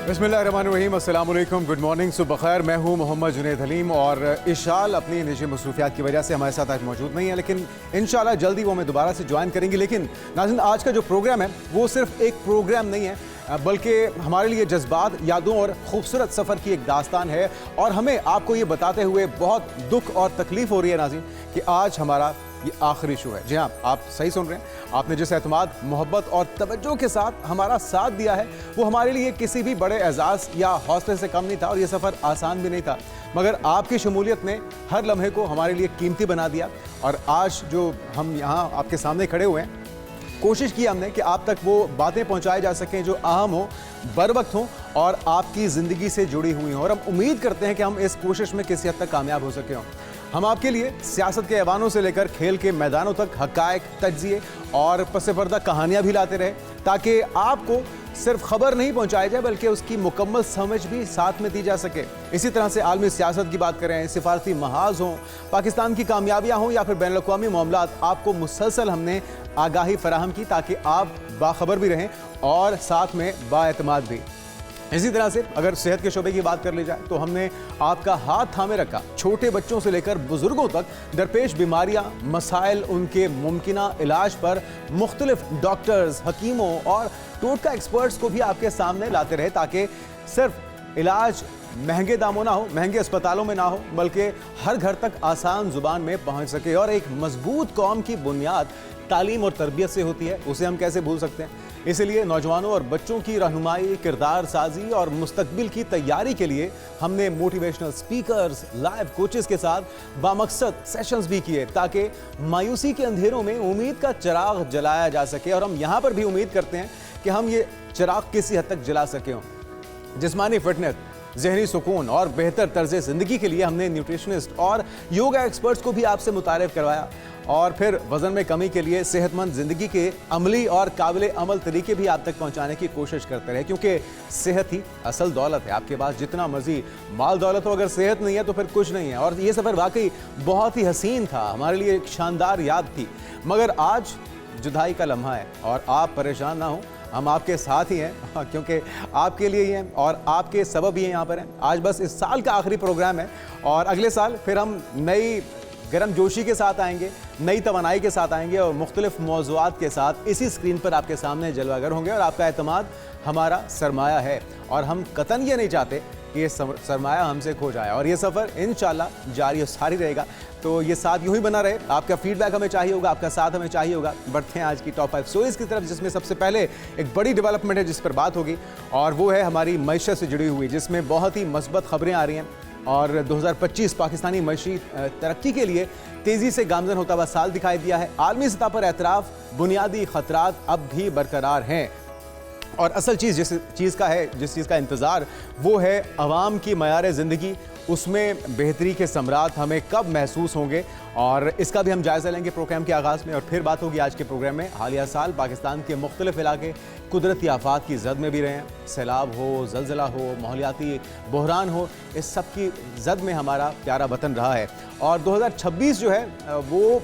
बिस्मिल्लाहिर्रहमानिर्रहीम, अस्सलाम वालेकुम, गुड मॉर्निंग, सुबह खैर। मैं हूं मोहम्मद जुनैद हलीम और इशाल अपनी निजी मसरूफियात की वजह से हमारे साथ आज मौजूद नहीं है, लेकिन इंशाल्लाह जल्दी वो हमें दोबारा से ज्वाइन करेंगी। लेकिन नाज़रीन, आज का जो प्रोग्राम है वो सिर्फ एक प्रोग्राम नहीं है, बल्कि हमारे लिए जज्बात, यादों और खूबसूरत सफ़र की एक दास्तान है। और हमें आपको ये बताते हुए बहुत दुख और तकलीफ़ हो रही है नाज़रीन कि आज हमारा ये आखिरी शो है। जी हाँ, आप सही सुन रहे हैं। आपने जिस एतमाद, मोहब्बत और तवज्जो के साथ हमारा साथ दिया है वो हमारे लिए किसी भी बड़े एजाज़ या हौसले से कम नहीं था, और ये सफ़र आसान भी नहीं था, मगर आपकी शमूलियत ने हर लम्हे को हमारे लिए कीमती बना दिया। और आज जो हम यहाँ आपके सामने खड़े हुए हैं, कोशिश की हमने कि आप तक वो बातें पहुँचाई जा सकें जो अहम हो, बर वक्त हों और आपकी ज़िंदगी से जुड़ी हुई हों। और हम उम्मीद करते हैं कि हम इस कोशिश में किसी हद तक कामयाब हो सके हों। हम आपके लिए सियासत के ऐवानों से लेकर खेल के मैदानों तक हक़ाइक़, तज्ज़िये और पस पर्दा कहानियाँ भी लाते रहे, ताकि आपको सिर्फ खबर नहीं पहुंचाई जाए बल्कि उसकी मुकम्मल समझ भी साथ में दी जा सके। इसी तरह से आलमी सियासत की बात करें, सिफारती महाज हों, पाकिस्तान की कामयाबियाँ हों या फिर बैनुल अक़वामी मामलात, आपको मुसलसल हमने आगाही फराहम की ताकि आप बाखबर भी रहें और साथ में बाएतमाद भी। इसी तरह से अगर सेहत के शोबे की बात कर ली जाए तो हमने आपका हाथ थामे रखा, छोटे बच्चों से लेकर बुजुर्गों तक दरपेश बीमारियां, मसाइल, उनके मुमकिना इलाज पर मुख्तलिफ डॉक्टर्स, हकीमों और टोटका एक्सपर्ट्स को भी आपके सामने लाते रहे, ताकि सिर्फ इलाज महंगे दामों ना हो, महंगे अस्पतालों में ना हो, बल्कि हर घर तक आसान जुबान में पहुंच सके। और एक मजबूत कौम की बुनियाद तालीम और तरबियत से होती है, उसे हम कैसे भूल सकते हैं। इसलिए नौजवानों और बच्चों की रहनुमाई, किरदार साजी और मुस्तकबिल की तैयारी के लिए हमने मोटिवेशनल स्पीकर्स, लाइव कोचेस के साथ बामकसद सेशंस भी किए, ताकि मायूसी के अंधेरों में उम्मीद का चिराग जलाया जा सके। और हम यहाँ पर भी उम्मीद करते हैं कि हम ये चिराग किसी हद तक जला सके हों। जिस्मानी फिटनेस, ज़हनी सुकून और बेहतर तर्ज ज़िंदगी के लिए हमने न्यूट्रिशनिस्ट और योगा एक्सपर्ट्स को भी आपसे मुतारिफ करवाया। और फिर वज़न में कमी के लिए सेहतमंद ज़िंदगी के अमली और काबिल अमल तरीके भी आप तक पहुंचाने की कोशिश करते रहे, क्योंकि सेहत ही असल दौलत है। आपके पास जितना मर्जी माल दौलत हो, अगर सेहत नहीं है तो फिर कुछ नहीं है। और ये सफ़र वाकई बहुत ही हसीन था, हमारे लिए एक शानदार याद थी। मगर आज जुदाई का लम्हा है और आप परेशान ना हो, हम आपके साथ ही हैं, क्योंकि आपके लिए ही हैं और आपके सबब ही यहाँ पर हैं। आज बस इस साल का आखिरी प्रोग्राम है और अगले साल फिर हम नई गर्म जोशी के साथ आएंगे, नई तवानाई के साथ आएंगे और मुख्तलिफ मौज़ूआत के साथ इसी स्क्रीन पर आपके सामने जलवागर होंगे। और आपका एतमाद हमारा सरमाया है और हम कतन ये नहीं चाहते कि ये सरमाया हमसे खो जाए। और ये सफ़र इंशाल्लाह जारी और सारी रहेगा। तो ये साथ यूँ ही बना रहे। आपका फीडबैक हमें चाहिए होगा, आपका साथ हमें चाहिए होगा। बढ़ते हैं आज की टॉप 5 स्टोरीज़ की तरफ, जिसमें सबसे पहले एक बड़ी डेवलपमेंट है जिस पर बात होगी, और वो है हमारी मईशत से जुड़ी हुई, जिसमें बहुत ही मस्बत खबरें आ रही हैं। और 2025 पाकिस्तानी मईशी तरक्की के लिए तेज़ी से गामज़न होता हुआ साल दिखाई दिया है। आलमी सतह पर एतराफ़, बुनियादी ख़तरात अब भी बरकरार हैं। और असल चीज़ जिस चीज़ का इंतज़ार, वो है अवाम की मयार ज़िंदगी, उसमें बेहतरी के समरात हमें कब महसूस होंगे। और इसका भी हम जायज़ा लेंगे प्रोग्राम के आगाज़ में। और फिर बात होगी आज के प्रोग्राम में हालिया साल पाकिस्तान के मुख्तलिफ इलाके कुदरती आफात की जद में भी रहे हैं। सैलाब हो, ज़लज़ला हो, माहौलियाती बहरान हो, इस सब की जद में हमारा प्यारा वतन रहा है। और 2026 जो है वो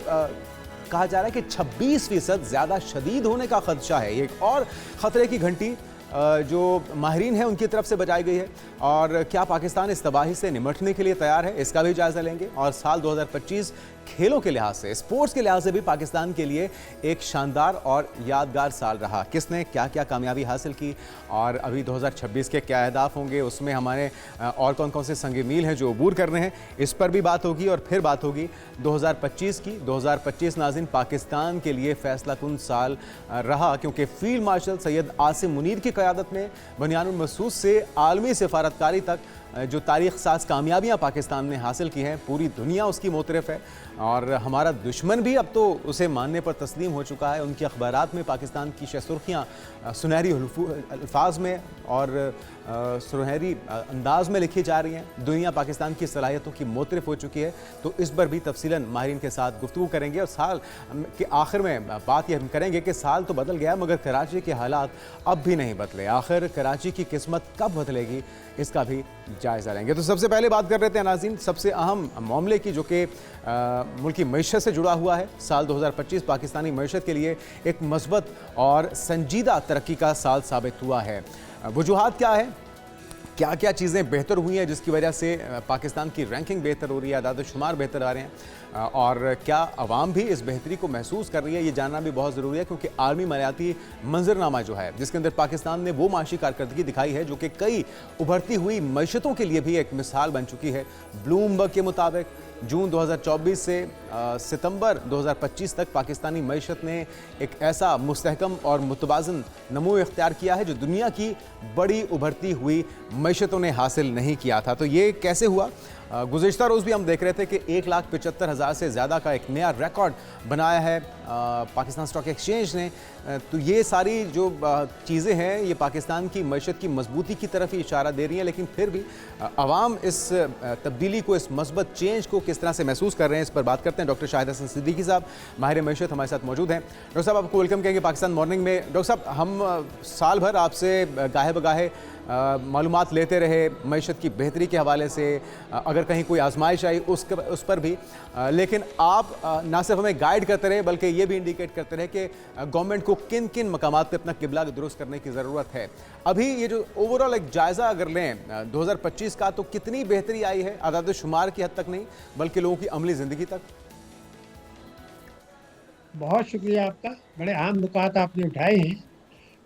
कहा जा रहा है कि 26% ज़्यादा शदीद होने का ख़दशा है। एक और ख़तरे की घंटी जो माहिरीन हैं उनकी तरफ से बजाई गई है। और क्या पाकिस्तान इस तबाही से निमटने के लिए तैयार है, इसका भी जायज़ा लेंगे। और साल 2025 खेलों के लिहाज से, स्पोर्ट्स के लिहाज से भी पाकिस्तान के लिए एक शानदार और यादगार साल रहा। किसने क्या क्या कामयाबी हासिल की और अभी 2026 के क्या अहदाफ होंगे, उसमें हमारे और कौन कौन से संग मील हैं जो अबूर करने हैं, इस पर भी बात होगी। और फिर बात होगी 2025 की। 2025 नाज़रीन पाकिस्तान के लिए फैसला कुन साल रहा, क्योंकि फील्ड मार्शल सैयद आसिम मुनीर की क़यादत में बनियानुल मसूस से आलमी सफारतकारी तक जो तारीख़ साज कामयाबियाँ पाकिस्तान ने हासिल की हैं, पूरी दुनिया उसकी मोतरफ़ है। और हमारा दुश्मन भी अब तो उसे मानने पर तस्लीम हो चुका है। उनकी अखबारात में पाकिस्तान की शसुर्खियाँ सुनहरी अल्फाज में और सुनहरी अंदाज में लिखी जा रही हैं। दुनिया पाकिस्तान की सलाहियतों की मोतरफ़ हो चुकी है। तो इस पर भी तफसीलन माहिरीन के साथ गुफ्तगू करेंगे। और साल के आखिर में बात यह करेंगे कि साल तो बदल गया मगर कराची के हालात अब भी नहीं बदले। आखिर कराची की किस्मत कब बदलेगी, इसका भी जायज़ा लेंगे। तो सबसे पहले बात कर रहे थे नाज़रीन सबसे अहम मामले की, जो कि मुल्की मईशत से जुड़ा हुआ है। साल 2025 पाकिस्तानी मईशत के लिए एक मस्बत और संजीदा तरक्की का साल साबित हुआ है। वजूहात क्या है? क्या क्या चीज़ें बेहतर हुई हैं जिसकी वजह से पाकिस्तान की रैंकिंग बेहतर हो रही है, आदाद शुमार बेहतर आ रहे हैं, और क्या आवाम भी इस बेहतरी को महसूस कर रही है, ये जानना भी बहुत ज़रूरी है। क्योंकि आर्मी मालियाती मंजरनामा जो है जिसके अंदर पाकिस्तान ने वो माशी कारकर्दगी दिखाई है जो कि कई उभरती हुई मईशतों के लिए भी एक मिसाल बन चुकी है। ब्लूमबर्ग के मुताबिक जून 2024 से सितंबर 2025 तक पाकिस्तानी मईशत ने एक ऐसा मुस्तहकम और मुतवाज़न नमू इख्तियार किया है जो दुनिया की बड़ी उभरती हुई मईशतों ने हासिल नहीं किया था। तो ये कैसे हुआ? गुज़िश्ता रोज़ भी हम देख रहे थे कि 1,75,000 से ज़्यादा का एक नया रिकॉर्ड बनाया है पाकिस्तान स्टॉक एक्सचेंज ने। तो ये सारी जो चीज़ें हैं ये पाकिस्तान की मईशत की मजबूती की तरफ ही इशारा दे रही हैं, लेकिन फिर भी आवाम इस तब्दीली को, इस मस्बत चेंज को किस तरह से महसूस कर रहे हैं, इस पर बात करते हैं। डॉक्टर शाहिद हसन सिद्दीकी साहब माहिर मईशत हमारे साथ मौजूद हैं। डॉक्टर साहब, आपको वेलकम कहेंगे पाकिस्तान मॉर्निंग में। डॉक्टर साहब, हम साल भर आपसे गाहे बगाहे मालूमात लेते रहे मईशत की बेहतरी के हवाले से, अगर कहीं कोई आजमाइश आई उस पर भी, लेकिन आप ना सिर्फ हमें गाइड करते रहे बल्कि ये भी इंडिकेट करते रहे कि गवर्नमेंट को किन किन मकामात पे अपना किबला दुरुस्त करने की ज़रूरत है। अभी ये जो ओवरऑल एक जायज़ा अगर लें 2025 का, तो कितनी बेहतरी आई है? आदाद शुमार की हद तक नहीं बल्कि लोगों की अमली ज़िंदगी तक। बहुत शुक्रिया आपका। बड़े अहम नुकात आपने उठाए हैं।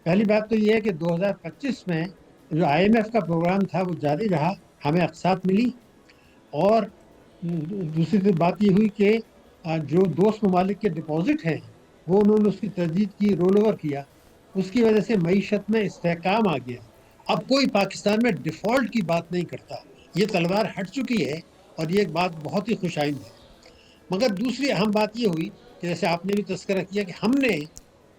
पहली बात तो ये है कि 2025 में जो आईएमएफ का प्रोग्राम था वो जारी रहा, हमें अक़सात मिली। और दूसरी तो बात ये हुई कि जो दोस्त ममालिक के डिपॉजिट हैं वो उन्होंने उसकी तजदीद की, रोल ओवर किया। उसकी वजह से मईशत में इस्तेहकाम आ गया। अब कोई पाकिस्तान में डिफ़ॉल्ट की बात नहीं करता, ये तलवार हट चुकी है और ये एक बात बहुत ही खुशाइंद है। मगर दूसरी अहम बात ये हुई कि जैसे आपने भी तस्करा किया कि हमने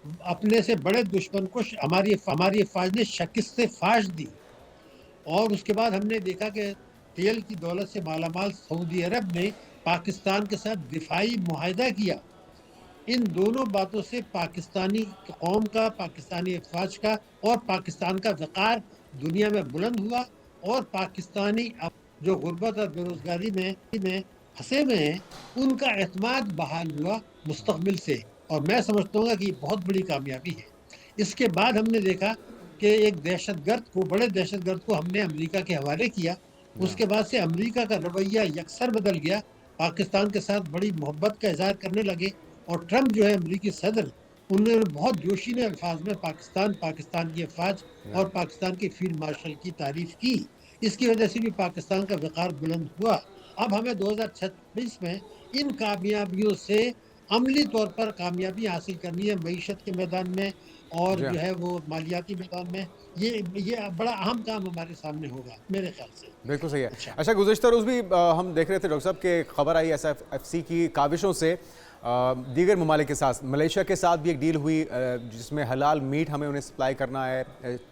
अपने से बड़े दुश्मन को हमारी अफवाज ने शिकस्त फाश दी। और उसके बाद हमने देखा कि तेल की दौलत से मालामाल सऊदी अरब ने पाकिस्तान के साथ दिफाई मुआहदा किया। इन दोनों बातों से पाकिस्तानी कौम का, पाकिस्तानी अफवाज का और पाकिस्तान का वक़ार दुनिया में बुलंद हुआ। और पाकिस्तानी अब जो गुर्बत और बेरोज़गारी में फंसे हुए हैं उनका एतमाद बहाल हुआ मुस्तकबिल से। और मैं समझता हूँ कि ये बहुत बड़ी कामयाबी है। इसके बाद हमने देखा कि एक बड़े दहशतगर्द को हमने अमेरिका के हवाले किया। उसके बाद से अमेरिका का रवैया यकसर बदल गया, पाकिस्तान के साथ बड़ी मोहब्बत का इजहार करने लगे। और ट्रंप जो है अमेरिकी सदर, उन्होंने बहुत जोशीले अल्फाज में पाकिस्तान की अफवाज और पाकिस्तान के फील्ड मार्शल की तारीफ की। इसकी वजह से भी पाकिस्तान का वक़ार बुलंद हुआ। अब हमें 2026 में इन कामयाबियों से अमली तौर पर कामयाबी हासिल करनी है मईशत के मैदान में और जी हाँ, जो है वो मालियाती मैदान में। ये बड़ा अहम काम हमारे सामने होगा मेरे ख्याल से। बिल्कुल सही है। अच्छा, अच्छा, गुज़िश्ता रोज़ भी हम देख रहे थे डॉक्टर साहब के खबर आई SFFC की काविशों से दीगर ममालिक के साथ, मलेशिया के साथ भी एक डील हुई जिसमें हलाल मीट हमें उन्हें सप्लाई करना है।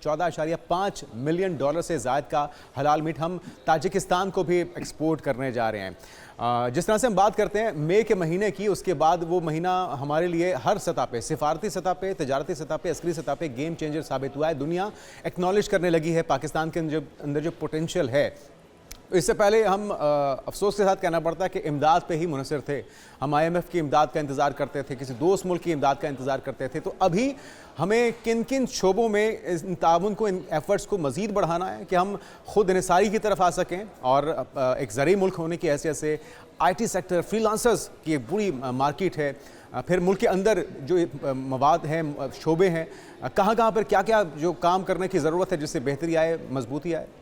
$14.5 मिलियन से ज़ायद का हलाल मीट हम ताजिकिस्तान को भी एक्सपोर्ट करने जा रहे हैं। जिस तरह से हम बात करते हैं मई के महीने की, उसके बाद वो महीना हमारे लिए हर सतह पे, सिफारती सतह पे, तजारती सतह पे, अस्करी सतह पे गेम चेंजर साबित हुआ है। दुनिया एक्नॉलेज करने लगी है पाकिस्तान के अंदर जो पोटेंशियल है। इससे पहले हम अफसोस के साथ कहना पड़ता है कि इमदाद पे ही मुनसर थे। हम IMF की इमदाद का इंतज़ार करते थे, किसी दोस्त मुल्क की इमदाद का इंतज़ार करते थे। तो अभी हमें किन किन शोबों में इन ताउन को, इन एफ़र्ट्स को मज़ीद बढ़ाना है कि हम खुद इंसारी की तरफ आ सकें और एक ज़रूरी मुल्क होने की हैसियत से IT सेक्टर, फ्रीलांसर्स की एक बुरी मार्केट है। फिर मुल्क के अंदर जो मवाद हैं, शोबे हैं, कहाँ कहाँ पर क्या क्या जो काम करने की ज़रूरत है जिससे बेहतरी आए, मजबूती आए।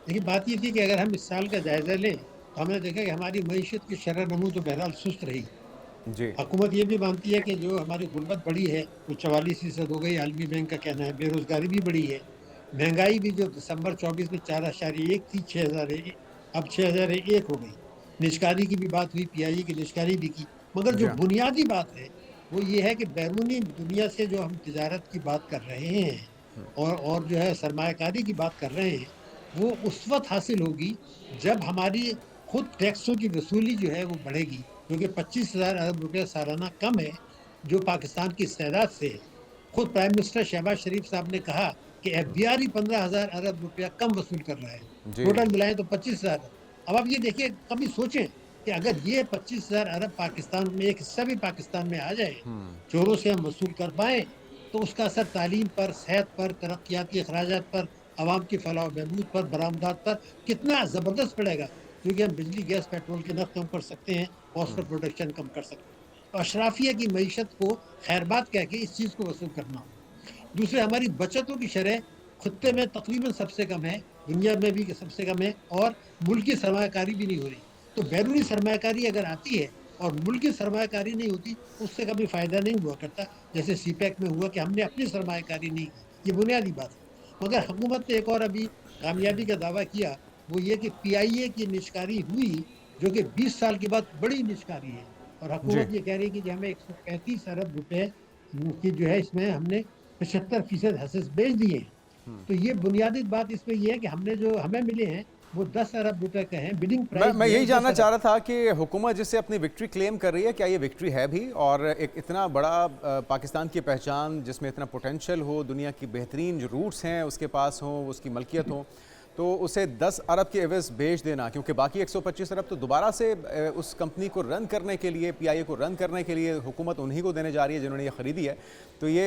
देखिए बात ये थी कि अगर हम इस साल का जायज़ा लें तो हमने देखा कि हमारी मईशत की शरह नमू तो बहरहाल सुस्त रही। जी हुकूमत ये भी मानती है कि जो हमारी गुर्बत बढ़ी है वो 44% हो गई, आलमी बैंक का कहना है। बेरोज़गारी भी बढ़ी है। महंगाई भी जो दिसंबर 24 में 4.1 थी, 6,000 अब 6,001 हो गई। निजकारी की भी बात हुई, PIE की निजकारी भी की। मगर जी जो हाँ, बुनियादी बात है वो ये है कि बैरूनी दुनिया से जो हम तिजारत की बात कर रहे हैं और जो है सरमायाकारी की बात कर रहे हैं, वो उस वक्त हासिल होगी जब हमारी खुद टैक्सों की वसूली जो है वो बढ़ेगी, क्योंकि 25,000 अरब रुपया सालाना कम है जो पाकिस्तान की इस्तेदाद से है। खुद प्राइम मिनिस्टर शहबाज शरीफ साहब ने कहा कि FBR ही 15,000 अरब रुपया कम वसूल कर रहा है। जी टोटल मिलाएं तो 25,000। अब आप ये देखिए, कभी सोचें कि अगर ये 25,000 अरब पाकिस्तान में एक हिस्सा भी पाकिस्तान में आ जाए, चोरों से हम वसूल कर पाए, तो उसका असर तालीम पर, सेहत पर, तरक्याती अखराजात पर आवाम की फलाह बहबूद पर, बरामदात पर कितना ज़बरदस्त पड़ेगा, क्योंकि हम बिजली, गैस, पेट्रोल के नर्ख कम कर सकते हैं, कॉस्ट ऑफ प्रोडक्शन कम कर सकते हैं। तो अशराफिया की मईशत को खैरबात कह के इस चीज़ को वसूल करना होगा। दूसरे, हमारी बचतों की शरह खत्ते में तकरीबन सबसे कम है, दुनिया में भी सबसे कम है, और मुल्क की सरमाकारी भी नहीं हो रही। तो बैरूनी सरमाकारी अगर आती है और मुल्क की सरमाकारी नहीं होती, उससे कभी फ़ायदा नहीं हुआ करता, जैसे सीपैक में हुआ कि हमने अपनी सरमाकारी नहीं की। ये बुनियादी बात है। मगर हुकूमत ने एक और अभी कामयाबी का दावा किया, वो ये कि पीआईए की निष्कारी हुई, जो कि 20 साल के बाद बड़ी निष्कारी है, और जी। हुकूमत ये कह रही है कि हमें 135 अरब रुपए की जो है, इसमें हमने 75% हिस्से बेच दिए हैं। तो ये बुनियादी बात इसमें ये है कि हमने जो हमें मिले हैं वो 10 अरब रुपए के हैं, बिडिंग मैं प्राइस मैं जो है यही 10 जानना चाह अरब। रहा था कि हुकूमत जिससे अपनी विक्ट्री क्लेम कर रही है, क्या ये विक्ट्री है भी? और एक इतना बड़ा पाकिस्तान की पहचान जिसमें इतना पोटेंशियल हो, दुनिया की बेहतरीन जो रूट्स हैं उसके पास हो, उसकी मलकियत हो, तो उसे 10 अरब के एवज बेच देना, क्योंकि बाकी 125 अरब तो दोबारा से उस कंपनी को रन करने के लिए, पीआईए को रन करने के लिए हुकूमत उन्हीं को देने जा रही है जिन्होंने ये ख़रीदी है। तो ये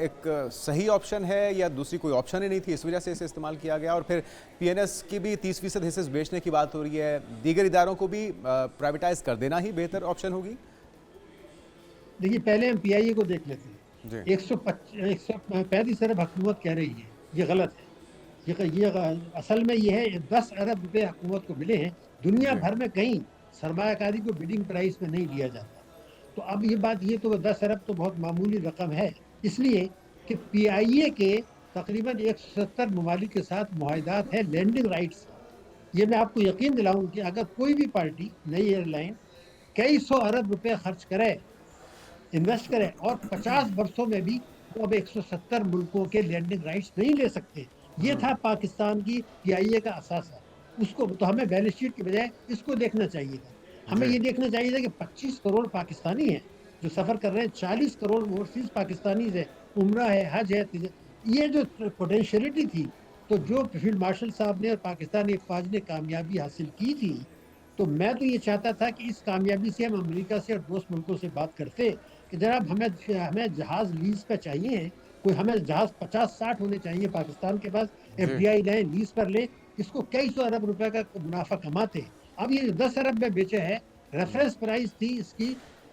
एक सही ऑप्शन है या दूसरी कोई ऑप्शन ही नहीं थी, इस वजह से इसे इस्तेमाल किया गया? और फिर पीएनएस की भी 30% हिस्से बेचने की बात हो रही है, दीगर इदारों को भी प्राइवेटाइज कर देना ही बेहतर ऑप्शन होगी? देखिए, पहले हम पीआईए को देख लेते जी। हैं। 135 अरब हुकूमत कह रही है, ये गलत है। असल में ये है 10 अरब रुपए हुकूमत को मिले हैं। दुनिया जी। भर में कहीं सरमायाकारी को बिडिंग प्राइस में नहीं लिया जाता। तो अब ये बात, ये तो 10 अरब तो बहुत मामूली रकम है, इसलिए कि पीआईए के तकरीबन 170 ममालिक के साथ मुआहदात है लैंडिंग राइट्स का। ये मैं आपको यकीन दिलाऊं कि अगर कोई भी पार्टी, नई एयरलाइन कई सौ अरब रुपए खर्च करे, इन्वेस्ट करे, और 50 वर्षों में भी वो अब 170 मुल्कों के लैंडिंग राइट्स नहीं ले सकते। ये था पाकिस्तान की पीआईए का असासा। उसको तो हमें बैलेंस शीट के बजाय इसको देखना चाहिए था। हमें जी। ये देखना चाहिए था कि 25 करोड़ पाकिस्तानी हैं जो सफर कर रहे हैं, 40 करोड़ ओवरसीज पाकिस्तानीज है, उम्रा है, हज है, ये जो पोटेंशियलिटी थी, तो जो फील्ड मार्शल साहब ने और पाकिस्तानी फौज ने कामयाबी हासिल की थी, तो मैं तो ये चाहता था कि इस कामयाबी से हम अमेरिका से और दोस्त मुल्कों से बात करते कि जनाब हमें हमें जहाज लीज पे चाहिए, कोई हमें जहाज 50-60 होने चाहिए पाकिस्तान के पास, जी। एफडीआई लें, लीज पर लें, इसको कई सौ अरब रुपए का मुनाफा कमाते। अब ये 10 अरब में बेचे है, रेफरेंस प्राइस थी इसकी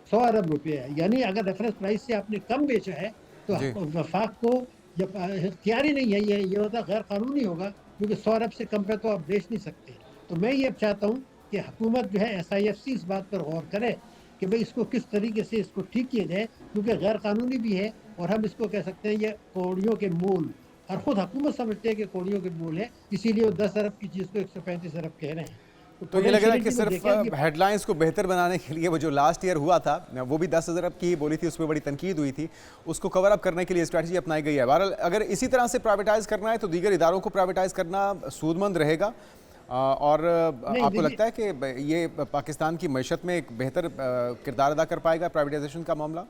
100 अरब रुपए है, यानी अगर रेफरेंस प्राइस से आपने कम बेचा है तो जी। वफाक को जब इख्तियार ही नहीं है, ये होता गैर कानूनी होगा, क्योंकि 100 अरब से कम पे तो आप बेच नहीं सकते। तो मैं ये चाहता हूँ कि हुकूमत जो है SIFC इस बात पर गौर करे कि भाई इसको किस तरीके से इसको ठीक किया जाए, क्योंकि गैर कानूनी भी है, और हम इसको कह सकते हैं ये कौड़ियों के मूल, और खुद हुकूमत समझते हैं कि कौड़ियों के मूल है, इसीलिए वो 10 अरब की चीज़ को 135 अरब कह रहे हैं। तो ये लग रहा है कि पोटेंशियलिटी को सिर्फ देखें कि हेडलाइंस को बेहतर बनाने के लिए वो जो लास्ट ईयर हुआ था, वो भी 10 अरब की बोली थी, उसमें बड़ी तनकीद हुई थी, उसको कवर अप करने के लिए स्ट्रैटेजी अपनाई गई है। बहरहाल अगर इसी तरह से प्राइवेटाइज करना है तो दीगर इदारों को प्राइवेटाइज करना सूदमंद रहेगा। और नहीं, आपको देखिए, लगता है कि ये पाकिस्तान की मईशत में एक बेहतर किरदार अदा कर पाएगा प्राइवेटाइजेशन का मामला?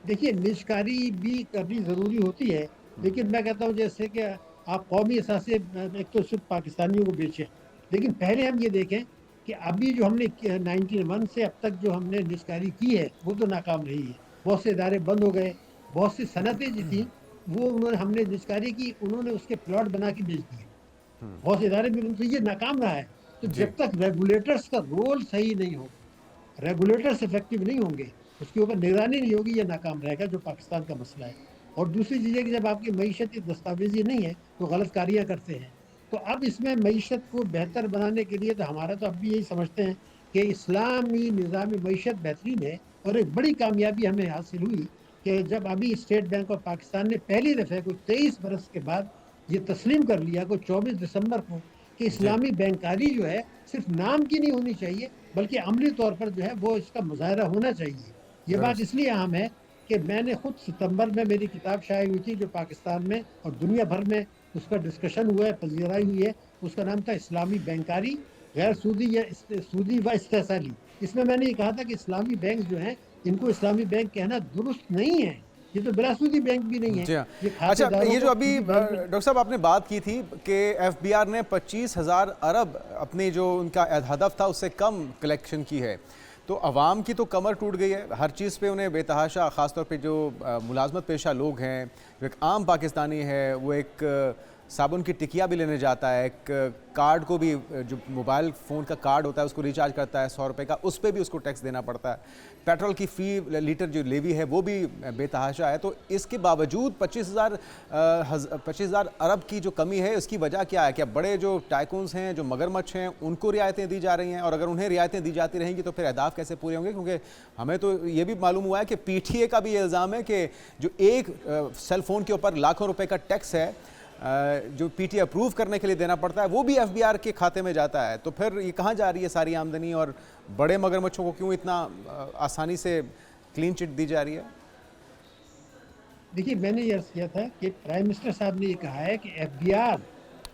देखिए, निजकारी भी करनी ज़रूरी होती है, लेकिन मैं कहता हूँ जैसे कि आप कौमी असास से एक तो सिर्फ पाकिस्तानियों को बेचें, लेकिन पहले हम ये देखें कि अभी जो हमने 91 से अब तक जो हमने निजकारी की है वो तो नाकाम रही है। बहुत से इदारे बंद हो गए, बहुत सी सनतें जो थी वो हमने निजकारी की, उन्होंने उसके प्लॉट बना के बेच दिए। बहुत से इदारे में तो ये नाकाम रहा है। तो जी। जब तक रेगुलेटर्स का रोल सही नहीं होगा, रेगुलेटर्स इफेक्टिव नहीं होंगे, उसके ऊपर निगरानी नहीं होगी, ये नाकाम रहेगा, जो पाकिस्तान का मसला है। और दूसरी चीज़ है कि जब आपकी मईशत दस्तावेजी नहीं है तो गलतकारियाँ करते हैं। तो अब इसमें मईशत को बेहतर बनाने के लिए तो हमारा तो अब भी यही समझते हैं कि इस्लामी निज़ाम मईशत बेहतरीन है, और एक बड़ी कामयाबी हमें हासिल हुई कि जब अभी स्टेट बैंक ऑफ पाकिस्तान ने पहली दफ़े को 23 बरस के बाद ये तस्लीम कर लिया को 24 दिसंबर को कि जी। इस्लामी बैंकारी जो है सिर्फ नाम की नहीं होनी चाहिए, बल्कि अमली तौर पर जो है वो इसका मुजाहरा होना चाहिए। ये बात दुरुस्त। इसलिए अहम है कि मैंने खुद सितंबर में मेरी किताब शाये हुई थी, जो पाकिस्तान में और दुनिया भर में उसका डिस्कशन हुआ है, पजीराई हुई है। उसका नाम था इस्लामी बैंकारी, गैर सूदी या सूदी व इस्तेसाली। इसमें मैंने ये कहा था कि इस्लामी बैंक जो हैं, इनको इस्लामी बैंक कहना दुरुस्त नहीं है, ये तो बिलासूदी बैंक भी नहीं है। जी हाँ। ये अच्छा, खातेदारों ये जो को अभी सूदी बैंक में डॉक्टर साहब आपने बात की थी कि एफबीआर ने 25,000 अरब अपनी जो उनका हदफ था उससे कम कलेक्शन की है, तो अवाम की तो कमर टूट गई है हर चीज़ पे उन्हें बेतहाशा, ख़ासतौर पे जो मुलाजमत पेशा लोग हैं, जो एक आम पाकिस्तानी है, वो एक साबुन की टिकिया भी लेने जाता है, एक कार्ड को भी, जो मोबाइल फ़ोन का कार्ड होता है उसको रिचार्ज करता है 100 रुपये का, उस पर भी उसको टैक्स देना पड़ता है। पेट्रोल की फ़ी लीटर जो लेवी है वो भी बेतहाशा है। तो इसके बावजूद 25,000 अरब की जो कमी है, इसकी वजह क्या है? क्या बड़े जो टाइकून्स हैं, जो मगरमच्छ हैं, उनको रियायतें दी जा रही हैं? और अगर उन्हें रियायतें दी जाती रहेंगी तो फिर अहदाफ कैसे पूरे होंगे? क्योंकि हमें तो ये भी मालूम हुआ है कि पीटीए का भी ये इल्ज़ाम है कि जो एक सेल फ़ोन के ऊपर लाखों रुपए का टैक्स है, जो पीटीए अप्रूव करने के लिए देना पड़ता है, वो भी एफबीआर के खाते में जाता है। तो फिर ये कहाँ जा रही है सारी आमदनी, और बड़े मगरमच्छों को क्यों इतना आसानी से क्लीन चिट दी जा रही है? देखिए, मैंने ये अर्ज किया था कि प्राइम मिनिस्टर साहब ने ये कहा है कि एफबीआर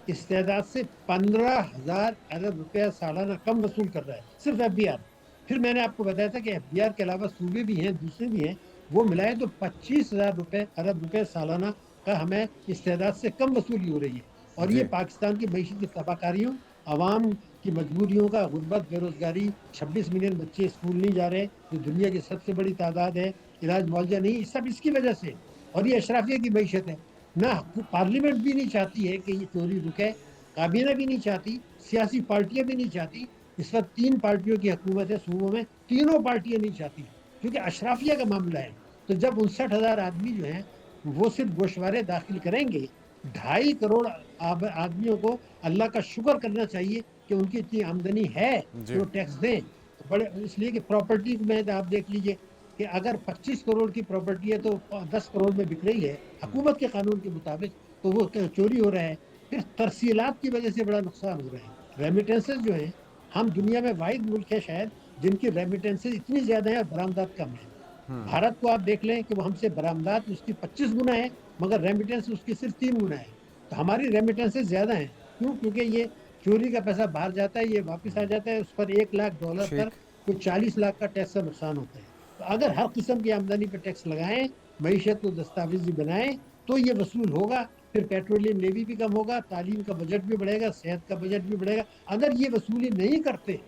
इस तादाद से 15,000 अरब रुपया सालाना कम वसूल कर रहा है, सिर्फ एफबीआर। फिर मैंने आपको बताया था कि एफबीआर के अलावा सूबे भी हैं, दूसरे भी हैं, वो मिलाए तो 25,000 अरब रुपये सालाना का हमें इस तादाद से कम वसूली हो रही है। और ये पाकिस्तान की मईशत की तबाहकारियों, आवाम की मजबूरियों का, गुर्बत, बेरोजगारी, 26 मिलियन बच्चे स्कूल नहीं जा रहे, जो दुनिया की सबसे बड़ी तादाद है, इलाज मुआवजा नहीं, सब इसकी वजह से। और ये अशराफिया की मईशत है। ना पार्लियामेंट भी नहीं चाहती है कि ये चोरी रुके, काबीना भी नहीं चाहती, सियासी पार्टियां भी नहीं चाहती। इस वक्त 3 पार्टियों की हुकूमत है सूबों में, तीनों पार्टियां नहीं चाहती, क्योंकि अशराफिया का मामला है। तो जब 59,000 आदमी जो हैं वो सिर्फ गोशवारे दाखिल करेंगे, 2.5 करोड़ आदमियों को अल्लाह का शुक्र करना चाहिए कि उनकी इतनी आमदनी है कि वो टैक्स दें। बड़े इसलिए कि प्रॉपर्टी में आप देख लीजिए कि अगर 25 करोड़ की प्रॉपर्टी है तो 10 करोड़ में बिक रही है हुकूमत के कानून के मुताबिक, तो वो चोरी हो रहा है। फिर तरसीलात की वजह से बड़ा नुकसान हो रहा है। रेमिटेंसेज जो है, हम दुनिया में वाहिद मुल्क है शायद जिनकी रेमिटेंसेज इतनी ज्यादा है और बरामदात कम है। भारत को आप देख लें कि वो हमसे बरामदात उसकी 25 गुना है, मगर रेमिटेंस उसकी सिर्फ 3 गुना है। तो हमारी रेमिटेंसेज ज्यादा हैं। क्यों? क्योंकि ये चोरी का पैसा बाहर जाता है, ये वापस आ जाता है, उस पर $1 लाख पर कोई 40 लाख का टैक्स का नुकसान होता है। तो अगर हर किस्म की आमदनी पर टैक्स लगाएं, मईशत को दस्तावेजी बनाएं, तो ये वसूल होगा। फिर पेट्रोलियम लेवी भी कम होगा, तालीम का बजट भी बढ़ेगा, सेहत का बजट भी बढ़ेगा। अगर ये वसूली नहीं करते,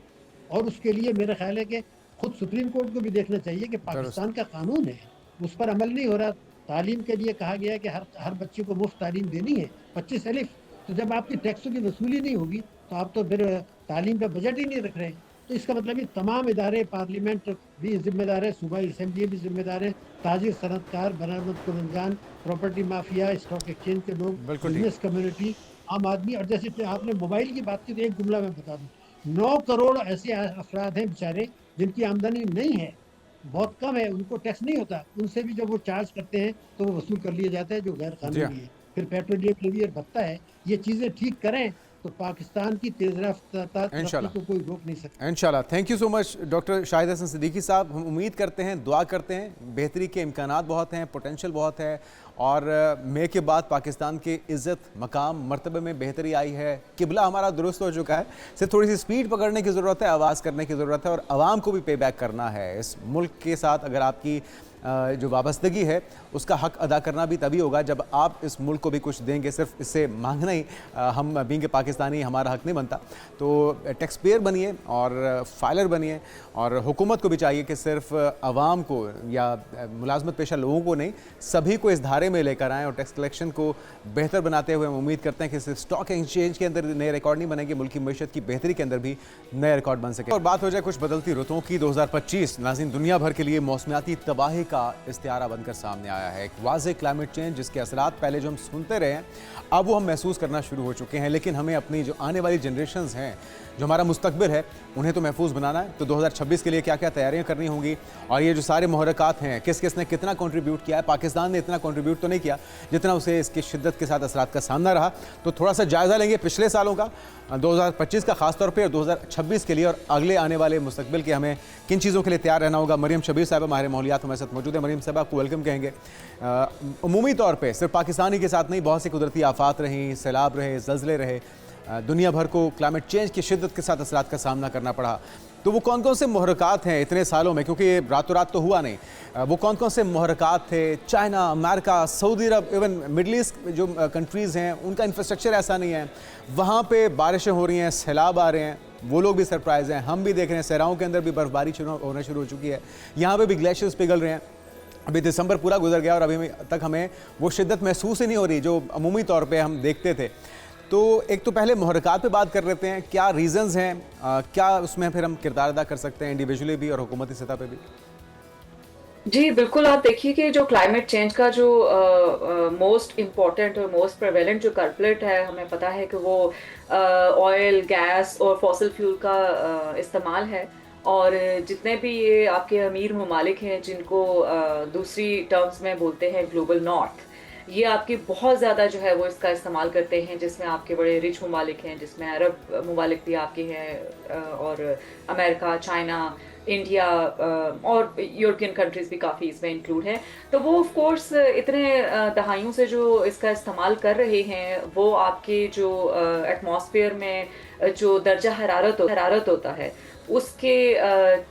और उसके लिए मेरा ख्याल है कि खुद सुप्रीम कोर्ट को भी देखना चाहिए कि पाकिस्तान का कानून है, उस पर अमल नहीं हो रहा। तालीम के लिए कहा गया है कि हर बच्चे को मुफ्त तालीम देनी है, 25 अलिफ। तो जब आपकी टैक्सों की वसूली नहीं होगी तो आप तो फिर तालीम पे बजट ही नहीं रख रहे। तो इसका मतलब ये तमाम इदारे, पार्लियामेंट भी जिम्मेदार है, सूबाई असम्बली भी जिम्मेदार है, ताजिर, सनतकार, बरामद कुनंदगान, प्रॉपर्टी माफिया, स्टॉक एक्सचेंज के लोग, बिजनेस कम्युनिटी, आम आदमी। और जैसे आपने मोबाइल की बात की तो एक जुमला मैं बता दूँ, 9 करोड़ ऐसे अफराद हैं बेचारे जिनकी आमदनी नहीं है, बहुत कम है, उनको टैक्स नहीं होता। उनसे भी जब वो चार्ज करते हैं तो वो वसूल कर लिया जाता है, जो गैर कानूनी है। फिर पेट्रोलियम लेवी भत्ता है। ये चीज़ें ठीक करें तो पाकिस्तान की तेज रफ्तार को कोई रोक नहीं सकता। इंशाल्लाह। Thank you so much doctor Shahid Hasan Siddiqui साहब। हम उम्मीद करते हैं, दुआ करते हैं, बेहतरी के इम्कानात बहुत हैं, पोटेंशियल बहुत है, और मे के बाद पाकिस्तान की इज़्ज़त, मकाम, मर्तबे में बेहतरी आई है। किबला हमारा दुरुस्त हो चुका है, सिर्फ थोड़ी सी स्पीड पकड़ने की ज़रूरत है, आवाज़ करने की ज़रूरत है, और आवाम को भी पे बैक करना है। इस मुल्क के साथ अगर आपकी जो वाबस्तगी है उसका हक अदा करना भी तभी होगा जब आप इस मुल्क को भी कुछ देंगे। सिर्फ इससे मांगना ही, हम बीइंग पाकिस्तानी, हमारा हक नहीं बनता। तो टैक्स पेयर बनिए और फाइलर बनिए, और हुकूमत को भी चाहिए कि सिर्फ आवाम को या मुलाजमत पेशा लोगों को नहीं, सभी को इस धारे में लेकर आएँ और टैक्स कलेक्शन को बेहतर बनाते हुए हम उम्मीद करते हैं कि सिर्फ स्टॉक एक्सचेंज के अंदर नए रिकॉर्ड नहीं बनेंगे, मुल्क की मईशत की बेहतरी के अंदर भी नए रिकॉर्ड बन सके। और बात हो जाए कुछ बदलती रुतों की, 2025 नाज़रीन दुनिया भर के लिए मौसमियाती तबाही का इस्तिआरा बनकर सामने आया है। एक वाज़ेह क्लाइमेट चेंज जिसके असरात पहले जो हम सुनते रहे हैं, अब वो हम महसूस करना शुरू हो चुके हैं। लेकिन हमें अपनी जो आने वाली जनरेशन्स हैं, जो हमारा मुस्तकबिल है, उन्हें तो महफूज बनाना है। तो 2026 के लिए क्या क्या तैयारियां करनी होंगी, और ये जो सारे मुहर्रकात हैं, किस किस ने कितना कंट्रीब्यूट किया है। पाकिस्तान ने इतना कंट्रीब्यूट तो नहीं किया जितना उसे इसकी शिद्दत के साथ असरात का सामना रहा। तो थोड़ा सा जायज़ा लेंगे पिछले सालों का, 2025 का खास तौर पे, और 2026 के लिए, और अगले आने वाले मुस्तकबिल के हमें किन चीज़ों के लिए तैयार रहना होगा। मरियम शबीर साहब हमारे माहौलियात हमारे साथ मौजूद है। मरियम साहब, आपको वेलकम कहेंगे। अमूमी तौर पर सिर्फ पाकिस्तानी के साथ नहीं, बहुत सी कुदरती आफात रहीं, सैलाब रहे, ज़लज़ले रहे, दुनिया भर को क्लाइमेट चेंज की शिद्दत के साथ असरात का सामना करना पड़ा। तो वो कौन कौन से मुहर्रकात हैं इतने सालों में, क्योंकि ये रातों रात तो हुआ नहीं, वो कौन कौन से मुहर्रकात थे? चाइना, अमेरिका, सऊदी अरब, इवन मिडल ईस्ट जो कंट्रीज़ हैं, उनका इंफ्रास्ट्रक्चर ऐसा नहीं है, वहाँ पे बारिशें हो रही हैं, सैलाब आ रहे हैं, वो लोग भी सरप्राइज़ हैं। हम भी देख रहे हैं सहराओं के अंदर भी बर्फ़बारी होना शुरू हो चुकी है, यहाँ पे भी ग्लेशियर्स पिघल रहे हैं। अभी दिसंबर पूरा गुजर गया और अभी तक हमें वो शिद्दत महसूस ही नहीं हो रही जो अमूमी तौर पे हम देखते थे। तो एक तो पहले मुहर्रिकात पे बात कर लेते हैं, क्या रीज़न्स हैं, क्या उसमें फिर हम किरदार अदा कर सकते हैं इंडिविजुअली भी और हुकूमती सतह पे भी? जी, बिल्कुल, आप देखिए कि जो क्लाइमेट चेंज का जो मोस्ट इम्पोर्टेंट और मोस्ट प्रेवेलेंट जो कल्प्रिट है, हमें पता है कि वो ऑयल, गैस और फॉसिल फ्यूल का इस्तेमाल है। और जितने भी ये आपके अमीर ममालिक हैं, जिनको दूसरी टर्म्स में बोलते हैं ग्लोबल नॉर्थ, ये आपकी बहुत ज़्यादा जो है वो इसका इस्तेमाल करते हैं, जिसमें आपके बड़े रिच ममालिक हैं, जिसमें अरब ममालिक भी आपके हैं, और अमेरिका, चाइना, इंडिया, और यूरोपियन कंट्रीज़ भी काफ़ी इसमें इंक्लूड हैं। तो वो ऑफ कोर्स इतने दहाइयों से जो इसका इस्तेमाल कर रहे हैं, वो आपके जो एटमॉस्फेयर में जो दर्जा हरारत होता है, उसके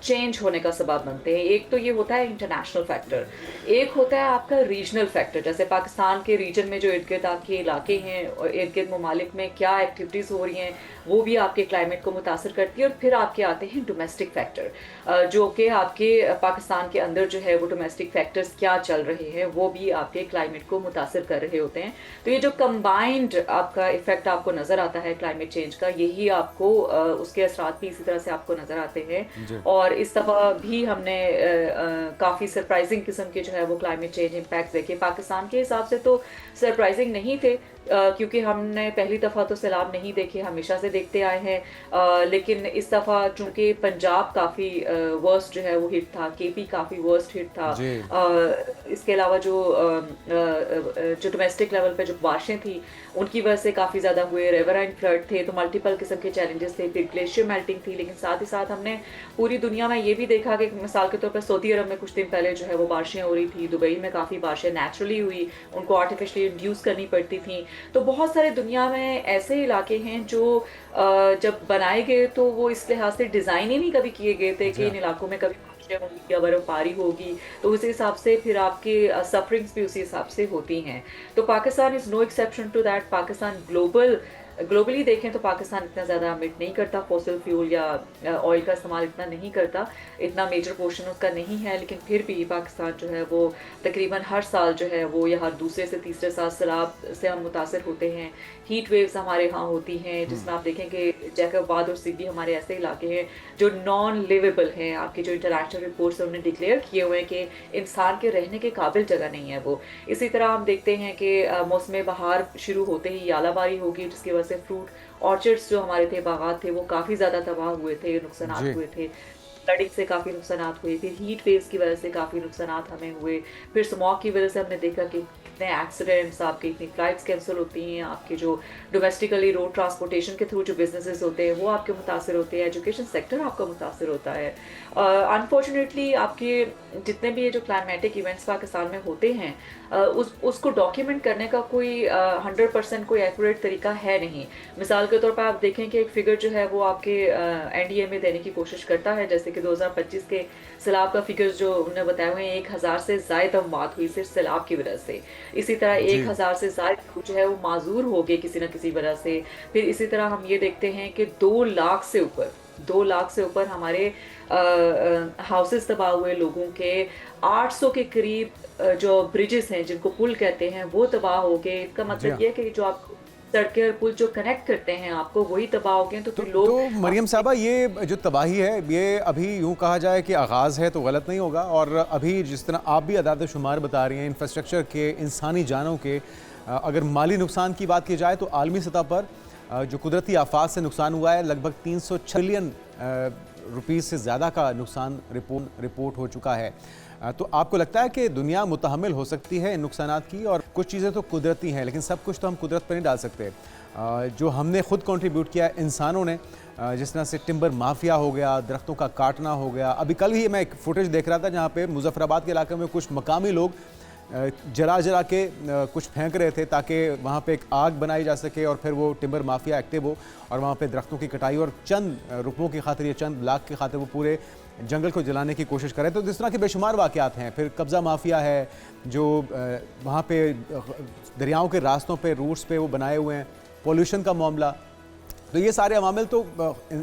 चेंज होने का सबब बनते हैं। एक तो ये होता है इंटरनेशनल फैक्टर, एक होता है आपका रीजनल फैक्टर, जैसे पाकिस्तान के रीजन में जो इर्द गिर्द आपके इलाके हैं और इर्द गिर्द ममालिक में क्या एक्टिविटीज़ हो रही हैं, वो भी आपके क्लाइमेट को मुतासर करती है। और फिर आपके आते हैं डोमेस्टिक फैक्टर, जो कि आपके पाकिस्तान के अंदर जो है वो डोमेस्टिक फैक्टर्स क्या चल रहे हैं, वो भी आपके क्लाइमेट को मुतासर कर रहे होते हैं। तो ये जो कंबाइंड आपका इफेक्ट आपको नज़र आता है क्लाइमेट चेंज का, यही आपको उसके असरात भी इसी तरह से आपको नज़र आते हैं। और इस दफ़ा भी हमने काफ़ी सरप्राइजिंग किस्म के जो है वो क्लाइमेट चेंज इम्पैक्ट देखे। पाकिस्तान के हिसाब से तो सरप्राइजिंग नहीं थे, क्योंकि हमने पहली दफ़ा तो सैलाब नहीं देखे, हमेशा से देखते आए हैं। लेकिन इस दफ़ा चूँकि पंजाब काफ़ी वर्स्ट जो है वो हिट था, केपी काफ़ी वर्स्ट हिट था। इसके अलावा जो डोमेस्टिक लेवल पे जो बारिशें थी, उनकी वजह से काफ़ी ज़्यादा हुए, रिवराइन फ्लड थे, तो मल्टीपल किस्म के चैलेंजेस थे। फिर ग्लेशियर मेल्टिंग थी, लेकिन साथ ही साथ हमने पूरी दुनिया में ये भी देखा कि मिसाल के तौर पर सऊदी अरब में कुछ दिन पहले जो है वो बारिशें हो रही थी, दुबई में काफ़ी बारिशें नेचुरली हुई, उनको आर्टिफिशियली इंड्यूस करनी पड़ती थी। तो बहुत सारे दुनिया में ऐसे इलाके हैं जो जब बनाए गए तो वो इस लिहाज से डिज़ाइन ही नहीं कभी किए गए थे कि इन इलाकों में कभी बारिशें होंगी या बर्फबारी होगी, तो उस हिसाब से फिर आपके सफरिंग्स भी उसी हिसाब से होती हैं। तो Pakistan is no exception to that. Pakistan globally देखें तो पाकिस्तान इतना ज़्यादा एमिट नहीं करता, फॉसिल फ्यूल या ऑयल का इस्तेमाल इतना नहीं करता, इतना मेजर पोर्शन उसका नहीं है। लेकिन फिर भी पाकिस्तान जो है वो तकरीबन हर साल जो है वो या हर दूसरे से तीसरे साल सैलाब से हम मुतासर होते हैं। हीट वेव्स हमारे यहाँ होती हैं, जिसमें आप देखें कि जैकबाद और सिद्दी हमारे ऐसे इलाके हैं जो नॉन लिवेबल हैं। आपके जो इंटरनेशनल रिपोर्ट्स उन्होंने डिक्लेयर किए हुए हैं कि इंसान के रहने के काबिल जगह नहीं है वो। इसी तरह हम देखते हैं कि मौसम बहार शुरू होते ही यालाबारी होगी, जिसकी वजह से फ्रूट ऑर्चर्ड्स जो हमारे थे, बागात थे, वो काफ़ी ज़्यादा तबाह हुए थे, नुकसान हुए थे। फ्लडिंग से काफ़ी नुकसान हुए, फिर हीट वेव्स की वजह से काफ़ी नुकसान हमें हुए, फिर स्मॉग की वजह से हमने देखा कि इतने एक्सीडेंट्स, आपकी इतनी फ्लाइट्स कैंसिल होती हैं, आपके जो डोमेस्टिकली रोड ट्रांसपोर्टेशन के थ्रू जो बिजनेसेस होते हैं वो आपके मुतासर होते हैं, एजुकेशन सेक्टर आपका मुतासर होता है। अनफॉर्चुनेटली आपके जितने भी ये जो क्लाइमेटिक इवेंट्स पाकिस्तान में होते हैं, उसको डॉक्यूमेंट करने का कोई 100% कोई एक्यूरेट तरीका है नहीं। मिसाल के तौर पर आप देखें कि एक फिगर जो है वो आपके एनडीए में देने की कोशिश करता है, जैसे कि 2025 के सैलाब का फिगर जो उन्होंने बताए हुए हैं, 1000 से ज़ायद अमवात हुई सिर्फ सैलाब की वजह से। इसी तरह 1000 से ज़ायद जो है वो माजूर हो गए किसी न किसी वजह से। फिर इसी तरह हम ये देखते हैं कि 2 लाख से ऊपर हमारे हाउसेस तबाह हुए लोगों के, 800 के करीब जो ब्रिजेस हैं जिनको पुल कहते हैं वो तबाह हो गए। इसका मतलब ये कि जो आप सड़कें और पुल जो कनेक्ट करते हैं आपको, वही तबाह हो गए। तो लोग, तो मरियम साहबा, ये जो तबाही है ये अभी यूँ कहा जाए कि आगाज़ है तो गलत नहीं होगा, और अभी जिस तरह आप भी अदाद शुमार बता रही हैं इंफ्रास्ट्रक्चर के, इंसानी जानों के, अगर माली नुकसान की बात की जाए तो आलमी सतह पर जो कुदरती आफात से नुकसान हुआ है लगभग 306 बिलियन रुपीस से ज़्यादा का नुकसान रिपोर्ट हो चुका है। तो आपको लगता है कि दुनिया मुतहम्मिल हो सकती है इन नुकसानात की? और कुछ चीज़ें तो कुदरती हैं, लेकिन सब कुछ तो हम कुदरत पर नहीं डाल सकते। जो हमने खुद कंट्रीब्यूट किया इंसानों ने, जिस तरह से टिम्बर माफिया हो गया, दरख्तों का काटना हो गया। अभी कल ही मैं एक फुटेज देख रहा था जहाँ पे मुजफ्फराबाद के इलाके में कुछ मकामी लोग जला के कुछ फेंक रहे थे ताकि वहाँ पे एक आग बनाई जा सके और फिर वो टिम्बर माफिया एक्टिव हो और वहाँ पे दरख्तों की कटाई और चंद रुपयों की खातिर या चंद लाख की खातिर वो पूरे जंगल को जलाने की कोशिश करें। तो इस तरह के बेशुमार वाक़यात हैं। फिर कब्ज़ा माफिया है जो वहाँ पे दरियाओं के रास्तों पे, रूट्स पे वो बनाए हुए हैं। पॉल्यूशन का मामला, तो ये सारे अवामिल तो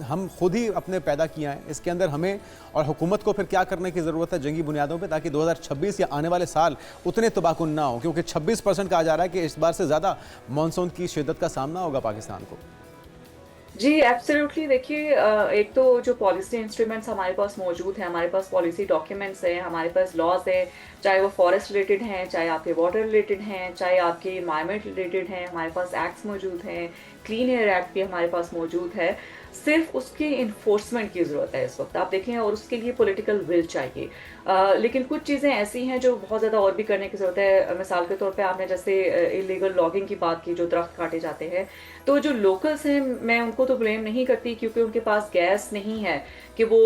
हम खुद ही अपने पैदा किए हैं। इसके अंदर हमें और हुकूमत को फिर क्या करने की ज़रूरत है जंगी बुनियादों पे, ताकि 2026 या आने वाले साल उतने तबाहकुन ना हो, क्योंकि 26% कहा जा रहा है कि इस बार से ज़्यादा मानसून की शिद्दत का सामना होगा पाकिस्तान को। जी, एब्सोल्युटली देखिए एक तो जो पॉलिसी इंस्ट्रूमेंट्स हमारे पास मौजूद हैं, हमारे पास पॉलिसी डॉक्यूमेंट्स हैं, हमारे पास लॉज़ हैं, चाहे वो फॉरेस्ट रिलेटेड हैं, चाहे आपके वाटर रिलेटेड हैं, चाहे आपके एनवायरनमेंट रिलेटेड हैं, हमारे पास एक्ट्स मौजूद हैं, क्लीन एयर एक्ट भी हमारे पास मौजूद है। सिर्फ उसकी इन्फोर्समेंट की ज़रूरत है इस वक्त, आप देखें, और उसके लिए पॉलिटिकल विल चाहिए। लेकिन कुछ चीज़ें ऐसी हैं जो बहुत ज़्यादा और भी करने की ज़रूरत है। मिसाल के तौर पे आपने जैसे इलीगल लॉगिंग की बात की, जो दरख्त काटे जाते हैं, तो जो लोकल्स हैं मैं उनको तो ब्लेम नहीं करती, क्योंकि उनके पास गैस नहीं है कि वो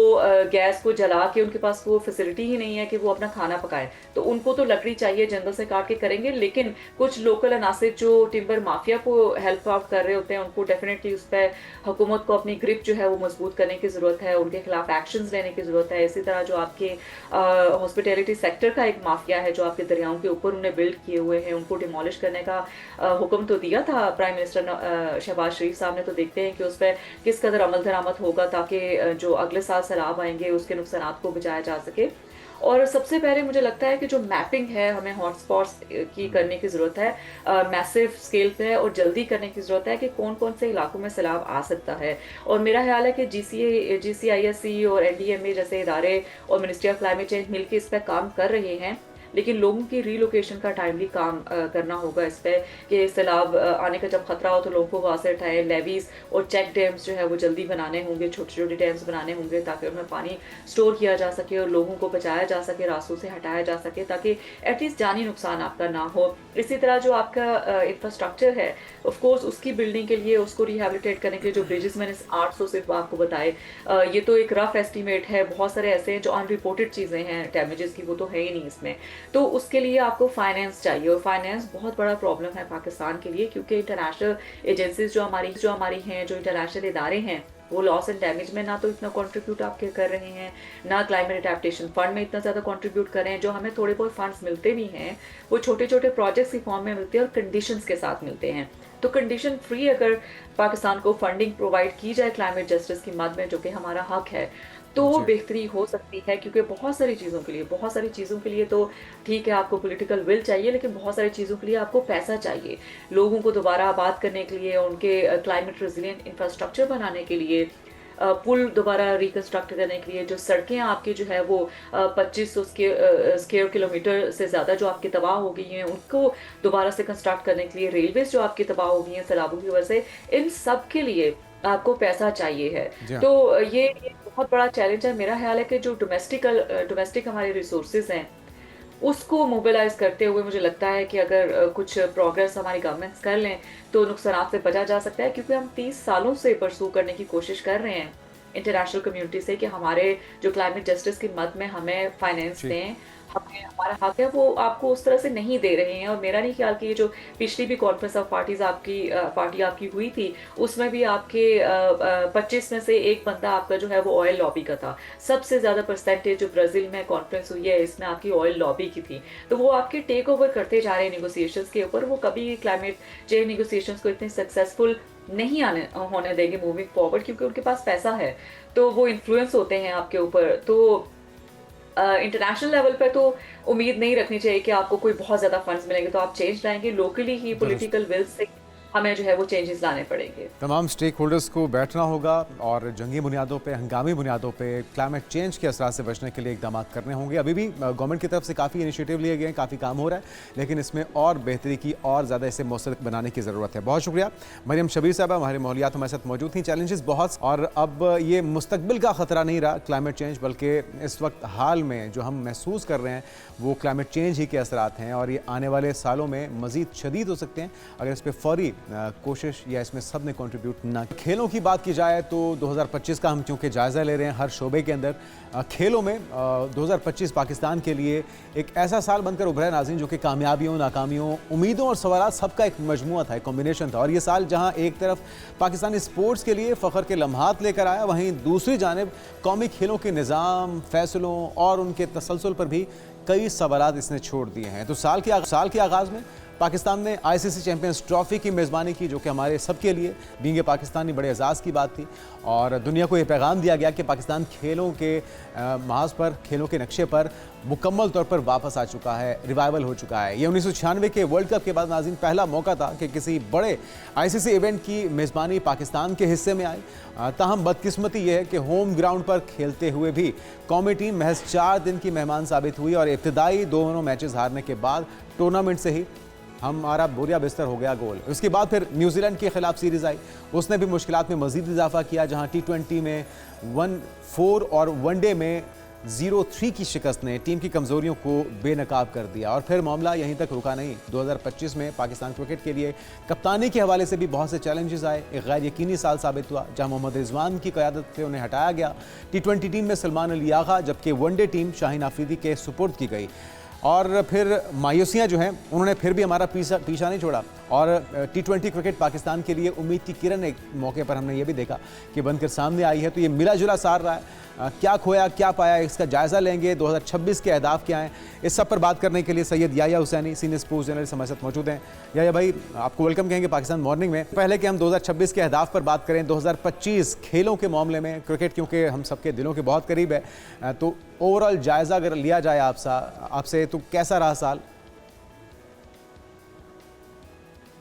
गैस को जला के, उनके पास वो फैसिलिटी ही नहीं है कि वो अपना खाना पकाएं, तो उनको तो लकड़ी चाहिए, जंगल से काट के करेंगे। लेकिन कुछ लोकल अनासिर जो टिम्बर माफिया को हेल्प आउट कर रहे होते हैं, उनको डेफिनेटली उस पर हुकूमत को अपनी ग्रिप जो है वो मजबूत करने की ज़रूरत है, उनके खिलाफ एक्शंस लेने की ज़रूरत है। इसी तरह जो आपके हॉस्पिटैलिटी सेक्टर का एक माफिया है जो आपके दरियाओं के ऊपर उन्हें बिल्ड किए हुए हैं, उनको डिमोलिश करने का हुक्म तो दिया था प्राइम मिनिस्टर शहबाज शरीफ साहब ने। तो देखते हैं कि उस पर किस कदर अमल दरामद होगा, ताकि जो अगले साल सैलाब आएंगे उसके नुकसान को बचाया जा सके। और सबसे पहले मुझे लगता है कि जो मैपिंग है हमें हॉटस्पॉट्स की करने की ज़रूरत है, मैसिव स्केल पे, और जल्दी करने की ज़रूरत है कि कौन कौन से इलाकों में सैलाब आ सकता है। और मेरा ख्याल है कि GCISC और NDMA जैसे इदारे और मिनिस्ट्री ऑफ क्लाइमेट चेंज मिलकर इस पर काम कर रहे हैं, लेकिन लोगों की रीलोकेशन का टाइमली काम करना होगा इस पे, कि सैलाब आने का जब खतरा हो तो लोगों को वहाँ से हटाएं। लेवीज और चेक डैम्स जो है वो जल्दी बनाने होंगे, छोटे छोटे डैम्स बनाने होंगे, ताकि उनमें पानी स्टोर किया जा सके और लोगों को बचाया जा सके, रास्तों से हटाया जा सके, ताकि एटलीस्ट जानी नुकसान आपका ना हो। इसी तरह जो आपका इंफ्रास्ट्रक्चर है, ऑफ कोर्स उसकी बिल्डिंग के लिए, उसको रिहेबिलिटेट करने के लिए जो ब्रिजेस मैंने 800 सिर्फ आपको बताए, ये तो एक रफ एस्टीमेट है। बहुत सारे ऐसे हैं जो अनरिपोर्टेड चीज़ें हैं डैमेजेस की, वो तो है ही नहीं इसमें। तो उसके लिए आपको फाइनेंस चाहिए, और फाइनेंस बहुत बड़ा प्रॉब्लम है पाकिस्तान के लिए, क्योंकि इंटरनेशनल एजेंसीज जो हमारी हैं, जो इंटरनेशनल इदारे हैं, वो लॉस एंड डैमेज में ना तो इतना कंट्रीब्यूट आपके कर रहे हैं, ना क्लाइमेट अडेप्टेशन फंड में इतना ज़्यादा कंट्रीब्यूट कर रहे हैं। जो हमें थोड़े बहुत फंड्स मिलते भी हैं वो छोटे छोटे प्रोजेक्ट्स की फॉर्म में मिलते हैं और कंडीशंस के साथ मिलते हैं। तो कंडीशन फ्री अगर पाकिस्तान को फंडिंग प्रोवाइड की जाए क्लाइमेट जस्टिस की मद में, जो कि हमारा हक है, तो बेहतरी हो सकती है। क्योंकि बहुत सारी चीज़ों के लिए तो ठीक है आपको पॉलिटिकल विल चाहिए, लेकिन बहुत सारी चीज़ों के लिए आपको पैसा चाहिए। लोगों को दोबारा आबाद करने के लिए, उनके क्लाइमेट रेजिलिएंट इंफ्रास्ट्रक्चर बनाने के लिए, पुल दोबारा रिकन्स्ट्रक्ट करने के लिए, जो सड़कें आपकी जो है वो 2500 स्क्वायर किलोमीटर से ज़्यादा जो आपकी तबाह हो गई हैं, उनको दोबारा से कंस्ट्रक्ट करने के लिए, रेलवेज जो आपकी तबाह हो गई हैं सैलाबों की वजह से, इन सब के लिए आपको पैसा चाहिए है। तो ये बहुत बड़ा चैलेंज है। मेरा ख्याल है कि जो डोमेस्टिक हमारे रिसोर्सेज हैं उसको मोबिलाइज करते हुए मुझे लगता है कि अगर कुछ प्रोग्रेस हमारी गवर्नमेंट्स कर लें तो नुकसान से बचा जा सकता है। क्योंकि हम 30 सालों से परसू करने की कोशिश कर रहे हैं इंटरनेशनल कम्युनिटी से कि हमारे जो क्लाइमेट जस्टिस की मद में हमें फाइनेंस दें, हमें हमारा हक है, वो आपको उस तरह से नहीं दे रहे हैं। और मेरा नहीं ख्याल कि ये जो पिछली भी कॉन्फ्रेंस ऑफ पार्टीज पार्टी आपकी हुई थी, उसमें भी आपके 25 में से एक बंदा आपका जो है वो ऑयल लॉबी का था। सबसे ज़्यादा परसेंटेज जो ब्राज़ील में कॉन्फ्रेंस हुई है इसमें आपकी ऑयल लॉबी की थी। तो वो आपके टेक ओवर करते जा रहे हैं निगोसिएशंस के ऊपर। वो कभी क्लाइमेट चेंज निगोसिएशंस को इतने सक्सेसफुल नहीं होने देंगे मूविंग फॉरवर्ड, क्योंकि उनके पास पैसा है, तो वो इन्फ्लुएंस होते हैं आपके ऊपर। तो इंटरनेशनल लेवल पे तो उम्मीद नहीं रखनी चाहिए कि आपको कोई बहुत ज़्यादा फंड्स मिलेंगे तो आप चेंज लाएंगे। Locally he political will say हमें जो है वो चेंजेस लाने पड़ेंगे। तमाम स्टेक होल्डर्स को बैठना होगा और जंगी बुनियादों पे, हंगामी बुनियादों पे क्लाइमेट चेंज के असरात से बचने के लिए इकदाम करने होंगे। अभी भी गवर्नमेंट की तरफ से काफ़ी इनिशिएटिव लिए गए हैं, काफ़ी काम हो रहा है, लेकिन इसमें और बेहतरी की और ज़्यादा इसे मौसर बनाने की ज़रूरत है। बहुत शुक्रिया मरियम शबीर साहबा, हमारे माहौलियात हमारे साथ मौजूद थी। चैलेंजेस बहुत, और अब ये मुस्तकबिल का ख़तरा नहीं रहा क्लाइमेट चेंज, बल्कि इस वक्त हाल में जो हम महसूस कर रहे हैं वो क्लाइमेट चेंज ही के असरात हैं, और ये आने वाले सालों में मज़ीद शदीद हो सकते हैं अगर इस पर फौरी कोशिश या इसमें सब ने कंट्रीब्यूट ना। खेलों की बात की जाए तो 2025 का हम क्योंकि जायज़ा ले रहे हैं हर शोबे के अंदर, खेलों में 2025 पाकिस्तान के लिए एक ऐसा साल बनकर उभरा है नाज़रीन, जो कि कामयाबियों, नाकामियों, उम्मीदों और सवालात सबका एक मजमुआ था, एक कॉम्बिनेशन था। और ये साल जहां एक तरफ पाकिस्तानी स्पोर्ट्स के लिए फ़ख्र के लम्हात लेकर आया, वहीं दूसरी जानिब कौमी खेलों के निज़ाम, फैसलों और उनके तसलसल पर भी कई सवालात इसने छोड़ दिए हैं। तो साल के आगाज़ में पाकिस्तान ने आईसीसी चैंपियंस ट्रॉफी की मेज़बानी की, जो कि हमारे सबके लिए बीइंग पाकिस्तानी बड़े एजाज़ की बात थी। और दुनिया को ये पैगाम दिया गया कि पाकिस्तान खेलों के महाज पर, खेलों के नक्शे पर मुकम्मल तौर पर वापस आ चुका है, रिवाइवल हो चुका है। ये 1996 के वर्ल्ड कप के बाद नाज़रीन पहला मौका था कि किसी बड़े आईसीसी इवेंट की मेज़बानी पाकिस्तान के हिस्से में आई। ताहम बदकिस्मती ये है कि होम ग्राउंड पर खेलते हुए भी कौमी टीम महज 4 दिन की मेहमान साबित हुई और इब्तदाई दोनों मैचेस हारने के बाद टूर्नामेंट से ही हमारा बुरिया बिस्तर हो गया गोल। उसके बाद फिर न्यूजीलैंड के खिलाफ सीरीज़ आई, उसने भी मुश्किलात में मज़ीद इजाफा किया, जहां T20 में 1-4 और वनडे में 0-3 की शिकस्त ने टीम की कमज़ोरियों को बेनकाब कर दिया। और फिर मामला यहीं तक रुका नहीं। 2025 में पाकिस्तान क्रिकेट के लिए कप्तानी के हवाले से भी बहुत से चैलेंजेस आए। एक गैर यकीनी साल साबित हुआ, जहां मोहम्मद रिजवान की क़यादत से उन्हें हटाया गया। T20 टीम में सलमान अली आगा, जबकि वनडे टीम शाहीन आफरीदी के सुपुर्द की गई। और फिर मायूसियाँ जो हैं, उन्होंने फिर भी हमारा पीछा नहीं छोड़ा। और T20 क्रिकेट पाकिस्तान के लिए उम्मीद की किरण एक मौके पर हमने ये भी देखा कि बनकर सामने आई है। तो ये मिला जुला सार रहा है। क्या खोया क्या पाया, इसका जायज़ा लेंगे। 2026 के अहदाफ क्या हैं, इस सब पर बात करने के लिए Syed Yahya Husaini, senior sports journalist हमारे साथ मौजूद हैं। याया भाई, आपको वेलकम कहेंगे पाकिस्तान मॉर्निंग में। पहले कि हम 2026 के अहदाफ पर बात करें, 2025 खेलों के मामले में क्रिकेट क्योंकि हम सबके दिलों के बहुत करीब है, तो ओवरऑल जायज़ा अगर लिया जाए आपसे तो कैसा रहा साल?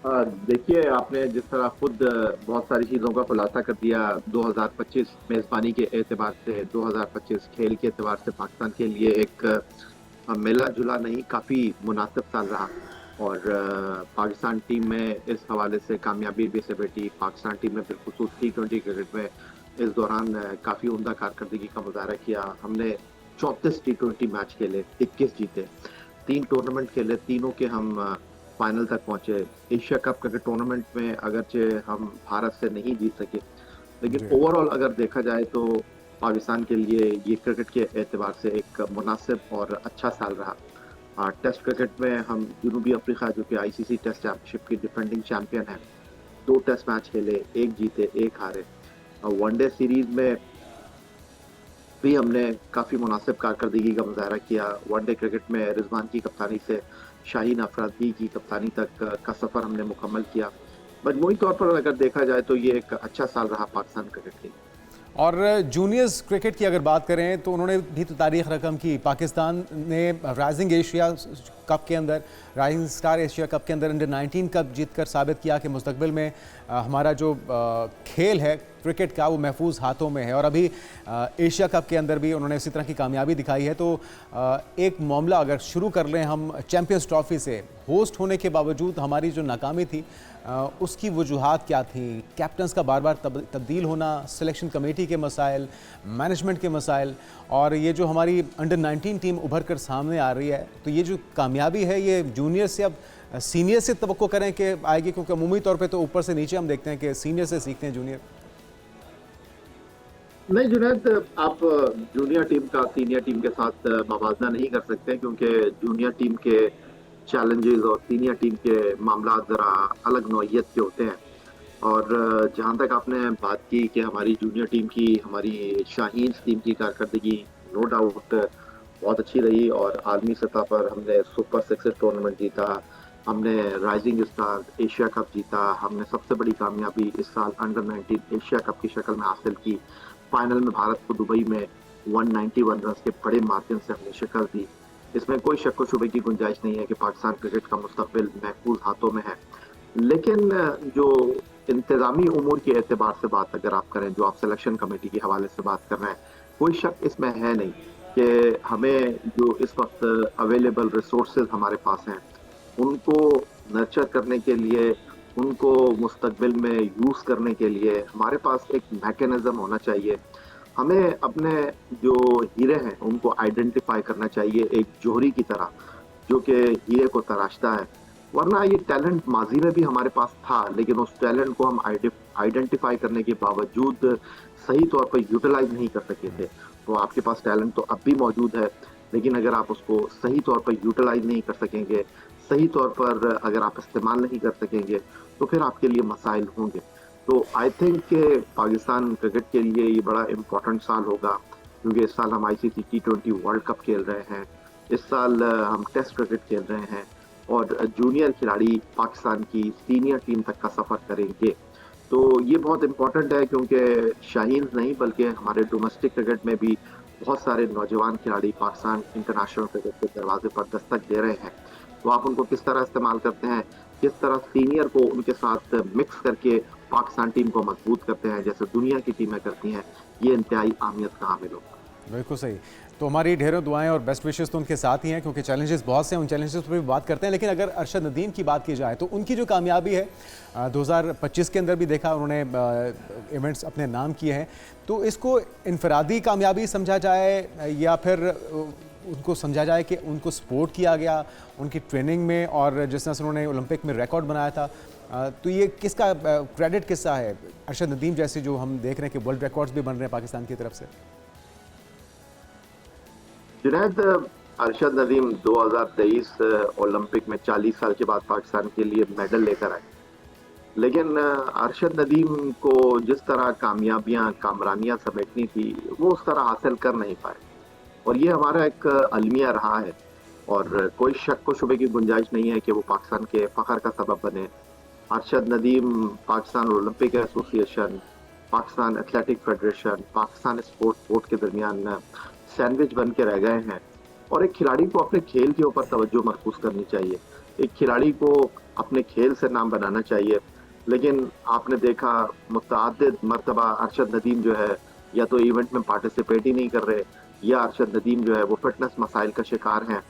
देखिए, आपने जिस तरह खुद बहुत सारी चीज़ों का खुलासा कर दिया 2025 मेज़बानी के एतबार से, 2025 खेल के एतबार से पाकिस्तान के लिए एक मिला जुला नहीं, काफ़ी मुनासिब साल रहा। और पाकिस्तान टीम में इस हवाले से कामयाबी भी से बेटी। पाकिस्तान टीम में बिलखुसूस T20 क्रिकेट में इस दौरान काफ़ी उम्दा कारकर्दगी का मुजाहरा किया। हमने 34 T20 मैच खेले, 21 जीते, 3 टूर्नामेंट खेले, तीनों के हम फाइनल तक पहुंचे। एशिया कप क्रिकेट टूर्नामेंट में अगरचे हम भारत से नहीं जीत सके, लेकिन ओवरऑल अगर देखा जाए तो पाकिस्तान के लिए ये क्रिकेट के एतबार से एक मुनासिब और अच्छा साल रहा। टेस्ट क्रिकेट में हम जनूबी अफ्रीका, जो कि आईसीसी टेस्ट चैंपियनशिप की डिफेंडिंग चैंपियन है, 2 टेस्ट मैच खेले, 1 जीते 1 हारे। वनडे सीरीज में भी हमने काफ़ी मुनासिब कारकर्दगी का मुजाहरा किया। वनडे क्रिकेट में रिजवान की कप्तानी से शाहीन अफरीदी की कप्तानी तक का सफ़र हमने मुकम्मल किया। मजमूई तौर पर अगर देखा जाए तो ये एक अच्छा साल रहा पाकिस्तान क्रिकेट के लिए। और जूनियर्स क्रिकेट की अगर बात करें तो उन्होंने भी तो तारीख रकम की। पाकिस्तान ने राइजिंग एशिया कप के अंदर, राइजिंग स्टार एशिया कप के अंदर अंडर 19 कप जीतकर साबित किया कि मुस्तकबिल में हमारा जो खेल है क्रिकेट का वो महफूज हाथों में है। और अभी एशिया कप के अंदर भी उन्होंने इसी तरह की कामयाबी दिखाई है। तो एक मामला अगर शुरू कर लें हम चैंपियंस ट्रॉफी से, होस्ट होने के बावजूद हमारी जो नाकामी थी उसकी वजूहात क्या थी? कैप्टन्स का बार बार तब्दील होना, सिलेक्शन कमेटी के मसाइल, मैनेजमेंट के मसाइल, और ये जो हमारी अंडर 19 टीम उभर कर सामने आ रही है, तो ये जो कामयाबी है ये जूनियर से अब सीनियर से तवक्को करें कि आएगी? क्योंकि अमूमी तौर पे तो ऊपर से नीचे हम देखते हैं कि सीनियर से सीखते हैं जूनियर। नहीं जुनैद, आप जूनियर टीम का सीनियर टीम के साथ मवाजना नहीं कर सकते, क्योंकि जूनियर टीम के चैलेंजेस और सीनियर टीम के मामला ज़रा अलग नौइयत के होते हैं। और जहाँ तक आपने बात की कि हमारी जूनियर टीम की, हमारी शाहीन टीम की कारकर्दगी नो डाउट बहुत अच्छी रही। और आलमी सतह पर हमने सुपर 6 टूर्नामेंट जीता, हमने राइजिंग स्टार एशिया कप जीता, हमने सबसे बड़ी कामयाबी इस साल अंडर 19 एशिया कप की शक्ल में हासिल की। फाइनल में भारत को दुबई में 191 रन के बड़े मार्जिन से हमने शिकस्त दी। इसमें कोई शक व शुबे की गुंजाइश नहीं है कि पाकिस्तान क्रिकेट का मुस्तकबिल महफूज हाथों में है। लेकिन जो इंतजामी उमूर के एतबार से बात अगर आप करें, जो आप सिलेक्शन कमेटी के हवाले से बात कर रहे हैं, कोई शक इसमें है नहीं कि हमें जो इस वक्त अवेलेबल रिसोर्सेज हमारे पास हैं उनको नर्चर करने के लिए, उनको मुस्तकबिल में यूज़ करने के लिए हमारे पास एक मैकेनिज्म होना चाहिए। हमें अपने जो हीरे हैं उनको आइडेंटिफाई करना चाहिए, एक जोहरी की तरह जो कि हीरे को तराशता है। वरना ये टैलेंट माजी में भी हमारे पास था, लेकिन उस टैलेंट को हम आइडेंटिफाई करने के बावजूद सही तौर पर यूटिलाइज नहीं कर सके थे। तो आपके पास टैलेंट तो अब भी मौजूद है, लेकिन अगर आप उसको सही तौर पर यूटिलाइज नहीं कर सकेंगे, सही तौर पर अगर आप इस्तेमाल नहीं कर सकेंगे, तो फिर आपके लिए मसाइल होंगे। तो आई थिंक कि पाकिस्तान क्रिकेट के लिए ये बड़ा इम्पोर्टेंट साल होगा, क्योंकि इस साल हम ICC T20 वर्ल्ड कप खेल रहे हैं, इस साल हम टेस्ट क्रिकेट खेल रहे हैं, और जूनियर खिलाड़ी पाकिस्तान की सीनियर टीम तक का सफ़र करेंगे। तो ये बहुत इम्पोर्टेंट है क्योंकि शाहीन नहीं बल्कि हमारे डोमेस्टिक क्रिकेट में भी बहुत सारे नौजवान खिलाड़ी पाकिस्तान इंटरनेशनल क्रिकेट के दरवाजे पर दस्तक दे रहे हैं। तो आप उनको किस तरह इस्तेमाल करते हैं, किस तरह सीनियर को उनके साथ मिक्स करके पाकिस्तान टीम को मजबूत करते हैं जैसे दुनिया की टीमें करती हैं, ये इंतहाई अहमियत का हामिल होगा। बिल्कुल सही। तो हमारी ढेरों दुआएं और बेस्ट विशेस तो उनके साथ ही हैं क्योंकि चैलेंजेस बहुत से हैं, उन चैलेंजेस पर भी बात करते हैं। लेकिन अगर अरशद नदीम की बात की जाए तो उनकी जो कामयाबी है 2025 के अंदर भी देखा उन्होंने इवेंट्स अपने नाम किए हैं, तो इसको इनफरादी कामयाबी समझा जाए या फिर उनको समझा जाए कि उनको सपोर्ट किया गया उनकी ट्रेनिंग में और जिस तरह से उन्होंने ओलंपिक में रिकॉर्ड बनाया था, तो ये किसका क्रेडिट किसका है? अरशद नदीम जैसे जो हम देख रहे हैं कि वर्ल्ड रिकॉर्ड्स भी बन रहे हैं पाकिस्तान की तरफ से। जुनैद, अरशद नदीम 2023 ओलंपिक में 40 साल के बाद पाकिस्तान के लिए मेडल लेकर आए, लेकिन अरशद नदीम को जिस तरह कामयाबियां कामरानियां समेटनी थी वो उस तरह हासिल कर नहीं पाए और ये हमारा एक अलमिया रहा है और कोई शक व शुबे की गुंजाइश नहीं है कि वो पाकिस्तान के फ़ख्र का सबब बने। Arshad Nadeem Pakistan Olympic association, Pakistan athletic federation, Pakistan sports board के दरमियान सैंडविच बन के रह गए हैं और एक खिलाड़ी को अपने खेल के ऊपर तवज्जो मरकूज करनी चाहिए, एक खिलाड़ी को अपने खेल से नाम बनाना चाहिए। लेकिन आपने देखा मुतअद्दिद मरतबा अरशद नदीम जो है या तो इवेंट में पार्टिसिपेट ही नहीं कर रहे या अरशद नदीम जो है वो फिटनेस मसाइल का शिकार हैं।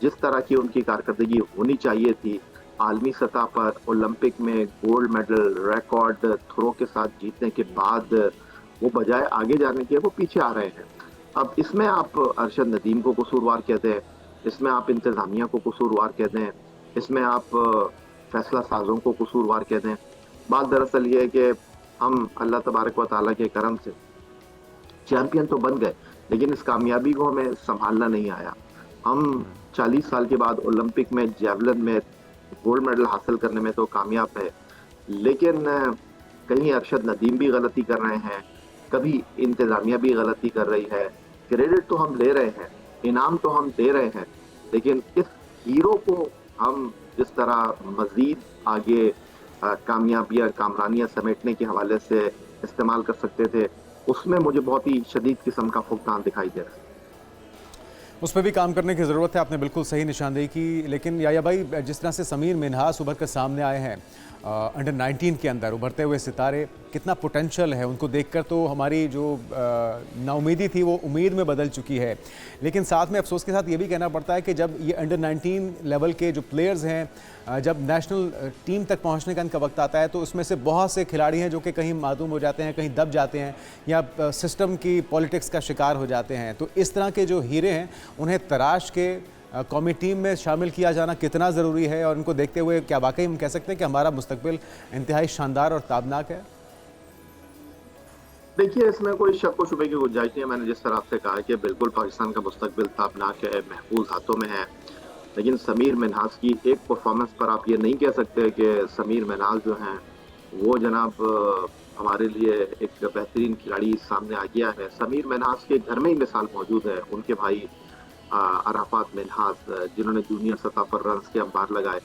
जिस तरह की उनकी कारकर्दगी होनी चाहिए थी आलमी सतह पर ओलंपिक में गोल्ड मेडल रिकॉर्ड थ्रो के साथ जीतने के बाद वो बजाय आगे जाने के वो पीछे आ रहे हैं। अब इसमें आप अरशद नदीम को कसूरवार कहते हैं, इसमें आप इंतज़ामिया को कसूरवार कहते हैं, इसमें आप फैसला साजों को कसूरवार कहते हैं। बात दरअसल ये है कि हम अल्लाह तबारक व तआला के करम से चैंपियन तो बन गए लेकिन इस कामयाबी को हमें संभालना नहीं आया। हम 40 साल के बाद ओलंपिक में जेवलिन में गोल्ड मेडल हासिल करने में तो कामयाब है, लेकिन कहीं अरशद नदीम भी गलती कर रहे हैं, कभी इंतज़ामिया भी गलती कर रही है। क्रेडिट तो हम ले रहे हैं, इनाम तो हम दे रहे हैं, लेकिन इस हीरो को हम जिस तरह मज़ीद आगे कामयाबियाँ कामरानियाँ समेटने के हवाले से इस्तेमाल कर सकते थे, उसमें मुझे बहुत ही शदीद किस्म का फुकदान दिखाई दे रहा है। उस पर भी काम करने की ज़रूरत है, आपने बिल्कुल सही निशानदेही की। लेकिन याया भाई, जिस तरह से समीर मिन्हास उभर कर सामने आए हैं अंडर 19 के अंदर उभरते हुए सितारे, कितना पोटेंशियल है उनको देखकर तो हमारी जो नाउमीदी थी वो उम्मीद में बदल चुकी है। लेकिन साथ में अफसोस के साथ ये भी कहना पड़ता है कि जब ये अंडर 19 लेवल के जो प्लेयर्स हैं जब नेशनल टीम तक पहुंचने का इनका वक्त आता है तो उसमें से बहुत से खिलाड़ी हैं जो कि कहीं मादूम हो जाते हैं, कहीं दब जाते हैं या सिस्टम की पॉलिटिक्स का शिकार हो जाते हैं। तो इस तरह के जो हीरे हैं उन्हें तराश के कौमी टीम में शामिल किया जाना कितना ज़रूरी है और इनको देखते हुए क्या वाकई हम कह सकते हैं कि हमारा मुस्तकबिल इंतहाई शानदार और ताबनाक है? देखिए, इसमें कोई शक व शुबे की गुंजाइश नहीं है। मैंने जिस तरह आपसे कहा कि बिल्कुल पाकिस्तान का मुस्तकबिल ताबनाक है, महफूज हाथों में है, लेकिन समीर मिन्हास की एक परफॉर्मेंस पर आप ये नहीं कह सकते कि समीर मिन्हास जो हैं वो जनाब हमारे लिए एक बेहतरीन खिलाड़ी सामने आ गया है। समीर मिन्हास के घर में ही मिसाल मौजूद है, उनके भाई अराफात मिन्हास जिन्होंने जूनियर सतह पर रन्स के अंबार लगाए,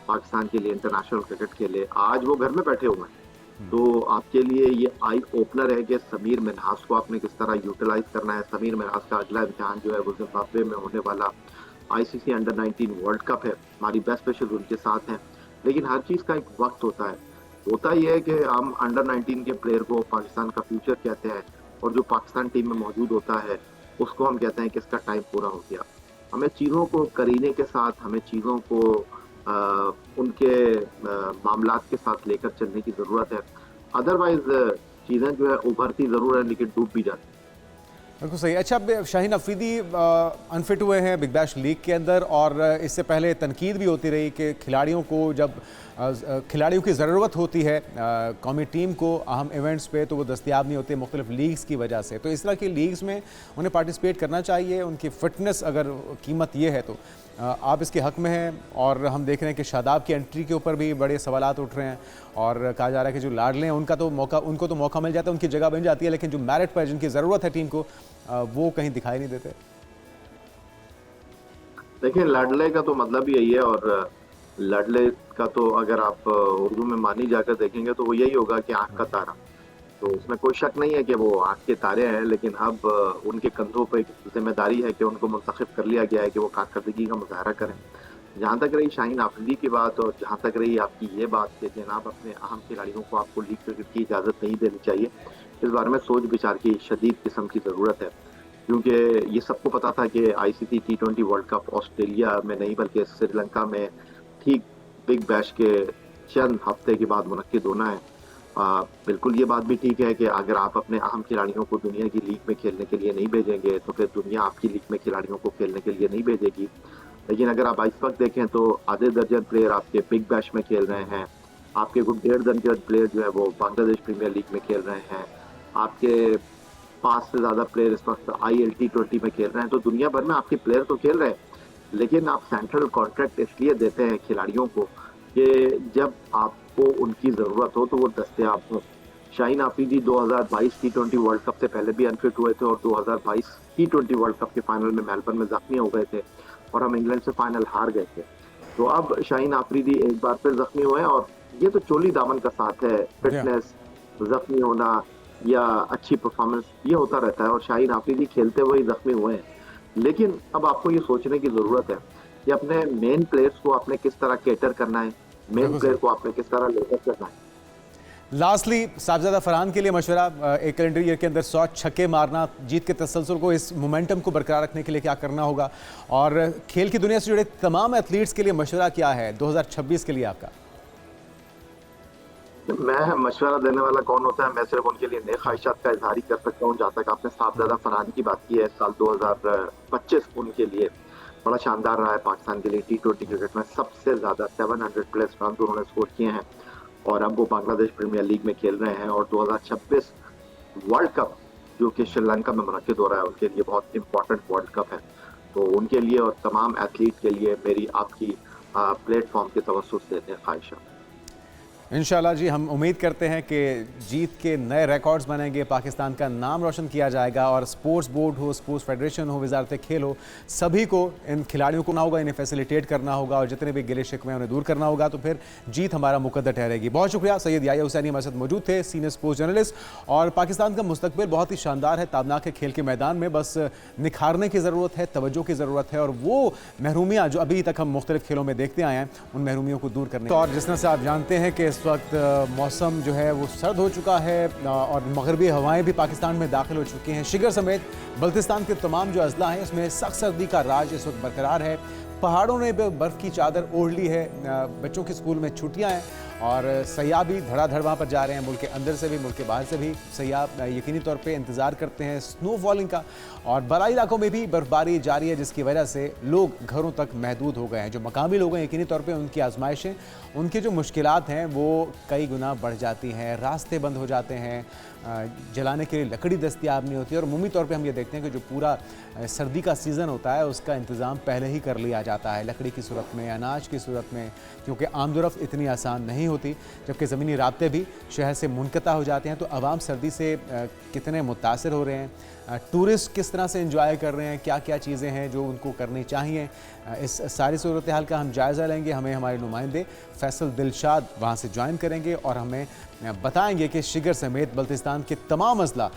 पाकिस्तान के लिए इंटरनेशनल क्रिकेट खेले, आज वो घर में बैठे हुए हैं। तो आपके लिए ये आई ओपनर है कि समीर मिन्हास को आपने किस तरह यूटिलाइज करना है। समीर मिन्हास का अगला इम्तिहान जो है वो जिम्बाब्वे में होने वाला ICC अंडर 19 वर्ल्ड कप है। हमारी बेस्ट विशेस उनके साथ हैं, लेकिन हर चीज़ का एक वक्त होता है। होता यह है कि हम अंडर 19 के प्लेयर को पाकिस्तान का फ्यूचर कहते हैं और जो पाकिस्तान टीम में मौजूद होता है उसको हम कहते हैं कि इसका टाइम पूरा हो गया। हमें चीज़ों को करीने के साथ, हमें चीज़ों को उनके मामलात के साथ लेकर चलने की ज़रूरत है। अदरवाइज चीज़ें जो है उभरती ज़रूर है लेकिन डूब भी जाती है। बिल्कुल सही। अच्छा, अब शाहीन अफरीदी अनफिट हुए हैं बिग बैश लीग के अंदर और इससे पहले तनकीद भी होती रही कि खिलाड़ियों को जब खिलाड़ियों की ज़रूरत होती है कौमी टीम को अहम इवेंट्स पे तो वो दस्तियाब नहीं होते मुख्तलिफ लीग्स की वजह से। तो इस तरह की लीग्स में उन्हें पार्टिसिपेट करना चाहिए, उनकी फ़िटनेस अगर कीमत ये है तो आप इसके हक़ में हैं। और हम देख रहे हैं कि शादाब की एंट्री के ऊपर भी बड़े सवालात उठ रहे हैं और कहा जा रहा है कि जो लाडले हैं उनको तो मौका मिल जाता है, उनकी जगह बन जाती है, लेकिन जो मेरिट पर जिनकी ज़रूरत है टीम को वो कहीं दिखाई नहीं देते। देखिए, लाडले का तो मतलब ही यही है और लड़ले का तो अगर आप उर्दू में मानी जाकर देखेंगे तो वो यही होगा कि आंख का तारा। तो उसमें कोई शक नहीं है कि वो आंख के तारे हैं, लेकिन अब उनके कंधों पे एक जिम्मेदारी है कि उनको मुंतखब कर लिया गया है कि वो कारकर्दगी का मुजाहरा करें। जहाँ तक रही शाहीन आफरीदी की बात, और जहाँ तक रही आपकी ये बात कि जनाब अपने अहम खिलाड़ियों को आपको लीग क्रिकेट की इजाज़त नहीं देनी चाहिए, इस बारे में सोच विचार की शदीद किस्म की ज़रूरत है। क्योंकि ये सबको पता था कि ICC T20 world cup Australia में नहीं बल्कि श्रीलंका में ठीक बिग बैश के चंद हफ्ते के बाद मुनक्किद होना है। बिल्कुल ये बात भी ठीक है कि अगर आप अपने अहम खिलाड़ियों को दुनिया की लीग में खेलने के लिए नहीं भेजेंगे तो फिर दुनिया आपकी लीग में खिलाड़ियों को खेलने के लिए नहीं भेजेगी। लेकिन अगर आप इस वक्त देखें तो आधे दर्जन प्लेयर आपके बिग बैश में खेल रहे हैं, आपके कुछ 1.5 दर्जन प्लेयर जो है वो बांग्लादेश प्रीमियर लीग में खेल रहे हैं, आपके 5 से ज़्यादा प्लेयर इस वक्त ILT20 में खेल रहे हैं। तो दुनिया भर में आपके प्लेयर तो खेल रहे हैं, लेकिन आप सेंट्रल कॉन्ट्रैक्ट इसलिए देते हैं खिलाड़ियों को कि जब आपको उनकी ज़रूरत हो तो वो दस्तयाब हो। Shaheen Afridi 2022 T20 world cup से पहले भी अनफिट हुए थे और 2022 T20 वर्ल्ड कप के फाइनल में मेलबर्न में जख्मी हो गए थे और हम इंग्लैंड से फाइनल हार गए थे। तो अब शाहीन आफरीदी एक बार फिर जख्मी हुए हैं और ये तो चोली दामन का साथ है, फिटनेस, जख्मी होना या अच्छी परफॉर्मेंस ये होता रहता है और शाहीन आफरीदी खेलते हुए ही जख्मी हुए हैं। लेकिन अब आपको ये सोचने की ज़रूरत है कि अपने मेन प्लेयर्स को आपने किस तरह कैटर करना है, मेन प्लेयर को आपने किस तरह लेकर करना है। लास्टली साहबजादा फरहान के लिए मशवरा, एक कैलेंडर ईयर के अंदर 100 छक्के मारना, जीत के तसलसल को, इस मोमेंटम को बरकरार रखने के लिए क्या करना होगा, और खेल की दुनिया से जुड़े तमाम एथलीट्स के लिए मशवरा क्या है 2026 के लिए आपका? मैं मशवरा देने वाला कौन होता है, मैं सिर्फ उनके लिए नेक ख्वाहिशात का इजहार ही कर सकता हूँ। जहाँ तक आपने साहबजादा फरहान की बात की है, साल 2025 उनके लिए बड़ा शानदार रहा है पाकिस्तान के लिए। T20 क्रिकेट में सबसे ज़्यादा 700+ रन उन्होंने स्कोर किए हैं और अब वो बांग्लादेश प्रीमियर लीग में खेल रहे हैं। और 2026 वर्ल्ड कप जो कि श्रीलंका में मुनक्किद हो रहा है उनके लिए बहुत इंपॉर्टेंट वर्ल्ड कप है। तो उनके लिए और तमाम एथलीट के लिए मेरी आपकी प्लेटफॉर्म के तवस्सुस से नेक ख्वाहिशात। इंशाल्लाह जी, हम उम्मीद करते हैं कि जीत के नए रिकॉर्ड्स बनेंगे, पाकिस्तान का नाम रोशन किया जाएगा और स्पोर्ट्स बोर्ड हो, स्पोर्ट्स फेडरेशन हो, वजारत खेल हो, सभी को इन खिलाड़ियों को ना होगा, इन्हें फैसिलिटेट करना होगा और जितने भी गिले शिकवे हैं उन्हें दूर करना होगा, तो फिर जीत हमारा मुकद्दर ठहरेगी। बहुत शुक्रिया। सैयद याह्या हुसैनी हमारे साथ मौजूद थे, सीनियर स्पोर्ट्स जर्नलिस्ट। और पाकिस्तान का मुस्तकबिल बहुत ही शानदार है, ताबनाक है खेल के मैदान में, बस निखारने की ज़रूरत है, तवज्जो की ज़रूरत है और वो महरूमियाँ जो अभी तक हम मुख्तलिफ खेलों में देखते आए हैं उन महरूमियों को दूर करने। और जिस तरह से आप जानते हैं कि इस वक्त मौसम जो है वो सर्द हो चुका है और मगरबी हवाएं भी पाकिस्तान में दाखिल हो चुकी हैं। शिगर समेत बल्तिस्तान के तमाम जो अजला हैं उसमें सख्त सर्दी का राज इस वक्त बरकरार है। पहाड़ों ने बर्फ़ की चादर ओढ़ ली है, बच्चों के स्कूल में छुट्टियां हैं और सयाह भी धड़ाधड़ वहाँ पर जा रहे हैं। मुल्क के अंदर से भी, मुल्क के बाहर से भी सयाह यकीनी तौर पे इंतज़ार करते हैं स्नोफॉलिंग का। और बराई इलाकों में भी बर्फ़बारी जारी है जिसकी वजह से लोग घरों तक महदूद हो गए हैं। जो मकामी लोग हैं यकीनी तौर पे उनकी आजमाइशें, उनकी जो मुश्किलात हैं वो कई गुना बढ़ जाती हैं। रास्ते बंद हो जाते हैं, जलाने के लिए लकड़ी दस्तयाब नहीं होती और अमूमी तौर पे हम ये देखते हैं कि जो पूरा सर्दी का सीज़न होता है उसका इंतज़ाम पहले ही कर लिया जाता है, लकड़ी की सूरत में, अनाज की सूरत में, क्योंकि आमदोरफ्त इतनी आसान नहीं होती। जबकि ज़मीनी राब्ते भी शहर से मुनक़ता हो जाते हैं। तो आवाम सर्दी से कितने मुतासर हो रहे हैं, टूरिस्ट किस तरह से एंजॉय कर रहे हैं, क्या क्या चीज़ें हैं जो उनको करनी चाहिए, इस सारी सूरत हाल का हम जायज़ा लेंगे। हमें हमारे नुमाइंदे फैसल दिलशाद वहाँ से ज्वाइन करेंगे और हमें बताएंगे कि शिगर समेत बल्तिस्तान के तमाम अजला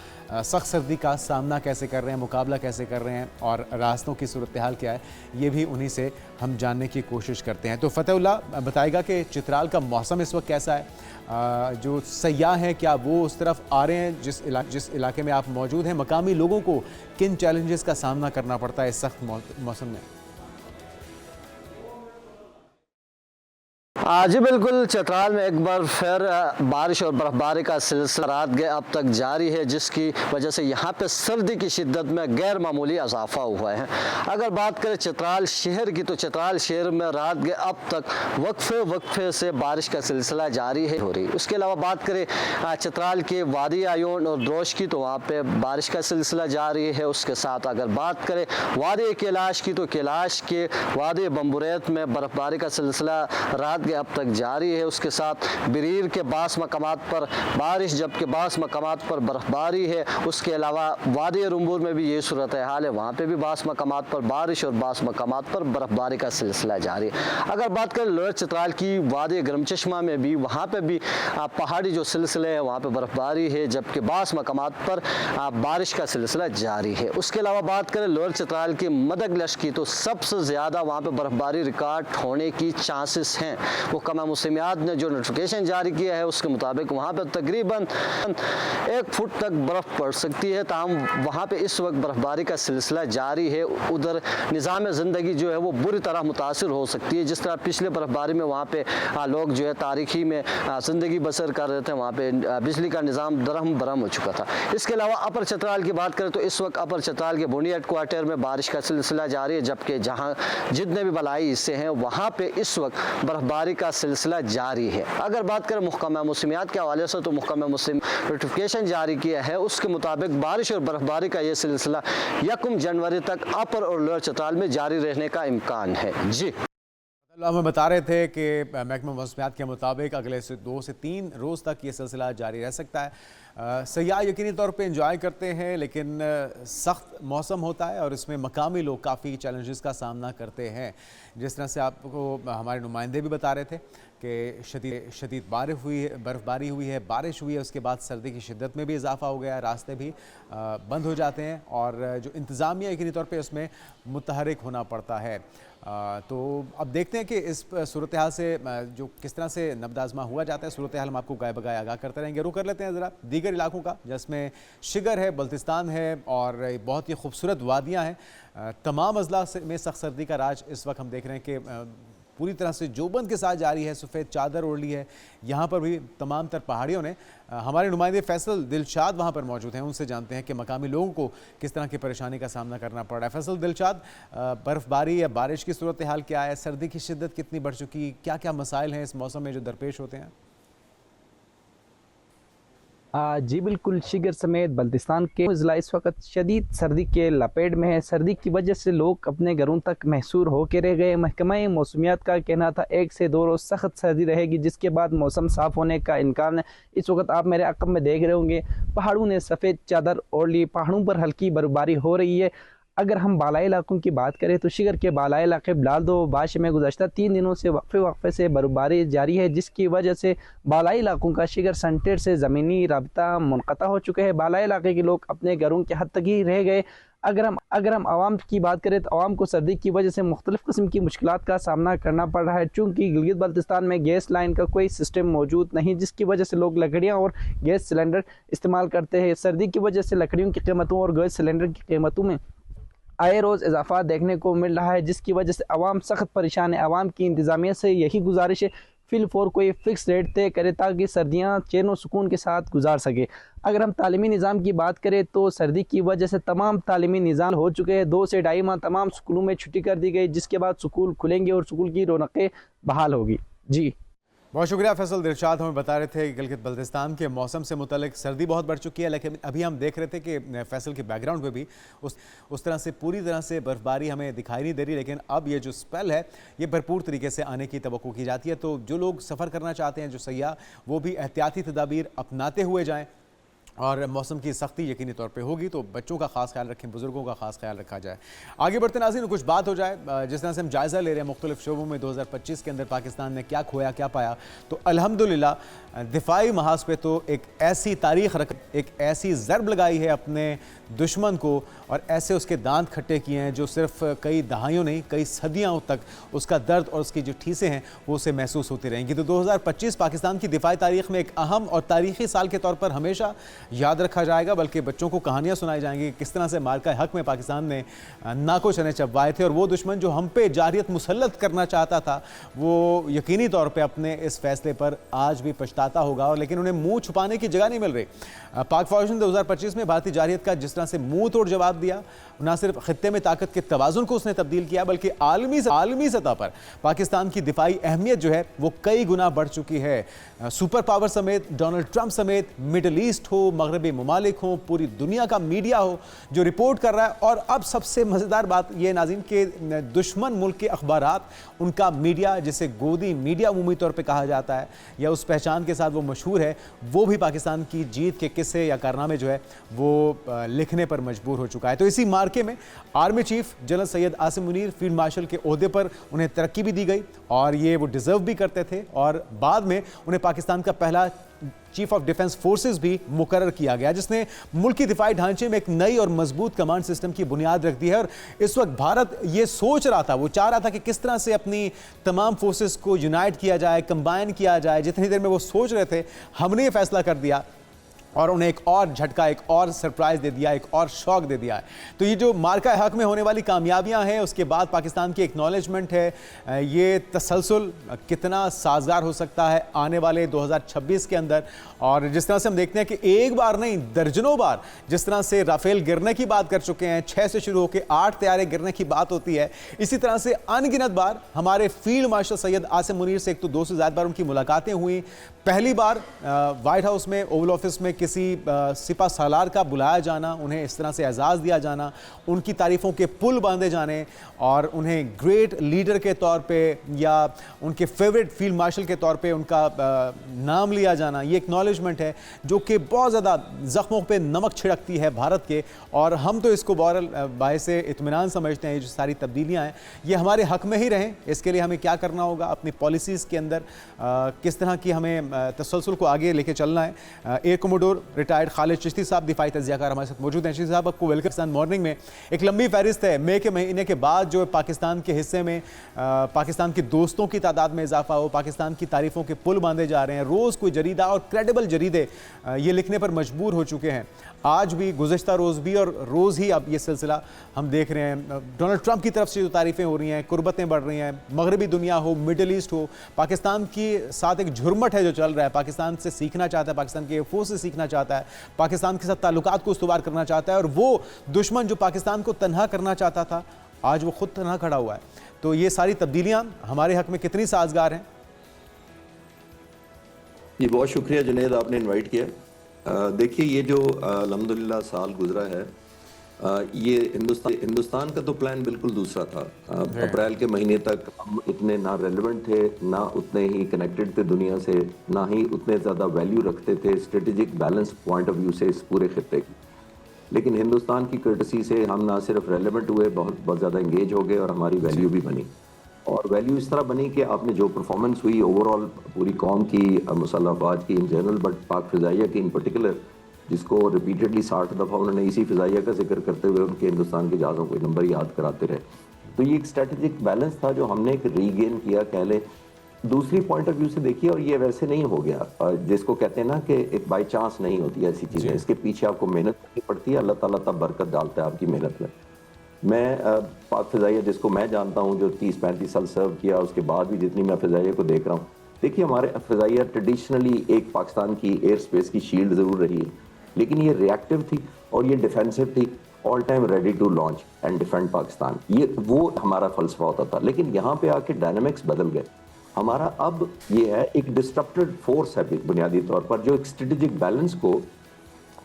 सख्त सर्दी का सामना कैसे कर रहे हैं, मुकाबला कैसे कर रहे हैं और रास्तों की सूरत हाल क्या है, ये भी उन्हीं से हम जानने की कोशिश करते हैं। तो फतेहुल्लाह बताएगा कि चित्राल का मौसम इस वक्त कैसा है, जो सयाह हैं क्या वो उस तरफ आ रहे हैं जिस इलाके में आप मौजूद हैं, मकामी लोगों को किन चैलेंजेस का सामना करना पड़ता है इस सख्त मौसम में। जी बिल्कुल, चित्राल में एक बार फिर बारिश और बर्फबारी का सिलसिला रात गए अब तक जारी है, जिसकी वजह से यहाँ पे सर्दी की शिद्दत में गैर मामूली इजाफा हुआ है। अगर बात करें चित्राल शहर की, तो चित्राल शहर में रात गए अब तक वक्फे से बारिश का सिलसिला जारी है हो रही। उसके अलावा बात करें चित्राल के वादी आयोन और द्रोश की, तो वहाँ पर बारिश का सिलसिला जारी है। उसके साथ अगर बात करें वादी कैलाश की, तो कैलाश के वादी बम्बुरैत में बर्फबारी का सिलसिला रात गए अब अब तक जारी है। उसके साथ बरीर के बास मकामात पर बारिश, जबकि बास मकामात पर बर्फ़बारी है। उसके अलावा वादी रंबूर में भी ये सूरत हाल है, वहाँ पे भी बास मकामात पर बारिश और बास मकामात पर बर्फ़बारी का सिलसिला जारी है। अगर बात करें लोअर चित्राल की, वादी गर्म चश्मा में भी, वहाँ पे भी पहाड़ी जो सिलसिले है वहाँ पे बर्फ़बारी है, जबकि बास मकामात पर बारिश का सिलसिला जारी है। उसके अलावा बात करें लोअर चित्राल की मदगलश की, तो सबसे ज़्यादा वहाँ पे बर्फ़बारी रिकॉर्ड होने की चांसेस हैं। महकमा मौसमियात ने जो नोटिफिकेशन जारी किया है उसके मुताबिक वहाँ पे तकरीबन 1 फुट तक बर्फ़ पड़ सकती है। ताहम वहाँ पे इस वक्त बर्फ़बारी का सिलसिला जारी है। उधर निज़ाम ज़िंदगी जो है वो बुरी तरह मुतासिर हो सकती है। जिस तरह पिछले बर्फ़बारी में वहाँ पे लोग जो है तारीखी में ज़िंदगी बसर कर रहे थे, वहाँ पे बिजली का निज़ाम दरहम बरहम हो चुका था। इसके अलावा अपर चतराल की बात करें तो इस वक्त अपर चतराल के बुनी हेडक्वार्टर में बारिश का सिलसिला जारी है, जबकि जहाँ जितने भी बलाई हिस्से हैं वहाँ पे इस वक्त बर्फ़बारी का सिलसिला जारी है। अगर बात करें महकमा मौसमियात के हवाले से, तो महकमा मौसम नोटिफिकेशन जारी किया है, उसके मुताबिक बारिश और बर्फ़बारी का ये सिलसिला 1 जनवरी तक अपर और लोअर चतराल में जारी रहने का इम्कान है। जी, हमें बता रहे थे कि महकमा मौसमियात के मुताबिक अगले 2 से 3 रोज़ तक ये सिलसिला जारी रह सकता है। सयाह यकीनी तौर पे इंजॉय करते हैं, लेकिन सख्त मौसम होता है और इसमें मकामी लोग काफ़ी चैलेंजेस का सामना करते हैं। जिस तरह से आपको हमारे नुमाइंदे भी बता रहे थे कि शदीद बर्फ़बारी हुई है, बारिश हुई है, उसके बाद सर्दी की शिद्दत में भी इजाफा हो गया, रास्ते भी बंद हो जाते हैं और जो इंतज़ामिया यकीनी तौर पे उसमें मुतहरिक होना पड़ता है। तो अब देखते हैं कि इस सूरत हाल से जो किस तरह से नब्दाज़मा हुआ जाता है। सूरत हाल हम आपको गाय बगाए आगाह करते रहेंगे। रुख कर लेते हैं ज़रा दीगर इलाकों का, जिसमें शिगर है, बल्तिस्तान है और बहुत ही खूबसूरत वादियाँ हैं। तमाम अजला में सख्त सर्दी का राज इस वक्त हम देख रहे हैं कि पूरी तरह से जोबंद के साथ जारी है। सफ़ेद चादर ओढ़ ली है। यहाँ पर भी तमाम तर पहाड़ियों ने, हमारे नुमाइंदे फैसल दिलशाद वहाँ पर मौजूद हैं, उनसे जानते हैं कि मकामी लोगों को किस तरह की परेशानी का सामना करना पड़ रहा है। फैसल दिलशाद, बर्फ़बारी या बारिश की सूरत हाल क्या है? सर्दी की शिद्दत कितनी बढ़ चुकी? क्या क्या मसाइल हैं इस मौसम में जो दरपेश होते हैं? जी बिल्कुल, शिगर समेत बल्तिस्तान के ज़िला इस वक्त शदीद सर्दी के लपेट में है। सर्दी की वजह से लोग अपने घरों तक महसूर होकर रह गए। महकमा मौसमियात का कहना था 1 से 2 रोज़ सख्त सर्दी रहेगी, जिसके बाद मौसम साफ़ होने का इम्कान है। इस वक्त आप मेरे अक़ब में देख रहे होंगे पहाड़ों ने सफ़ेद चादर ओढ़ ली, पहाड़ों पर हल्की बर्फबारी हो रही है। अगर हम बालाई इलाकों की बात करें तो शिगर के बालाई इलाके बिलाल व बाश में गुज़श्ता 3 दिनों से वक्फे से बर्फबारी जारी है, जिसकी वजह से बालाई इलाकों का शिगर सेंटर से ज़मीनी राब्ता मुनक़ता हो चुके हैं। बालाई इलाके के लोग अपने घरों के हद तक ही रह गए। अगर हम आवाम की बात करें तो आवाम को सर्दी की वजह से मुख्तलिफ़ किस्म की मुश्किलात का सामना करना पड़ रहा है, चूँकि गिलगित बल्तिस्तान में गैस लाइन का कोई सिस्टम मौजूद नहीं, जिसकी वजह से लोग लकड़ियाँ और गैस सिलेंडर इस्तेमाल करते हैं। सर्दी की वजह से लकड़ियों की कीमतों और गैस सिलेंडर की कीमतों में आए रोज़ इजाफा देखने को मिल रहा है, जिसकी वजह से आवाम सख्त परेशान है। आवाम की इंतज़ामिया से यही गुजारिश है फिलफोर कोई फ़िक्स रेट तय करे ताकि सर्दियाँ चैन व सुकून के साथ गुजार सके। अगर हम तालीमी निज़ाम की बात करें तो सर्दी की वजह से तमाम तालीमी निज़ाम हो चुके हैं। 2 से 2.5 माह तमाम स्कूलों में छुट्टी कर दी गई, जिसके बाद स्कूल खुलेंगे और स्कूल की रौनकें बहाल होगी। जी, बहुत शुक्रिया फैसल दिलशाद। हमें बता रहे थे कि गिलगित बल्तिस्तान के मौसम से मुतल्लिक सर्दी बहुत बढ़ चुकी है, लेकिन अभी हम देख रहे थे कि फैसल के बैकग्राउंड पे भी उस तरह से पूरी तरह से बर्फबारी हमें दिखाई नहीं दे रही, लेकिन अब ये जो स्पेल है ये भरपूर तरीके से आने की तवक्को की जाती है। तो जो लोग सफ़र करना चाहते हैं, जो सयाह, वो भी एहतियाती तदाबीर अपनाते हुए जाएँ और मौसम की सख्ती यकीनी तौर पे होगी तो बच्चों का खास ख्याल रखें, बुजुर्गों का खास ख्याल रखा जाए। आगे बढ़ते नाज़रीन, कुछ बात हो जाए। जिस तरह से हम जायज़ा ले रहे हैं मुख्तलिफ शोबों में 2025 के अंदर पाकिस्तान ने क्या खोया क्या पाया, तो अल्हम्दुलिल्लाह दिफाई महाज पे तो एक ऐसी तारीख एक ऐसी ज़रब लगाई है अपने दुश्मन को और ऐसे उसके दांत खट्टे किए हैं जो सिर्फ कई दहाइयों नहीं कई सदियों तक उसका दर्द और उसकी जो ठीसें हैं वो उसे महसूस होती रहेंगी। तो 2025 पाकिस्तान की दिफाई तारीख में एक अहम और तारीख़ी साल के तौर पर हमेशा याद रखा जाएगा, बल्कि बच्चों को कहानियाँ सुनाई जाएंगी किस तरह से मार्का हक में पाकिस्तान ने नाको चने चबवाए थे और वो दुश्मन जो हम पे जारियत मुसल्लत करना चाहता था वो यकीनी तौर पर अपने इस फैसले पर आज भी पछताता होगा, और लेकिन उन्हें मुँह छुपाने की जगह नहीं मिल रही। पाक फौज ने 2025 में भारतीय जारियत का जिस तरह से मुंह तोड़ जवाब दिया, न सिर्फ खित्ते में ताकत के तवाज़ुन को उसने तब्दील किया बल्कि आलमी सतह पर पाकिस्तान की दिफाई अहमियत जो है वो कई गुना बढ़ चुकी है। सुपर पावर समेत, डोनाल्ड ट्रंप समेत, मिडल ईस्ट हो, मगरबी ममालिक हों, पूरी दुनिया का मीडिया हो जो रिपोर्ट कर रहा है। और अब सबसे मज़ेदार बात यह नाज़रीन के दुश्मन मुल्क के अखबारात, उनका मीडिया जिसे गोदी मीडिया अमूमी तौर पर कहा जाता है या उस पहचान के साथ वो मशहूर है, वो भी पाकिस्तान की जीत के किस्से या कारनामे जो है वो लिखने पर मजबूर हो चुका है। तो इसी मार्के में army chief general Syed Asim Munir field marshal के ओहदे पर उन्हें तरक्की भी दी गई और ये वो डिज़र्व भी करते थे, और बाद में उन्हें पाकिस्तान का पहला चीफ ऑफ डिफेंस फोर्सेस भी मुकर्रर किया गया, जिसने मुल्की दिफाई ढांचे में एक नई और मजबूत कमांड सिस्टम की बुनियाद रख दी है। और इस वक्त भारत ये सोच रहा था, वो चाह रहा था कि किस तरह से अपनी तमाम फोर्सेस को यूनाइट किया जाए, कंबाइन किया जाए। जितनी देर में वो सोच रहे थे, हमने ये फैसला कर दिया और उन्हें एक और झटका, एक और सरप्राइज दे दिया, एक और शॉक दे दिया है। तो ये जो मार्का हक में होने वाली कामयाबियां हैं, उसके बाद पाकिस्तान की एक्नॉलेजमेंट है, ये तसलसल कितना साजगार हो सकता है आने वाले 2026 के अंदर। और जिस तरह से हम देखते हैं कि एक बार नहीं दर्जनों बार जिस तरह से राफेल गिरने की बात कर चुके हैं, 6 से शुरू होकर 8 तैयारे गिरने की बात होती है, इसी तरह से अनगिनत बार हमारे फील्ड मार्शल सैयद आसिम मुनीर से एक तो 2 से ज़्यादा बार उनकी मुलाकातें हुई। पहली बार व्हाइट हाउस में, ओवल ऑफिस में किसी सिपा सालार का बुलाया जाना, उन्हें इस तरह से एजाज़ दिया जाना, उनकी तारीफ़ों के पुल बांधे जाने और उन्हें ग्रेट लीडर के तौर पे या उनके फेवरेट फील्ड मार्शल के तौर पे उनका नाम लिया जाना, ये एक्नॉलेजमेंट है जो कि बहुत ज़्यादा ज़ख्मों पे नमक छिड़कती है भारत के। और हम तो इसको बहरहाल बायस इत्मीनान समझते हैं। ये जो सारी तब्दीलियाँ हैं ये हमारे हक़ में ही रहें। इसके लिए हमें क्या करना होगा, अपनी पॉलिसीज़ के अंदर किस तरह की हमें तसलसल को आगे लेके चलना है। Air commodore retired Khalid Chishti साहब दिफाई तजियाकार हमारे साथ मौजूद हैं। चिश्ती साहब, आपको वेलकम। मॉर्निंग में एक लंबी फहरिस्त है, मई के महीने के बाद जो पाकिस्तान के हिस्से में पाकिस्तान के दोस्तों की तादाद में इजाफा हो, पाकिस्तान की तारीफ़ों के पुल बांधे जा रहे हैं। रोज़ कोई जरीदा और क्रेडिबल जरीदे ये लिखने पर मजबूर हो चुके हैं। आज भी, गुज़श्ता रोज़ भी और रोज़ ही अब ये सिलसिला हम देख रहे हैं। डोनाल्ड ट्रंप की तरफ से जो तारीफ़ें हो रही हैं, कुर्बतें बढ़ रही हैं, मगरबी दुनिया हो, मिडल ईस्ट हो, पाकिस्तान की साथ एक झुरमट है जो चल रहा है। पाकिस्तान से सीखना चाहता है, पाकिस्तान के एयरफोर्स से सीखना चाहता है, पाकिस्तान के साथ ताल्लुकात को उस्तवार करना चाहता है। और वो दुश्मन जो पाकिस्तान को तन्हा करना चाहता था, आज वो खुद तन्हा खड़ा हुआ है। तो ये सारी तब्दीलियाँ हमारे हक़ में कितनी साजगार हैं? जी, बहुत शुक्रिया जुनैद, आपने इनवाइट किया। देखिए, ये जो अल्हम्दुलिल्लाह साल गुजरा है, ये हिंदुस्तान का तो प्लान बिल्कुल दूसरा था। अप्रैल के महीने तक हम इतने ना रेलेवेंट थे, ना उतने ही कनेक्टेड थे दुनिया से, ना ही उतने ज़्यादा वैल्यू रखते थे strategic balance point of view से इस पूरे खित्ते की। लेकिन हिंदुस्तान की कर्टसी से हम ना सिर्फ रेलेवेंट हुए, बहुत ज़्यादा इंगेज हो गए और हमारी वैल्यू भी बनी। और वैल्यू इस तरह बनी कि आपने जो परफॉर्मेंस हुई ओवरऑल पूरी कौम की, मुसल्लह अफवाज की इन जनरल, बट पाक फ़िज़ाइया की इन पर्टिकुलर, जिसको रिपीटेडली 60 दफ़ा उन्होंने इसी फ़िज़ाइया का जिक्र करते हुए उनके हिंदुस्तान के जहाज़ों को नंबर याद कराते रहे। तो ये एक स्ट्रेटेजिक बैलेंस था जो हमने एक रीगेन किया, कह लें। दूसरी पॉइंट ऑफ व्यू से देखिए, और ये वैसे नहीं हो गया जिसको कहते हैं ना कि एक बाई चांस नहीं होती ऐसी चीज़ें, इसके पीछे आपको मेहनत करनी पड़ती है। अल्लाह ताला तब बरकत डालता है आपकी मेहनत में। मैं पाक फ़िज़ाइया जिसको मैं जानता हूँ, जो 30-35 साल सर्व किया, उसके बाद भी जितनी मैं फ़िज़ाइया को देख रहा हूँ, देखिए हमारे फ़िज़ाइया ट्रेडिशनली एक पाकिस्तान की एयर स्पेस की शील्ड ज़रूर रही है, लेकिन ये रिएक्टिव थी और ये डिफेंसिव थी, all time ready to launch and defend Pakistan. ये वो हमारा फ़लसफ़ा होता था। लेकिन यहाँ पे आके डायनामिक्स बदल गए। हमारा अब ये है एक डिस्ट्रप्टेड फोर्स है बुनियादी तौर पर, जो एक स्ट्रेटेजिक बैलेंस को,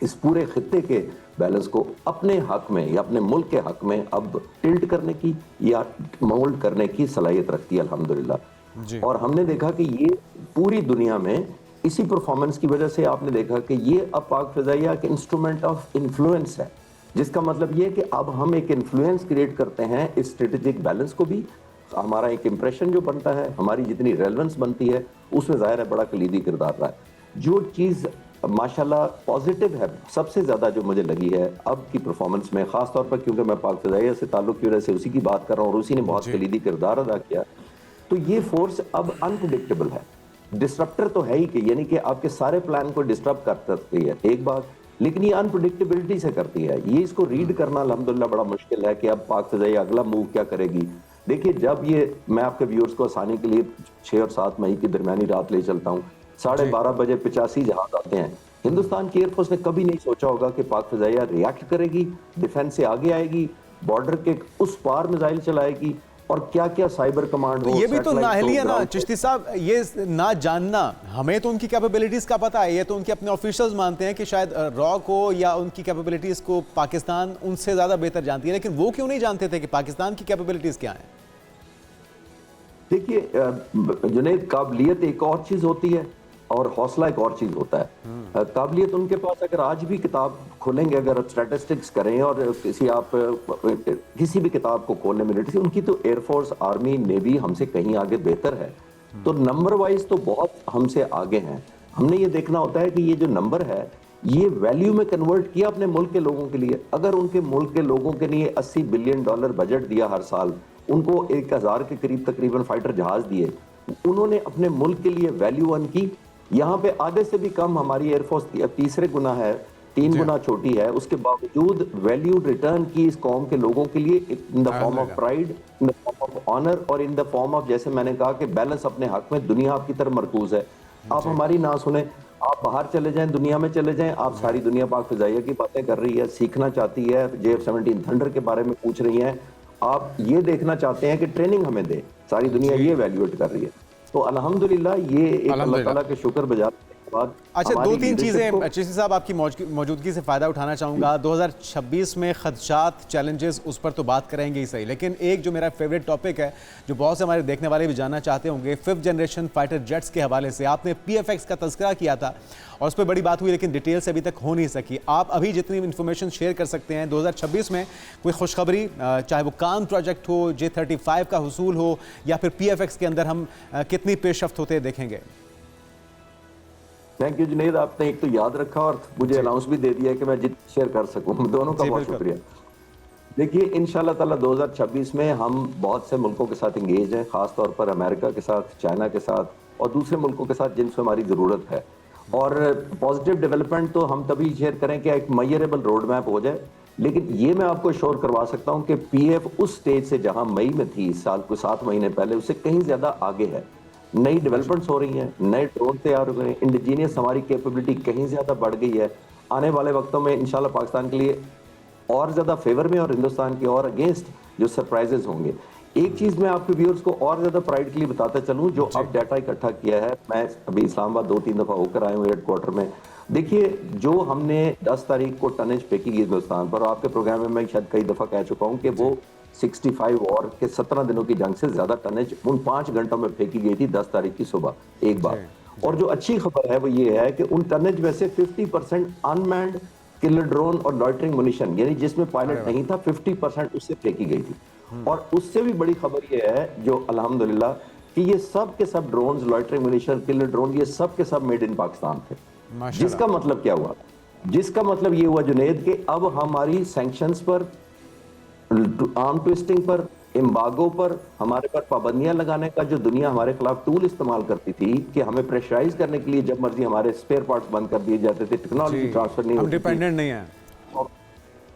इस पूरे खित्ते के बैलेंस को अपने हक में या अपने मुल्क के हक में अब टिल्ट करने की या मोल्ड करने की सलाहियत रखती है अल्हम्दुलिल्लाह। और हमने देखा कि ये पूरी दुनिया में इसी परफॉर्मेंस की वजह से आपने देखा कि ये अब पाक फ़िज़ाइया के इंस्ट्रूमेंट ऑफ इन्फ्लुएंस है, जिसका मतलब ये कि अब हम एक इन्फ्लुएंस क्रिएट करते हैं इस स्ट्रेटेजिक बैलेंस को भी। हमारा एक इंप्रेशन जो बनता है, हमारी जितनी रेलेवेंस बनती है, उसमें ज़ाहिर है बड़ा कलीदी किरदार रहा है। जो चीज़ माशाल्लाह पॉजिटिव है सबसे ज़्यादा जो मुझे लगी है अब की परफॉर्मेंस में, ख़ास तौर पर क्योंकि मैं पाक फ़िज़ाइया से ताल्लुक़ की वजह से उसी की बात कर रहा हूँ और उसी ने बहुत कलीदी किरदार अदा किया, तो ये फोर्स अब अनप्रेडिक्टेबल है। डिस्ट्रप्टर तो है ही कि यानी कि आपके सारे प्लान को डिस्टर्ब कर सकती है एक बात, लेकिन ये अनप्रेडिक्टेबिलिटी से करती है। ये इसको रीड करना अल्हम्दुलिल्लाह बड़ा मुश्किल है कि अब पाक फ़िज़ाइया अगला मूव क्या करेगी। देखिए, जब ये, मैं आपके व्यूअर्स को आसानी के लिए 6 और 7 मई की दरमियानी रात ले चलता हूँ, 12:30 बजे 85 जहाज आते हैं। हिंदुस्तान की एयरफोर्स ने कभी नहीं सोचा होगा कि पाक फ़िज़ाइया रिएक्ट करेगी, डिफेंस से आगे आएगी, बॉर्डर के उस पार मिसाइल चलाएगी और क्या क्या साइबर कमांड तो हो, ये भी तो satellite नाअहली है हो, ना ground चिश्ती साहब, ये ना जानना। हमें तो उनकी कैपेबिलिटीज का पता है, ये तो उनके अपने ऑफिशियल्स मानते हैं कि शायद रॉ को या उनकी कैपेबिलिटीज को पाकिस्तान उनसे ज्यादा बेहतर जानती है, लेकिन वो क्यों नहीं जानते थे कि पाकिस्तान की कैपेबिलिटीज क्या है? देखिए जुनैद, काबिलियत एक और चीज होती है और हौसला एक और चीज होता है। काबिलियत उनके पास, अगर आज भी किताब खोलेंगे, अगर स्टैटिस्टिक्स करें और किसी भी किताब को खोलने में लिटरेसी, उनकी तो एयरफोर्स, आर्मी, नेवी हमसे कहीं आगे बेहतर है। तो नंबर वाइज तो बहुत हमसे आगे हैं। हमने ये देखना होता है कि ये जो नंबर है ये वैल्यू में कन्वर्ट किया अपने मुल्क के लोगों के लिए। अगर उनके मुल्क के लोगों के लिए $80 बिलियन बजट दिया हर साल, उनको 1000 के करीब तकरीबन फाइटर जहाज दिए, उन्होंने अपने मुल्क के लिए वैल्यू अर्न की। यहाँ पे आधे से भी कम हमारी एयरफोर्स तीसरे गुना है, 3 गुना छोटी है, उसके बावजूद वैल्यू रिटर्न की इस कौम के लोगों के लिए, in the form of pride, in the form of honour और इन द फॉर्म ऑफ, जैसे मैंने कहा कि बैलेंस अपने हक में, दुनिया आपकी तरफ मरकूज है। आप हमारी ना सुने, आप बाहर चले जाएं, दुनिया में चले जाएं, आप सारी दुनिया पाक फिजाइया की बातें कर रही है, सीखना चाहती है, JF-17 थंडर के बारे में पूछ रही है, आप ये देखना चाहते हैं कि ट्रेनिंग हमें दे, सारी दुनिया ये वैल्यूएट कर रही है। तो अल्हम्दुलिल्लाह ये एक अल्लाह ताला के शुक्र बजा के बाद। अच्छा, 2-3 चीज़ें चिश्ती साहब आपकी मौजूदगी से फ़ायदा उठाना चाहूँगा। 2026 में खदशात, चैलेंजेस, उस पर तो बात करेंगे ही सही, लेकिन एक जो मेरा फेवरेट टॉपिक है, जो बहुत से हमारे देखने वाले भी जानना चाहते होंगे, 5th जनरेशन फाइटर जेट्स के हवाले से आपने PFX का तज़किरा किया था और उस पर बड़ी बात हुई, लेकिन डिटेल से अभी तक हो नहीं सकी। आप अभी जितनी इन्फॉर्मेशन शेयर कर सकते हैं 2026 में कोई खुशखबरी, चाहे वो कान प्रोजेक्ट हो, J-35 का हुसूल हो, या फिर PFX के अंदर हम कितनी पेशरफ्त होते देखेंगे? थैंक यू जुनैद, आपने एक तो याद रखा और मुझे अनाउंस भी दे दिया कि मैं जितना शेयर कर सकूं, दोनों का बहुत शुक्रिया। देखिए इंशाल्लाह ताला 2026 में हम बहुत से मुल्कों के साथ इंगेज हैं, खास तौर पर अमेरिका के साथ, चाइना के साथ और दूसरे मुल्कों के साथ जिनसे हमारी ज़रूरत है। और पॉजिटिव डेवलपमेंट तो हम तभी शेयर करें कि एक मेजरेबल रोड मैप हो जाए। लेकिन ये मैं आपको श्योर करवा सकता हूँ कि PF उस स्टेज से जहाँ मई में थी इस साल को 7 महीने पहले, उससे कहीं ज़्यादा आगे है। नई डेवलपमेंट्स हो रही हैं, नए ड्रोन तैयार हो गए हैं, इंडिजीनियस हमारी कैपेबिलिटी कहीं ज़्यादा बढ़ गई है। आने वाले वक्तों में इंशाल्लाह पाकिस्तान के लिए और ज़्यादा फेवर में और हिंदुस्तान के और अगेंस्ट जो सरप्राइजेज होंगे। एक चीज़ मैं आपके व्यूअर्स को और ज़्यादा प्राइड के लिए बताता चलूँ, जो अब डाटा इकट्ठा किया है, मैं अभी इस्लामाबाद 2-3 दफ़ा होकर आया हूँ हेडक्वार्टर में। देखिए जो हमने 10 तारीख को टनेज फेंकी गई हिंदुस्तान पर, और आपके प्रोग्राम में मैं शायद कई दफ़ा कह चुका हूँ कि वो 65 वॉर के 17 दिनों की जंग से ज्यादा टनेज उन 5 घंटों में फेंकी गई थी 10 तारीख की सुबह एक बार। और जो अच्छी खबर है वो ये है कि उन टनेज में से 50% अनमैन्ड किलर ड्रोन और लॉइटरिंग मुनिशन, यानी जिसमें पायलट नहीं था, 50% उससे फेंकी गई थी। और उससे भी बड़ी खबर ये है जो अल्हम्दुलिल्लाह कि ये सब के सब drone, loitering munition, killer drone, ये सब के सब मेड इन पाकिस्तान थे। जिसका मतलब क्या हुआ? जिसका मतलब ये हुआ जुनैद कि अब हमारी सैंक्शंस पर, आर्म ट्विस्टिंग पर, एम्बागो पर, हमारे पर पाबंदियां लगाने का जो दुनिया हमारे खिलाफ टूल इस्तेमाल करती थी कि हमें प्रेशराइज करने के लिए जब मर्जी हमारे स्पेयर पार्ट्स बंद कर दिए जाते थे, टेक्नोलॉजी ट्रांसफर नहीं होती, हम डिपेंडेंट नहीं है।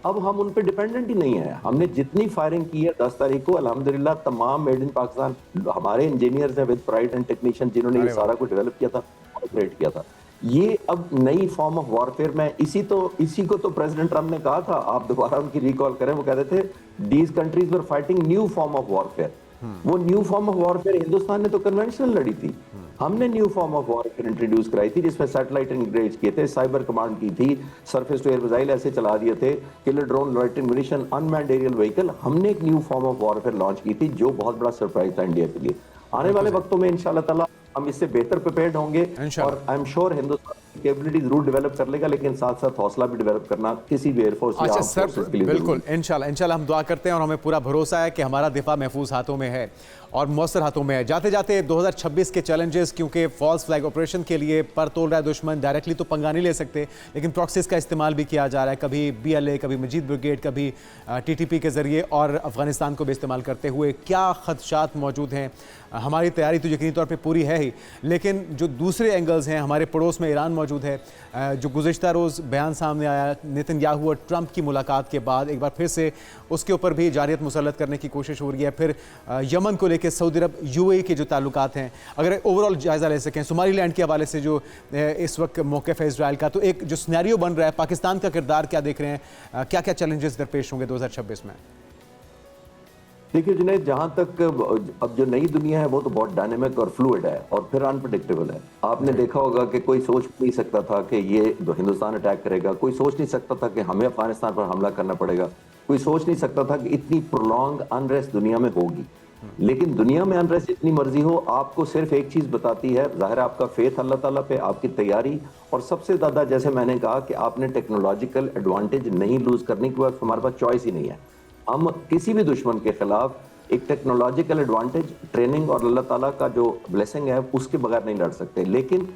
अब हम उन पे डिपेंडेंट ही नहीं है। हमने जितनी फायरिंग की है 10 तारीख को, अल्हम्दुलिल्लाह तमाम मेड इन पाकिस्तान, हमारे इंजीनियर्स हैं विद प्राइड एंड टेक्नीशियन जिन्होंने ये सारा कुछ डेवलप किया था, ऑपरेट किया था। ये अब नई फॉर्म ऑफ वॉरफेयर में, इसी को तो प्रेसिडेंट ट्रंप ने कहा था, आप दोबारा उनकी रिकॉल करें, वो कहते थे these countries were fighting new form of warfare. वो new form of warfare Hindustan ने तो कन्वेंशनल लड़ी थी, हमने new form of warfare introduce कराई थी जिसमें सैटेलाइट इंग्रेज किए थे, साइबर कमांड की थी, सरफेस टू एयर मिसाइल ऐसे चला दिए थे, killer drone, loitering munition, unmanned aerial vehicle. हमने एक new form of warfare launch की थी जो बहुत बड़ा सरप्राइज था इंडिया के लिए। आने वाले वक्तों में इंशाल्लाह ताला हम इससे बेहतर प्रिपेयर्ड होंगे और आई एम श्योर हिंदुस्तान की कैपेबिलिटी जरूर डेवलप कर लेगा, लेकिन साथ साथ हौसला भी डेवलप करना किसी भी एयरफोर्स या आर्म्ड फोर्सेस के लिए बिल्कुल इंशाल्लाह हम दुआ करते हैं और हमें पूरा भरोसा है कि हमारा दिफा महफूज हाथों में है और मौसर हाथों में है। जाते जाते 2026 के चैलेंजेस, क्योंकि फॉल्स फ्लैग ऑपरेशन के लिए पर तोल रहा है दुश्मन, डायरेक्टली तो पंगा नहीं ले सकते, लेकिन प्रॉक्सीज का इस्तेमाल भी किया जा रहा है, कभी BLA, कभी मजीद ब्रिगेड, कभी TTP के ज़रिए, और अफगानिस्तान को भी इस्तेमाल करते हुए क्या खदशात मौजूद हैं। हमारी तैयारी तो यकीनी तौर पे पूरी है ही, लेकिन जो दूसरे एंगल्स हैं, हमारे पड़ोस में ईरान मौजूद है, जो गुज़िश्ता रोज़ बयान सामने आया नेतन्याहू और ट्रंप की मुलाकात के बाद, एक बार फिर से उसके ऊपर भी जारियत मुसल्लत करने की कोशिश हो रही है। फिर यमन को लेकर सऊदी अरब UAE के जो ताल्लुकात हैं, अगर ओवरऑल जायज़ा ले सकें सोमालीलैंड के हवाले से जो इस वक्त मौक़िफ़ है इसराइल का, तो एक जो सिनेरियो बन रहा है, पाकिस्तान का किरदार क्या देख रहे हैं, क्या क्या चैलेंजेस दरपेश होंगे 2026 में? देखिए जुनैद, जहां तक अब जो नई दुनिया है वो तो बहुत डायनेमिक और फ्लूइड है और फिर अनप्रेडिक्टेबल है। आपने देखा होगा कि कोई सोच नहीं सकता था कि ये हिंदुस्तान अटैक करेगा, कोई सोच नहीं सकता था कि हमें अफगानिस्तान पर हमला करना पड़ेगा, कोई सोच नहीं सकता था कि इतनी प्रोलॉन्ग अनरेस्ट दुनिया में होगी। लेकिन दुनिया में अनरेस्ट जितनी मर्जी हो, आपको सिर्फ एक चीज बताती है, जाहिर है आपका फेथ अल्लाह ताला पे, आपकी तैयारी, और सबसे ज्यादा जैसे मैंने कहा कि आपने टेक्नोलॉजिकल एडवांटेज नहीं लूज करने के बाद हमारे पास चॉइस ही नहीं है। हम किसी भी दुश्मन के खिलाफ एक टेक्नोलॉजिकल एडवांटेज, ट्रेनिंग और अल्लाह ताला का जो ब्लेसिंग है उसके बगैर नहीं लड़ सकते। लेकिन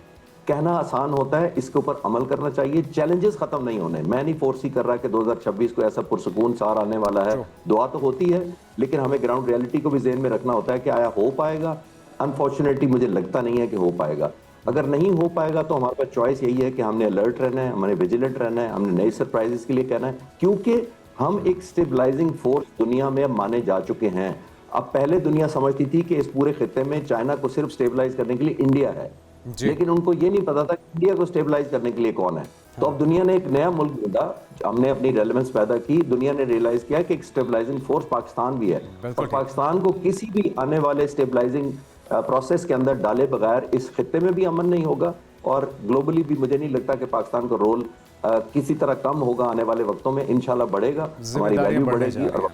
कहना आसान होता है, इसके ऊपर अमल करना चाहिए। चैलेंजेस खत्म नहीं होने। मैं नहीं फोर्स ही कर रहा कि 2026 को ऐसा पुरसकून साल आने वाला है। दुआ तो होती है, लेकिन हमें ग्राउंड रियलिटी को भी ज़हन में रखना होता है कि आया हो पाएगा। अनफॉर्चुनेटली मुझे लगता नहीं है कि हो पाएगा। अगर नहीं हो पाएगा तो हमारे पास चॉइस यही है कि हमने अलर्ट रहना है, हमने विजिलेंट रहना है, हमने नई सरप्राइजेस के लिए कहना है, क्योंकि हम एक स्टेबलाइजिंग फोर्स दुनिया में माने जा चुके हैं। अब पहले दुनिया समझती थी कि इस पूरे खित्ते में चाइना को सिर्फ स्टेबलाइज करने के लिए इंडिया है, लेकिन उनको ये नहीं पता था कि इंडिया को स्टेबलाइज करने के लिए कौन है। तो अब दुनिया ने एक नया मुल्क ढूंढा, हमने अपनी रेलेवेंस पैदा की, दुनिया ने रियलाइज किया कि एक स्टेबलाइजिंग फोर्स पाकिस्तान भी है, और पाकिस्तान को किसी भी आने वाले स्टेबलाइजिंग प्रोसेस के अंदर डाले बगैर इस खित्ते में भी अमन नहीं होगा, और ग्लोबली भी मुझे नहीं लगता कि पाकिस्तान का रोल किसी तरह कम होगा। आने वाले वक्तों में इंशाल्लाह बढ़ेगा, हमारी वैल्यू बढ़ेगी। और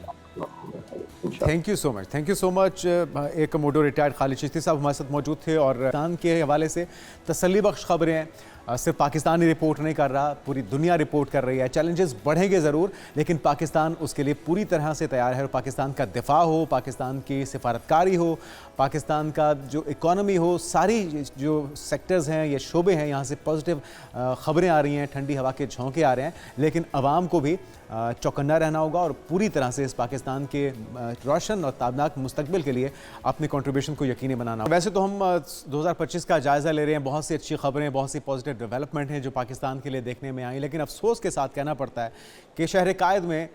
thank you so much, thank you so much. एक मोडो रिटायर्ड खालिद चिश्ती साहब हमारे साथ मौजूद थे, और पाकिस्तान के हवाले से तसल्ली बख्श खबरें हैं। सिर्फ पाकिस्तान ही रिपोर्ट नहीं कर रहा, पूरी दुनिया रिपोर्ट कर रही है। चैलेंजेस बढ़ेंगे ज़रूर, लेकिन पाकिस्तान उसके लिए पूरी तरह से तैयार है। और पाकिस्तान का दिफा हो, पाकिस्तान की सिफारतकारी हो, पाकिस्तान का जो इकॉनमी हो, सारी जो सेक्टर्स हैं, ये शोबे हैं, यहाँ से पॉजिटिव ख़बरें आ रही हैं, ठंडी हवा के झोंके आ रहे हैं। लेकिन आवाम को भी चौकन्ना रहना होगा और पूरी तरह से इस पाकिस्तान के रोशन और ताबनाक मुस्तकबिल के लिए अपने कंट्रीब्यूशन को यकीनी बनाना। वैसे तो हम 2025 का जायज़ा ले रहे हैं, बहुत सी अच्छी खबरें, बहुत सी पॉजिटिव डेवलपमेंट हैं जो पाकिस्तान के लिए देखने में आई, लेकिन अफसोस के साथ कहना पड़ता है कि शहर कायद में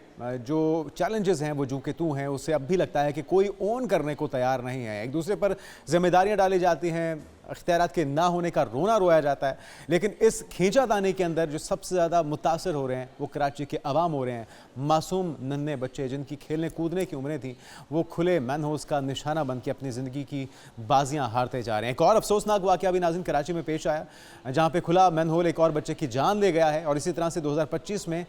जो चैलेंजेस हैं वो जू के तू हैं। उससे अब भी लगता है कि कोई ओन करने को तैयार नहीं है। एक दूसरे पर जिम्मेदारियां डाली जाती हैं, अख्तियारात के ना होने का रोना रोया जाता है। लेकिन इस खींचातानी के अंदर जो सबसे ज़्यादा मुतासर हो रहे हैं वो कराची के अवाम हो रहे हैं। मासूम नन्हे बच्चे जिनकी खेलने कूदने की उम्रें थी, वो खुले मैनहोल्स का निशाना बन के अपनी ज़िंदगी की बाजियां हारते जा रहे हैं। एक और अफसोसनाक वाक़या भी नाज़रीन कराची में पेश आया, जहाँ पे खुला मैनहोल एक और बच्चे की जान ले गया है। और इसी तरह से 2025 में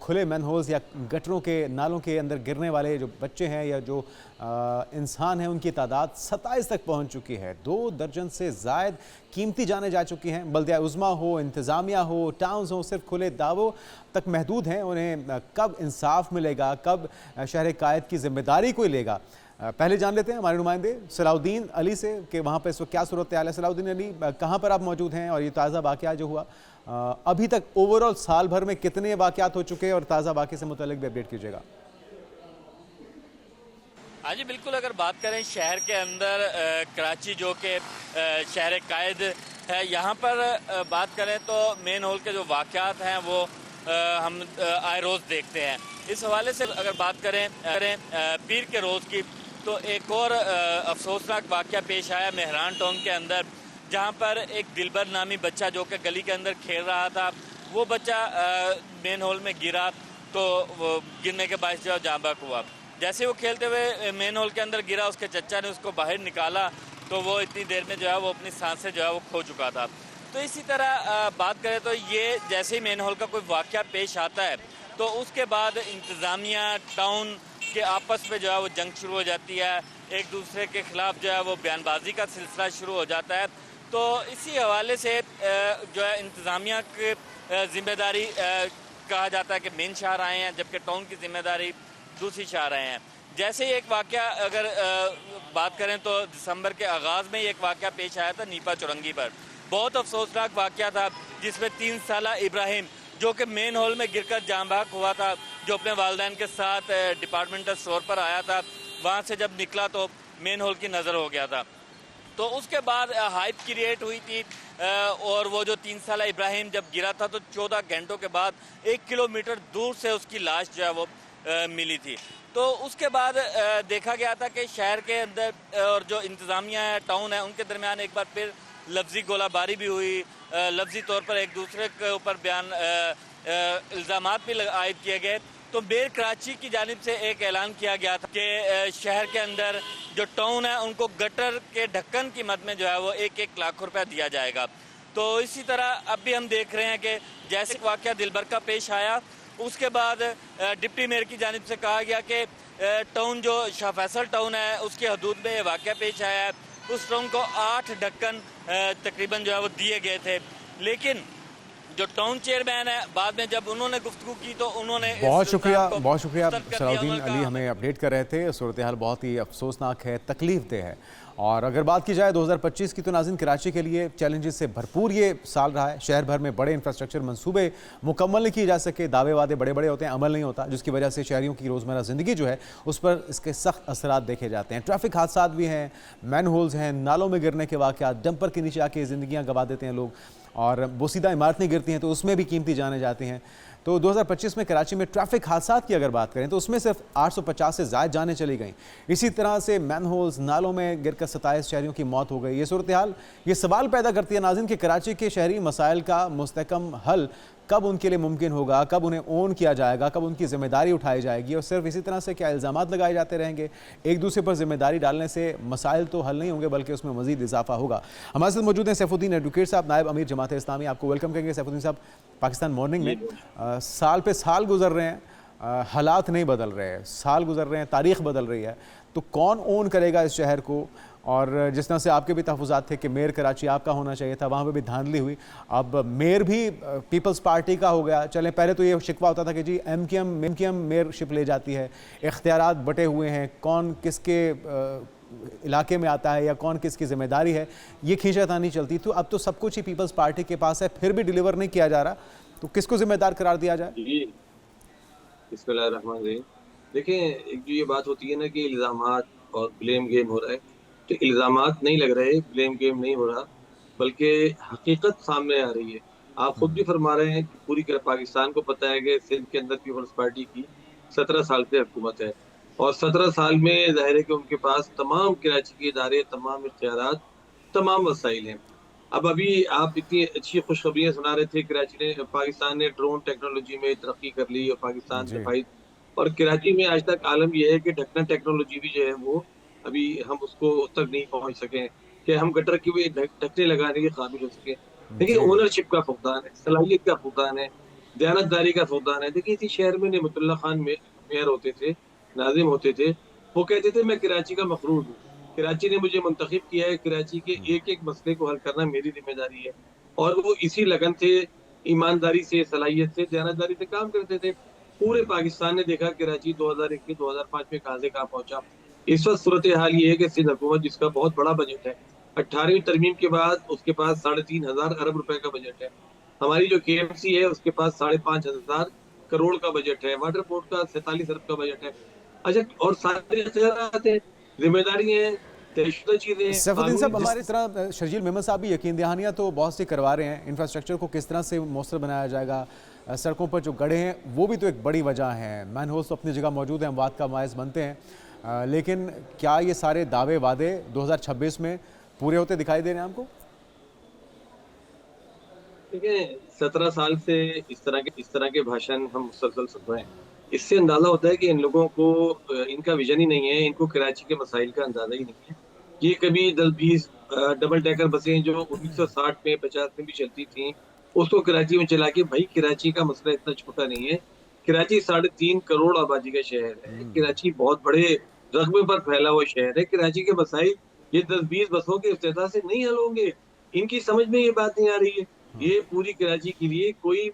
खुले मैनहोल्स या गटरों के नालों के अंदर गिरने वाले जो बच्चे हैं या जो इंसान हैं, उनकी तादाद 27 तक पहुँच चुकी है। 2 दर्जन से ज़ायद कीमती जाने जा चुकी हैं। बल्दिया उज़्मा हो, इंतज़ामिया हो, टाउन्स हो, सिर्फ खुले दावों तक महदूद हैं। उन्हें कब इंसाफ मिलेगा, कब शहर कायद की जिम्मेदारी कोई लेगा। पहले जान लेते हैं हमारे नुमाइंदे सलाउद्दीन अली से कि वहाँ पर इस वक्त क्या सूरत हाल है। सलाउद्दीन अली, कहाँ पर आप मौजूद हैं और ये ताज़ा वाक़या जो हुआ अभी तक ओवरऑल साल भर में कितने वाक़यात हो चुके हैं, और ताज़ा वाक़े से मुतल्लिक़ भी अपडेट कीजिएगा। हाँ जी बिल्कुल, अगर बात करें शहर के अंदर कराची जो कि शहर कायद है, यहाँ पर बात करें तो मेन होल के जो वाक़यात हैं वो हम आए रोज़ देखते हैं। इस हवाले से अगर बात करें पीर के रोज़ की, तो एक और अफसोसनाक वाक़या पेश आया मेहरान टाउन के अंदर, जहाँ पर एक दिलबर नामी बच्चा जो कि गली के अंदर खेल रहा था, वो बच्चा मेन होल में गिरा, तो वो गिरने के बाद जो जाँ बहक हुआ। जैसे वो खेलते हुए मेन होल के अंदर गिरा, उसके चचा ने उसको बाहर निकाला, तो वो इतनी देर में जो है वो अपनी सांसें जो है वो खो चुका था। तो इसी तरह बात करें तो ये जैसे ही मेन होल का कोई वाक़या पेश आता है, तो उसके बाद इंतज़ामिया टाउन के आपस में जो है वो जंग शुरू हो जाती है, एक दूसरे के ख़िलाफ़ जो है वो बयानबाजी का सिलसिला शुरू हो जाता है। तो इसी हवाले से जो है इंतज़ामिया की ज़िम्मेदारी कहा जाता है कि मेन शहर आए हैं, जबकि टाउन की ज़िम्मेदारी दूसरी शहर आए हैं। जैसे ही एक वाक़या अगर बात करें तो दिसंबर के आगाज़ में एक वाक़या पेश आया था नीपा चौरंगी पर। बहुत अफसोसनाक वाक़या था, जिसमें 3 साला इब्राहिम जो कि मेन हॉल में गिरकर जाँ बहक हुआ था, जो अपने वालिदैन के साथ डिपार्टमेंटल स्टोर पर आया था, वहाँ से जब निकला तो मेन हॉल की नज़र हो गया था। तो उसके बाद हाइप क्रिएट हुई थी, और वो जो 3 साला इब्राहिम जब गिरा था तो 14 घंटों के बाद 1 किलोमीटर दूर से उसकी लाश जो है वो मिली थी। तो उसके बाद देखा गया था कि शहर के अंदर और जो इंतज़ामिया है, टाउन है, उनके दरमियान एक बार फिर लफ्ज़ी गोलाबारी भी हुई, लफ्ज़ी तौर पर एक दूसरे के ऊपर बयान इल्ज़ामात भी आयद किए गए। तो मेयर कराची की जानिब से एक ऐलान किया गया था कि शहर के अंदर जो टाउन है उनको गटर के ढक्कन की मद में जो है वो 1-1 लाख रुपया दिया जाएगा। तो इसी तरह अब भी हम देख रहे हैं कि जैसे वाक़या दिलबर का पेश आया, उसके बाद डिप्टी मेयर की जानिब से कहा गया कि टाउन जो शाह फैसल टाउन है उसके हदूद में ये वाक़या पेश आया है। उस टाउन को 8 ढक्कन तकरीबन जो है वो दिए गए थे, लेकिन जो टाउन चेयरमैन है बाद में जब उन्होंने गुफ्तगू की तो उन्होंने बहुत शुक्रिया सलाउद्दीन अली हमें अपडेट कर रहे थे। सूरत हाल बहुत ही अफसोसनाक है, तकलीफ देह है। और अगर बात की जाए 2025 की तो नाज़रीन कराची के लिए चैलेंजेस से भरपूर ये साल रहा है। शहर भर में बड़े इंफ्रास्ट्रक्चर मंसूबे मुकम्मल नहीं किए जा सके, दावे वादे बड़े बड़े होते हैं, अमल नहीं होता, जिसकी वजह से शहरियों की रोज़मर्रा ज़िंदगी जो है उस पर इसके सख्त असरात देखे जाते हैं। ट्रैफिक हादसा भी हैं, मैन होल्स हैं, नालों में गिरने के वाक़यात, डंपर के नीचे आके ज़िंदगियाँ गंवा देते हैं लोग, और बोसीदा इमारतें गिरती हैं तो उसमें भी कीमती जाने जाती हैं। तो 2025 में कराची में ट्रैफिक हादसात की अगर बात करें तो उसमें सिर्फ 850 से ज़ायद जानें चली गईं। इसी तरह से मैन होल्स, नालों में गिरकर 27 शहरियों की मौत हो गई। ये सूरत हाल ये सवाल पैदा करती है नाज़रीन कि कराची के शहरी मसाइल का मुस्तकम हल कब उनके लिए मुमकिन होगा, कब उन्हें ओन किया जाएगा, कब उनकी जिम्मेदारी उठाई जाएगी। और सिर्फ इसी तरह से क्या इल्ज़ामात लगाए जाते रहेंगे, एक दूसरे पर जिम्मेदारी डालने से मसाइल तो हल नहीं होंगे बल्कि उसमें मज़ीद इजाफा होगा। हमारे साथ मौजूद हैं सैफुद्दीन एडवोकेट साहब, नायब अमीर जमात इस्लामी। आपको वेलकम करेंगे सैफुद्दीन साहब पाकिस्तान मॉर्निंग में। साल पे साल गुजर रहे हैं, हालात नहीं बदल रहे हैं, साल गुजर रहे हैं, तारीख़ बदल रही है, तो कौन ओन करेगा इस शहर को? और जिस तरह से आपके भी तहफ़्फ़ुज़ात थे कि मेयर कराची आपका होना चाहिए था, वहाँ पे भी धांधली हुई, अब मेयर भी पीपल्स पार्टी का हो गया। चलें, पहले तो ये शिकवा होता था कि जी एमकेएम मेयरशिप ले जाती है, इख्तियारात बटे हुए हैं, कौन किसके इलाके में आता है या कौन किसकी जिम्मेदारी है, ये खींचातानी चलती। तो अब तो सब कुछ ही पीपल्स पार्टी के पास है, फिर भी डिलीवर नहीं किया जा रहा, तो किसको जिम्मेदार करार दिया जाए? जी, बिस्मिल्लाहिर्रहमानिर्रहीम। देखें, एक जो ये बात होती है ना कि इल्ज़ामात और ब्लेम गेम हो रहा है, तो इल्ज़ामात नहीं लग रहे, ब्लेम गेम नहीं हो रहा, बल्कि हकीकत सामने आ रही है। आप खुद भी फरमा रहे हैं कि पूरी पाकिस्तान को पता है कि सिंध के अंदर पीपल्स पार्टी की 17 साल से हुकूमत है, और 17 साल में ज़ाहिर है कि उनके पास तमाम कराची के इदारे, तमाम इख्तियारात, तमाम वसाइल हैं। अब अभी आप इतनी अच्छी खुशखबरियाँ सुना रहे थे, पाकिस्तान ने ड्रोन टेक्नोलॉजी में तरक्की कर ली, और पाकिस्तान सफाई, और कराची में आज तक आलम यह है कि ढक्कन टेक्नोलॉजी भी जो है वो अभी हम उसको तक नहीं पहुंच सके कि हम गटर की भी ढकने लगाने के काबिल हो सके। देखिए, ओनरशिप का फुकदान है, सलाहियत का फुकदान है, दयानतदारी का फुकदान है। देखिए, इसी शहर में नेमतुल्लाह खान मेयर होते थे, नाजिम होते थे, वो कहते थे मैं कराची का मखरूज हूँ, कराची ने मुझे मुंतखब किया है, कराची के एक एक मसले को हल करना मेरी जिम्मेदारी है। और वो इसी लगन से, ईमानदारी से, सलाहियत से, दयानतदारी से काम करते थे। पूरे पाकिस्तान ने देखा कराची 2001 से 2005 में कहां से कहां पहुंचा। इस वक्त सूरत हाल ये है कि सिंध हुकूमत, जिसका बहुत बड़ा बजट है, 18वीं तरमीम के बाद उसके पास 3,500 अरब रुपए का बजट है। हमारी जो KMC है उसके पास 5,500 करोड़ का बजट है। वाटर बोर्ड का 47 अरब का बजट है। अच्छा, और सारे इख्तियारात हैं, जिम्मेदारी है, चीजें। सैफुद्दीन साहब, हमारी तरह शर्जील मेमन साहब भी यकीन दहानियाँ तो बहुत सी करवा रहे हैं, इंफ्रास्ट्रक्चर को किस तरह से मौसर बनाया जाएगा, सड़कों पर जो गड्ढे हैं वो भी तो एक बड़ी वजह है, मैन होल्स तो अपनी जगह मौजूद हैं, अमवात का बायस बनते हैं, लेकिन क्या ये सारे दावे वादे 2026 में पूरे होते दिखाई दे रहे हैं आपको? देखिए, 17 साल से इस तरह के भाषण हम मुसलसल सुन रहे हैं, इससे अंदाजा होता है कि इन लोगों को इनका विजन ही नहीं है, इनको कराची के मसाइल का अंदाजा ही नहीं है। ये कभी 10-20 डबल डेकर बसें जो 1960 में 50 में भी चलती थी, उसको कराची में चला के, भाई कराची का मसला इतना छोटा नहीं है, कराची 3.5 करोड़ आबादी का शहर है, कराची बहुत बड़े रकबे पर फैला हुआ शहर है। कराची के मसाइल ये 10-20 बसों के इफ्तिताह से नहीं हल होंगे। इनकी समझ में ये बात नहीं आ रही है। ये पूरी कराची के लिए कोई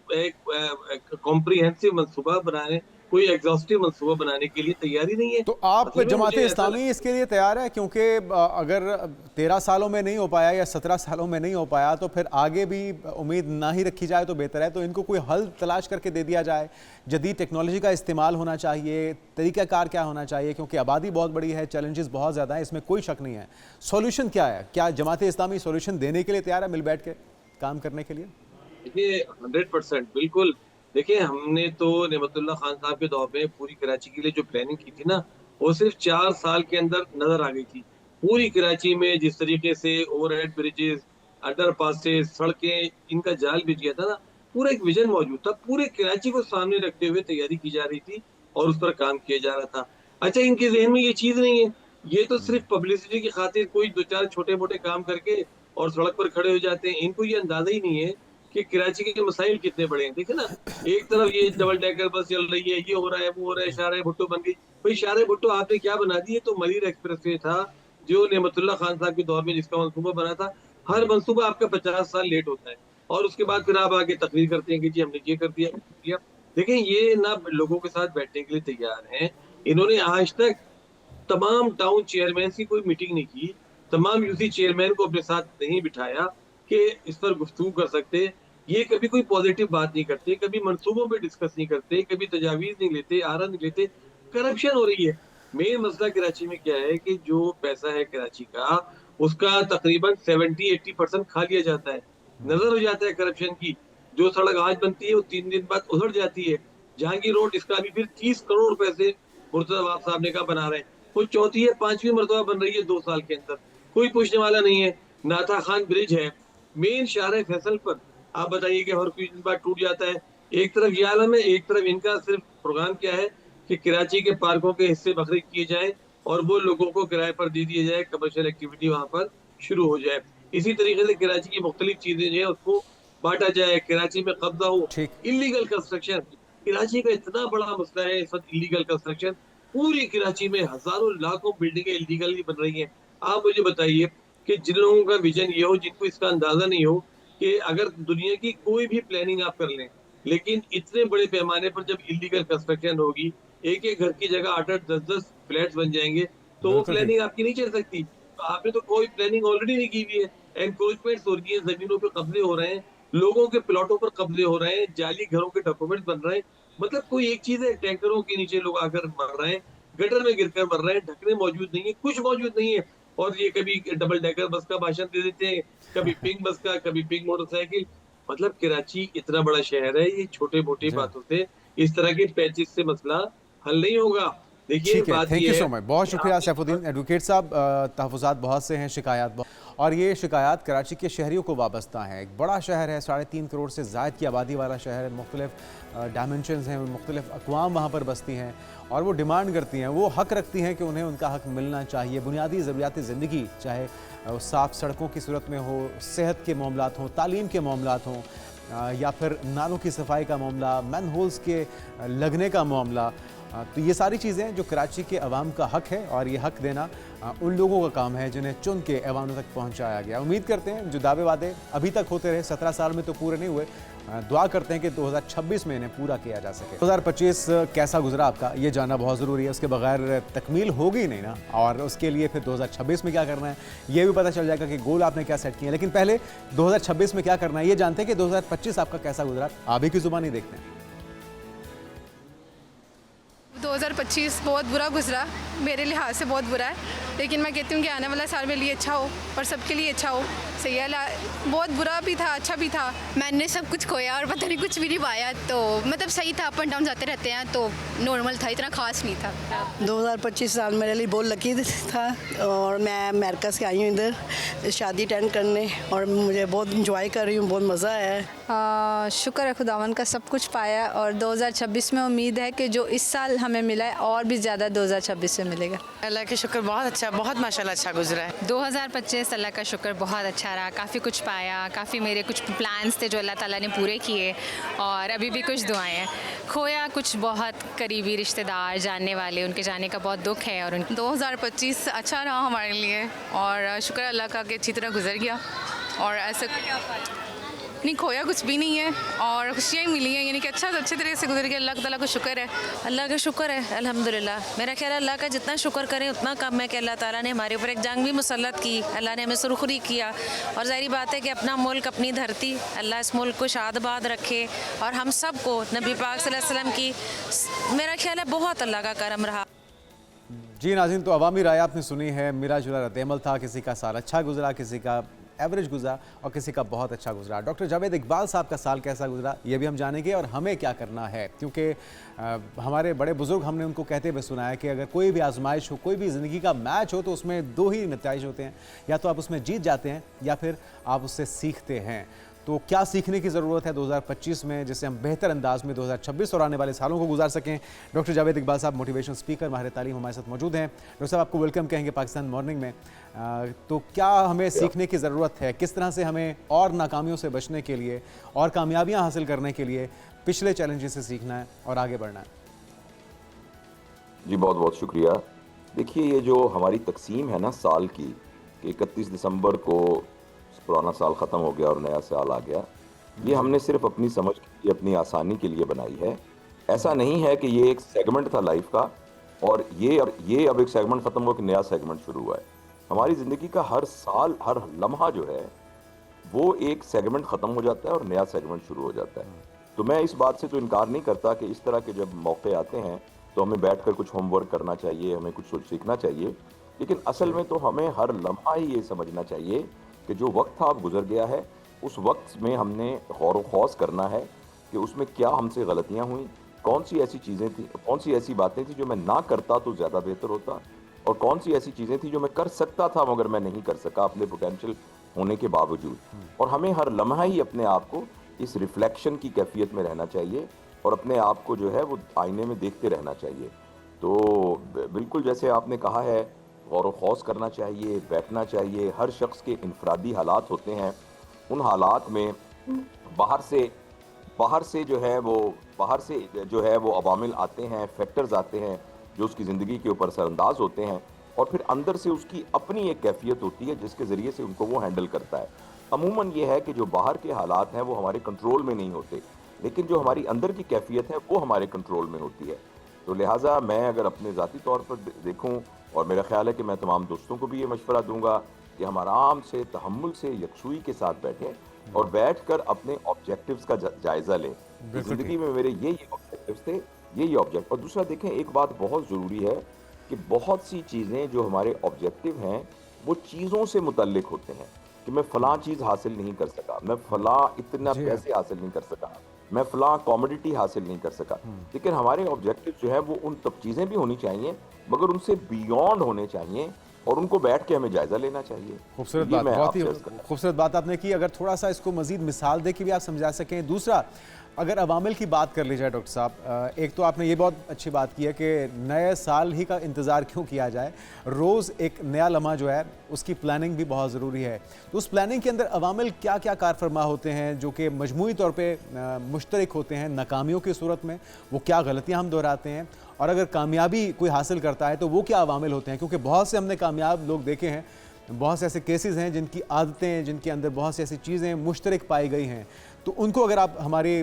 कॉम्प्रिहेंसिव मंसूबा बनाने, कोई एग्जॉस्टिव मंसूबा बनाने के लिए तैयारी नहीं है। तो आप जमाते इस्लामी इसके लिए तैयार है? क्योंकि अगर 13 सालों में नहीं हो पाया या 17 सालों में नहीं हो पाया तो फिर आगे भी उम्मीद ना ही रखी जाए तो बेहतर है। तो इनको कोई हल तलाश करके दे दिया जाए, जदीद टेक्नोलॉजी का इस्तेमाल होना चाहिए, तरीक़ाकार क्या होना चाहिए, क्योंकि आबादी बहुत बड़ी है, चैलेंजेस बहुत ज़्यादा है, इसमें कोई शक नहीं है। सोल्यूशन क्या है? क्या जमाते इस्लामी सोल्यूशन देने के लिए तैयार है, मिल बैठ के काम करने के लिए? देखिए, 100% बिल्कुल। देखिए, हमने तो नेमतुल्लाह खान साहब के दौर में पूरी कराची के लिए जो प्लानिंग की थी ना, वो सिर्फ 4 साल के अंदर नजर आ गई थी। पूरी कराची में जिस तरीके से ओवरहेड ब्रिजेस, अंडरपासेस, सड़कें, इनका जाल बिछ गया था ना, पूरा एक विजन मौजूद था। पूरे कराची को सामने रखते हुए तैयारी की जा रही थी और उस पर काम किया जा रहा था। अच्छा, इनके जहन में ये चीज नहीं है, ये तो सिर्फ पब्लिसिटी की खातिर कोई दो चार छोटे मोटे काम करके और सड़क पर खड़े हो जाते हैं। इनको ये अंदाजा ही नहीं है कि कराची के मसाइल कितने बड़े हैं। देखिए ना, एक तरफ ये डबल डेकर बस चल रही है, ये हो रहा है, वो हो रहा है, शारे भुट्टो बन गई। भाई शारे भुट्टो आपने क्या बना दी? तो मलीर एक्सप्रेस वे था जो नेमतुल्लाह खान साहब के दौर में जिसका मंसूबा बना था। हर मंसूबा आपका 50 साल लेट होता है और उसके बाद फिर आप आगे तकरीर करते हैं कि जी हमने ये कर दिया। देखें, ये ना लोगों के साथ बैठने के लिए तैयार हैं। इन्होंने आज तक तमाम टाउन चेयरमैन की कोई मीटिंग नहीं की, तमाम यूसी चेयरमैन को अपने साथ नहीं बिठाया कि इस पर गुफ्तगू कर सकते। ये कभी कोई पॉजिटिव बात नहीं करते, कभी मंसूबों पे डिस्कस नहीं करते, कभी तजावीज नहीं लेते, आरा नहीं लेते। करप्शन हो रही है। मेन मसला कराची में क्या है कि जो पैसा है कराची का, उसका तकरीबन 70-80% खा लिया जाता है। नजर हो जाता है करप्शन की। जो सड़क आज बनती है वो 3 दिन बाद उधड़ जाती है। जहांगीर रोड, इसका अभी फिर 30 करोड़ रुपए से मुर्तजा नवाब साहब ने कहा बना रहे हैं, वो चौथी या 5वीं मरतबा बन रही है 2 साल के अंदर। कोई पूछने वाला नहीं है। नाथा खान ब्रिज है मेन शाहर फैसल पर, आप बताइए कि हर कुछ दिन बाद टूट जाता है। एक तरफ ये आलम है, एक तरफ इनका सिर्फ प्रोग्राम क्या है कि कराची के पार्कों के हिस्से बखरे किए जाए और वो लोगों को किराए पर दे दिया जाए, कमर्शियल एक्टिविटी वहां पर शुरू हो जाए। इसी तरीके से कराची की मुख्तलिफ चीजें जो है उसको बांटा जाए, कराची में कब्जा हो। इलीगल कंस्ट्रक्शन कराची का इतना बड़ा मसला है इस वक्त। इलीगल कंस्ट्रक्शन पूरी कराची में हजारों लाखों बिल्डिंगें इलीगली बन रही हैं। आप मुझे बताइए कि जिन लोगों का विजन ये हो, जिनको इसका अंदाजा नहीं हो कि अगर दुनिया की कोई भी प्लानिंग आप कर लें, लेकिन इतने बड़े पैमाने पर जब इलीगल कंस्ट्रक्शन होगी, एक एक घर की जगह 8-8, 10-10 फ्लैट्स बन जाएंगे, तो वो प्लानिंग आपकी नहीं चल सकती। तो आपने तो कोई प्लानिंग ऑलरेडी नहीं की हुई है। एनक्रोचमेंट हो रही है, जमीनों पे कब्जे हो रहे हैं, लोगों के प्लॉटों पर कब्जे हो रहे हैं, जाली घरों के डॉक्यूमेंट बन रहे हैं। मतलब कोई एक चीज है, टैंकरों के नीचे लोग आकर मर रहे हैं, गटर में गिरकर मर रहे हैं, ढकने मौजूद नहीं है, कुछ मौजूद नहीं है। और ये कभी डबल डेकर बस का भाषण दे देते हैं, कभी पिंक बस का, कभी पिंक मोटरसाइकिल। मतलब कराची इतना बड़ा शहर है, ये छोटे मोटे बातों से इस तरह के पैचेस से मसला हल नहीं होगा। देखिए, बात थैंक यू सो मच, बहुत शुक्रिया सैफुद्दीन एडवोकेट साहब। तहफ़्फ़ुज़ात बहुत से हैं, शिकायत और ये शिकायत कराची के शहरियों को वाबस्ता है। एक बड़ा शहर है, 3.5 करोड़ से ज़ायद की आबादी वाला शहर है, मुख्तलिफ डायमेंशंस हैं, मुख्तलिफ अक़वाम वहाँ पर बसती हैं और वो डिमांड करती हैं, वो हक़ रखती हैं कि उन्हें उनका हक़ मिलना चाहिए। बुनियादी ज़रूरियात ज़िंदगी, चाहे साफ़ सड़कों की सूरत में हो, सेहत के मामलात हों, तालीम के मामलात हों, या फिर नालों की सफाई का मामला, मैन होल्स के लगने का मामला, तो ये सारी चीज़ें जो कराची के अवाम का हक़ है और ये हक़ देना उन लोगों का काम है जिन्हें चुन के ऐवानों तक पहुंचाया गया। उम्मीद करते हैं जो दावे वादे अभी तक होते रहे, 17 साल में तो पूरे नहीं हुए, दुआ करते हैं कि 2026 में इन्हें पूरा किया जा सके। 2025 कैसा गुजरा आपका, ये जानना बहुत ज़रूरी है। उसके बगैर तकमील होगी नहीं ना, और उसके लिए फिर 2026 में क्या करना है ये भी पता चल जाएगा कि गोल आपने क्या सेट किए हैं। लेकिन पहले 2026 में क्या करना है ये जानते हैं कि 2025 आपका कैसा गुजरा, आप ही की ज़ुबानी देखते हैं। 2025 बहुत बुरा गुजरा, मेरे लिहाज से बहुत बुरा है, लेकिन मैं कहती हूँ कि आने वाला साल मेरे लिए अच्छा हो और सबके लिए अच्छा हो। सही है, बहुत बुरा भी था, अच्छा भी था। मैंने सब कुछ खोया और पता नहीं कुछ भी नहीं पाया, तो मतलब सही था, अप एंड डाउन जाते रहते हैं, तो नॉर्मल था, इतना खास नहीं था। 2025 साल मेरे लिए बहुत लकी था और मैं अमेरिका से आई हूँ इधर शादी अटेंड करने और मुझे बहुत इंजॉय कर रही हूँ, बहुत मज़ा आया है। शुक्र है खुदावन का, सब कुछ पाया और 2026 में उम्मीद है कि जो इस साल हमें मिला है और भी ज़्यादा 2026 में मिलेगा। अल्लाह के शुक्र बहुत अच्छा, बहुत माशाल्लाह अच्छा गुजरा है। 2025 अल्लाह का शुक्र बहुत अच्छा रहा, काफ़ी कुछ पाया, काफ़ी मेरे कुछ प्लान्स थे जो अल्लाह ताला ने पूरे किए और अभी भी कुछ दुआएं हैं। खोया कुछ बहुत करीबी रिश्तेदार, जानने वाले, उनके जाने का बहुत दुख है। और 2025 अच्छा रहा हमारे लिए और शुक्र अल्लाह का कि अच्छी तरह गुजर गया और ऐसे नहीं खोया कुछ भी नहीं है और खुशियाँ ही मिली हैं, यानी कि अच्छा अच्छी तरह से गुजर गया। अल्लाह ताला को शुक्र है, अल्लाह का शुक्र है अल्हम्दुलिल्लाह। मेरा ख्याल है अल्लाह का जितना शुक्र करें उतना कम है कि अल्लाह ताला ने हमारे ऊपर एक जंग भी मुसल्लत की, अल्लाह ने हमें सुरखुरी किया और ज़ाहिर बात है कि अपना मुल्क, अपनी धरती, अल्लाह इस मुल्क को शादबाद रखे और हम सब को नबी पाक सल्लल्लाहु अलैहि वसल्लम की, मेरा ख्याल है बहुत अल्लाह का करम रहा। जी नाज़रीन, तो अवामी राय आपने सुनी है। मेरा जुला रद्द-ए-अमल था, किसी का साल अच्छा गुजरा, किसी का एवरेज गुजरा और किसी का बहुत अच्छा गुजरा। डॉक्टर जावेद इकबाल साहब का साल कैसा गुजरा ये भी हम जानेंगे और हमें क्या करना है, क्योंकि हमारे बड़े बुजुर्ग हमने उनको कहते हुए सुना है कि अगर कोई भी आजमाइश हो, कोई भी ज़िंदगी का मैच हो, तो उसमें दो ही नतीजे होते हैं, या तो आप उसमें जीत जाते हैं या फिर आप उससे सीखते हैं। तो क्या सीखने की ज़रूरत है 2025 में, जिससे हम बेहतर अंदाज में 2026 और आने वाले सालों को गुजार सकें। डॉक्टर जावेद इकबाल साहब, मोटिवेशनल स्पीकर, माहिर तालीम, हमारे साथ मौजूद हैं। डॉक्टर साहब, आपको वेलकम कहेंगे पाकिस्तान मॉर्निंग में। तो क्या हमें सीखने की ज़रूरत है, किस तरह से हमें और नाकामियों से बचने के लिए और कामयाबियाँ हासिल करने के लिए पिछले चैलेंजेस से सीखना है और आगे बढ़ना है? जी बहुत बहुत शुक्रिया। देखिए, ये जो हमारी तकसीम है ना साल की, कि 31 दिसंबर को पुराना साल ख़त्म हो गया और नया साल आ गया, ये हमने सिर्फ अपनी समझ की, अपनी आसानी के लिए बनाई है। ऐसा नहीं है कि ये एक सेगमेंट था लाइफ का और ये अब एक सेगमेंट ख़त्म हो कि नया सेगमेंट शुरू हुआ है। हमारी ज़िंदगी का हर साल, हर लम्हा जो है वो एक सेगमेंट ख़त्म हो जाता है और नया सेगमेंट शुरू हो जाता है। तो मैं इस बात से तो इनकार नहीं करता कि इस तरह के जब मौके आते हैं तो हमें बैठकर कुछ होमवर्क करना चाहिए, हमें कुछ सीखना चाहिए, लेकिन असल में तो हमें हर लम्हा ही ये समझना चाहिए कि जो वक्त था अब गुजर गया है, उस वक्त में हमने गौर व खौस करना है कि उसमें क्या हमसे गलतियां हुई, कौन सी ऐसी चीज़ें थी, कौन सी ऐसी बातें थी जो मैं ना करता तो ज़्यादा बेहतर होता, और कौन सी ऐसी चीज़ें थी जो मैं कर सकता था मगर मैं नहीं कर सका अपने पोटेंशियल होने के बावजूद। और हमें हर लम्हा ही अपने आप को इस रिफ्लेक्शन की कैफियत में रहना चाहिए और अपने आप को जो है वो आईने में देखते रहना चाहिए। तो बिल्कुल जैसे आपने कहा है, गौर व खौस करना चाहिए, बैठना चाहिए। हर शख्स के इनफरादी हालात होते हैं, उन हालात में बाहर से जो है वो अवामिल आते हैं, फैक्टर्स आते हैं जो उसकी ज़िंदगी के ऊपर असरअंदाज होते हैं, और फिर अंदर से उसकी अपनी एक कैफियत होती है जिसके ज़रिए से उनको वो हैंडल करता है। अमूमन ये है कि जो बाहर के हालात हैं वो हमारे कंट्रोल में नहीं होते, लेकिन जो हमारी अंदर की कैफियत है वो हमारे कंट्रोल में होती है। तो लिहाजा मैं अगर अपने ज़ाती तौर पर देखूं, और मेरा ख्याल है कि मैं तमाम दोस्तों को भी ये मशवरा दूंगा कि हम आराम से, तहम्मुल से, यकसुई के साथ बैठें और बैठकर अपने ऑब्जेक्टिव्स का जायज़ा लें। ज़िंदगी में मेरे ये ऑब्जेक्टिव्स थे, ये ऑब्जेक्ट। और दूसरा देखें, एक बात बहुत ज़रूरी है कि बहुत सी चीज़ें जो हमारे ऑब्जेक्टिव हैं वो चीज़ों से मुतल्लिक होते हैं कि मैं फ़लाँ चीज़ हासिल नहीं कर सका, मैं फ़लाँ इतना पैसे हासिल नहीं कर सका, मैं फ़लाँ कॉमोडिटी हासिल नहीं कर सका। लेकिन हमारे ऑब्जेक्टिव जो है वो उन तब चीज़ें भी होनी चाहिए मगर उनसे बियॉन्ड होने चाहिए और उनको बैठ के हमें जायज़ा लेना चाहिए। खूबसूरत बात, बहुत ही खूबसूरत बात आपने की। अगर थोड़ा सा इसको मज़ीद मिसाल दे के भी आप समझा सकें। दूसरा, अगर अवामिल की बात कर ली जाए डॉक्टर साहब, एक तो आपने ये बहुत अच्छी बात की है कि नए साल ही का इंतज़ार क्यों किया जाए, रोज़ एक नया लम्हा जो है उसकी प्लानिंग भी बहुत ज़रूरी है। तो उस प्लानिंग के अंदर अवामिल क्या क्या कार फरमा होते हैं जो कि मजमूई तौर पर मुश्तरक होते हैं नाकामियों की सूरत में, वो क्या गलतियाँ हम दोहराते हैं, और अगर कामयाबी कोई हासिल करता है तो वो क्या अवामिल होते हैं? क्योंकि बहुत से हमने कामयाब लोग देखे हैं, बहुत से ऐसे केसेस हैं जिनकी आदतें, जिनके अंदर बहुत सी ऐसी चीज़ें मुश्तरक पाई गई हैं, तो उनको अगर आप हमारे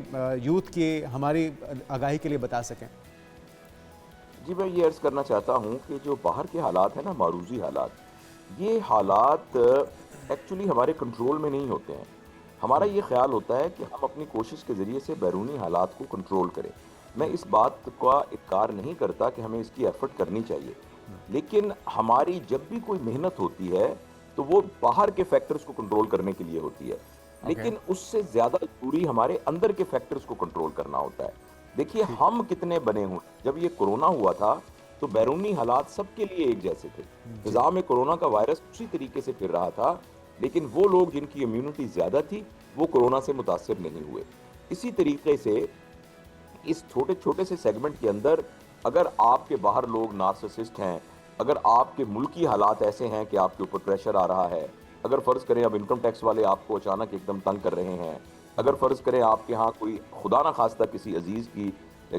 यूथ के, हमारी आगाही के लिए बता सकें। जी, मैं ये अर्ज़ करना चाहता हूँ कि जो बाहर के हालात हैं ना, मारूजी हालात, ये हालात एक्चुअली हमारे कंट्रोल में नहीं होते हैं। हमारा ये ख्याल होता है कि हम अपनी कोशिश के ज़रिए से बैरूनी हालात को कंट्रोल करें। मैं इस बात का इनकार नहीं करता कि हमें इसकी एफर्ट करनी चाहिए, लेकिन हमारी जब भी कोई मेहनत होती है तो वो बाहर के फैक्टर्स को कंट्रोल करने के लिए होती है, लेकिन उससे ज़्यादा जरूरी हमारे अंदर के फैक्टर्स को कंट्रोल करना होता है। देखिए, हम कितने बने हुए, जब ये कोरोना हुआ था तो बैरूनी हालात सबके लिए एक जैसे थे। फिजा में कोरोना का वायरस उसी तरीके से फिर रहा था, लेकिन वो लोग जिनकी इम्यूनिटी ज़्यादा थी वो कोरोना से मुतासिर नहीं हुए। इसी तरीके से इस छोटे छोटे से सेगमेंट के अंदर अगर आपके बाहर लोग नार्सिसिस्ट हैं, अगर आपके मुल्की हालात ऐसे हैं कि आपके ऊपर प्रेशर आ रहा है, अगर फ़र्ज़ करें अब इनकम टैक्स वाले आपको अचानक एकदम तंग कर रहे हैं, अगर फ़र्ज़ करें आपके यहाँ कोई खुदा न खास्ता किसी अजीज़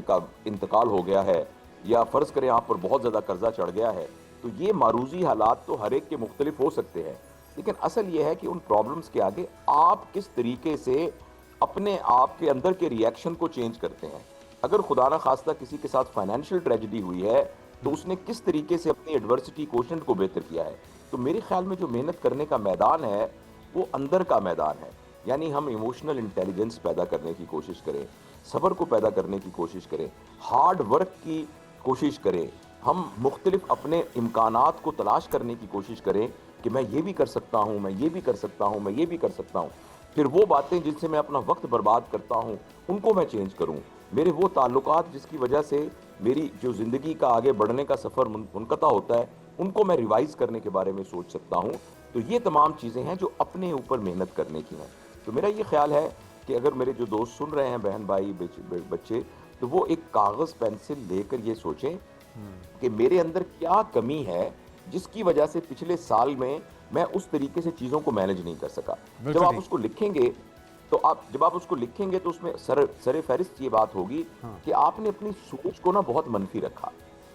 का इंतकाल हो गया है, या फ़र्ज़ करें आप पर बहुत ज़्यादा कर्जा चढ़ गया है, तो ये मारूजी हालात तो हर एक के मुख्तलिफ हो सकते हैं, लेकिन असल ये है कि उन प्रॉब्लम्स के आगे आप किस तरीके से अपने आप के अंदर के रिएक्शन को चेंज करते हैं। अगर खुदा न खास्ता किसी के साथ फाइनेंशियल ट्रेजेडी हुई है तो उसने किस तरीके से अपनी एडवर्सिटी कोशेंट को बेहतर किया है। तो मेरे ख्याल में जो मेहनत करने का मैदान है वो अंदर का मैदान है, यानी हम इमोशनल इंटेलिजेंस पैदा करने की कोशिश करें, सब्र को पैदा करने की कोशिश करें, हार्ड वर्क की कोशिश करें, हम मुख्तलिफ अपने इम्कानात को तलाश करने की कोशिश करें कि मैं ये भी कर सकता हूँ, मैं ये भी कर सकता हूँ, मैं ये भी कर सकता हूँ। फिर वो बातें जिनसे मैं अपना वक्त बर्बाद करता हूँ उनको मैं चेंज करूँ। मेरे वो ताल्लुकात जिसकी वजह से मेरी जो ज़िंदगी का आगे बढ़ने का सफ़र मुनक़ता होता है उनको मैं रिवाइज़ करने के बारे में सोच सकता हूँ। तो ये तमाम चीज़ें हैं जो अपने ऊपर मेहनत करने की हैं। तो मेरा ये ख्याल है कि अगर मेरे जो दोस्त सुन रहे हैं, बहन भाई बच्चे, तो वो एक कागज़ पेंसिल लेकर ये सोचें कि मेरे अंदर क्या कमी है जिसकी वजह से पिछले साल में मैं उस तरीके से चीज़ों को मैनेज नहीं कर सका। जब आप उसको लिखेंगे जब आप उसको लिखेंगे तो उसमें सरे फहरिस्त ये बात होगी कि आपने अपनी सोच को ना बहुत मनफी रखा।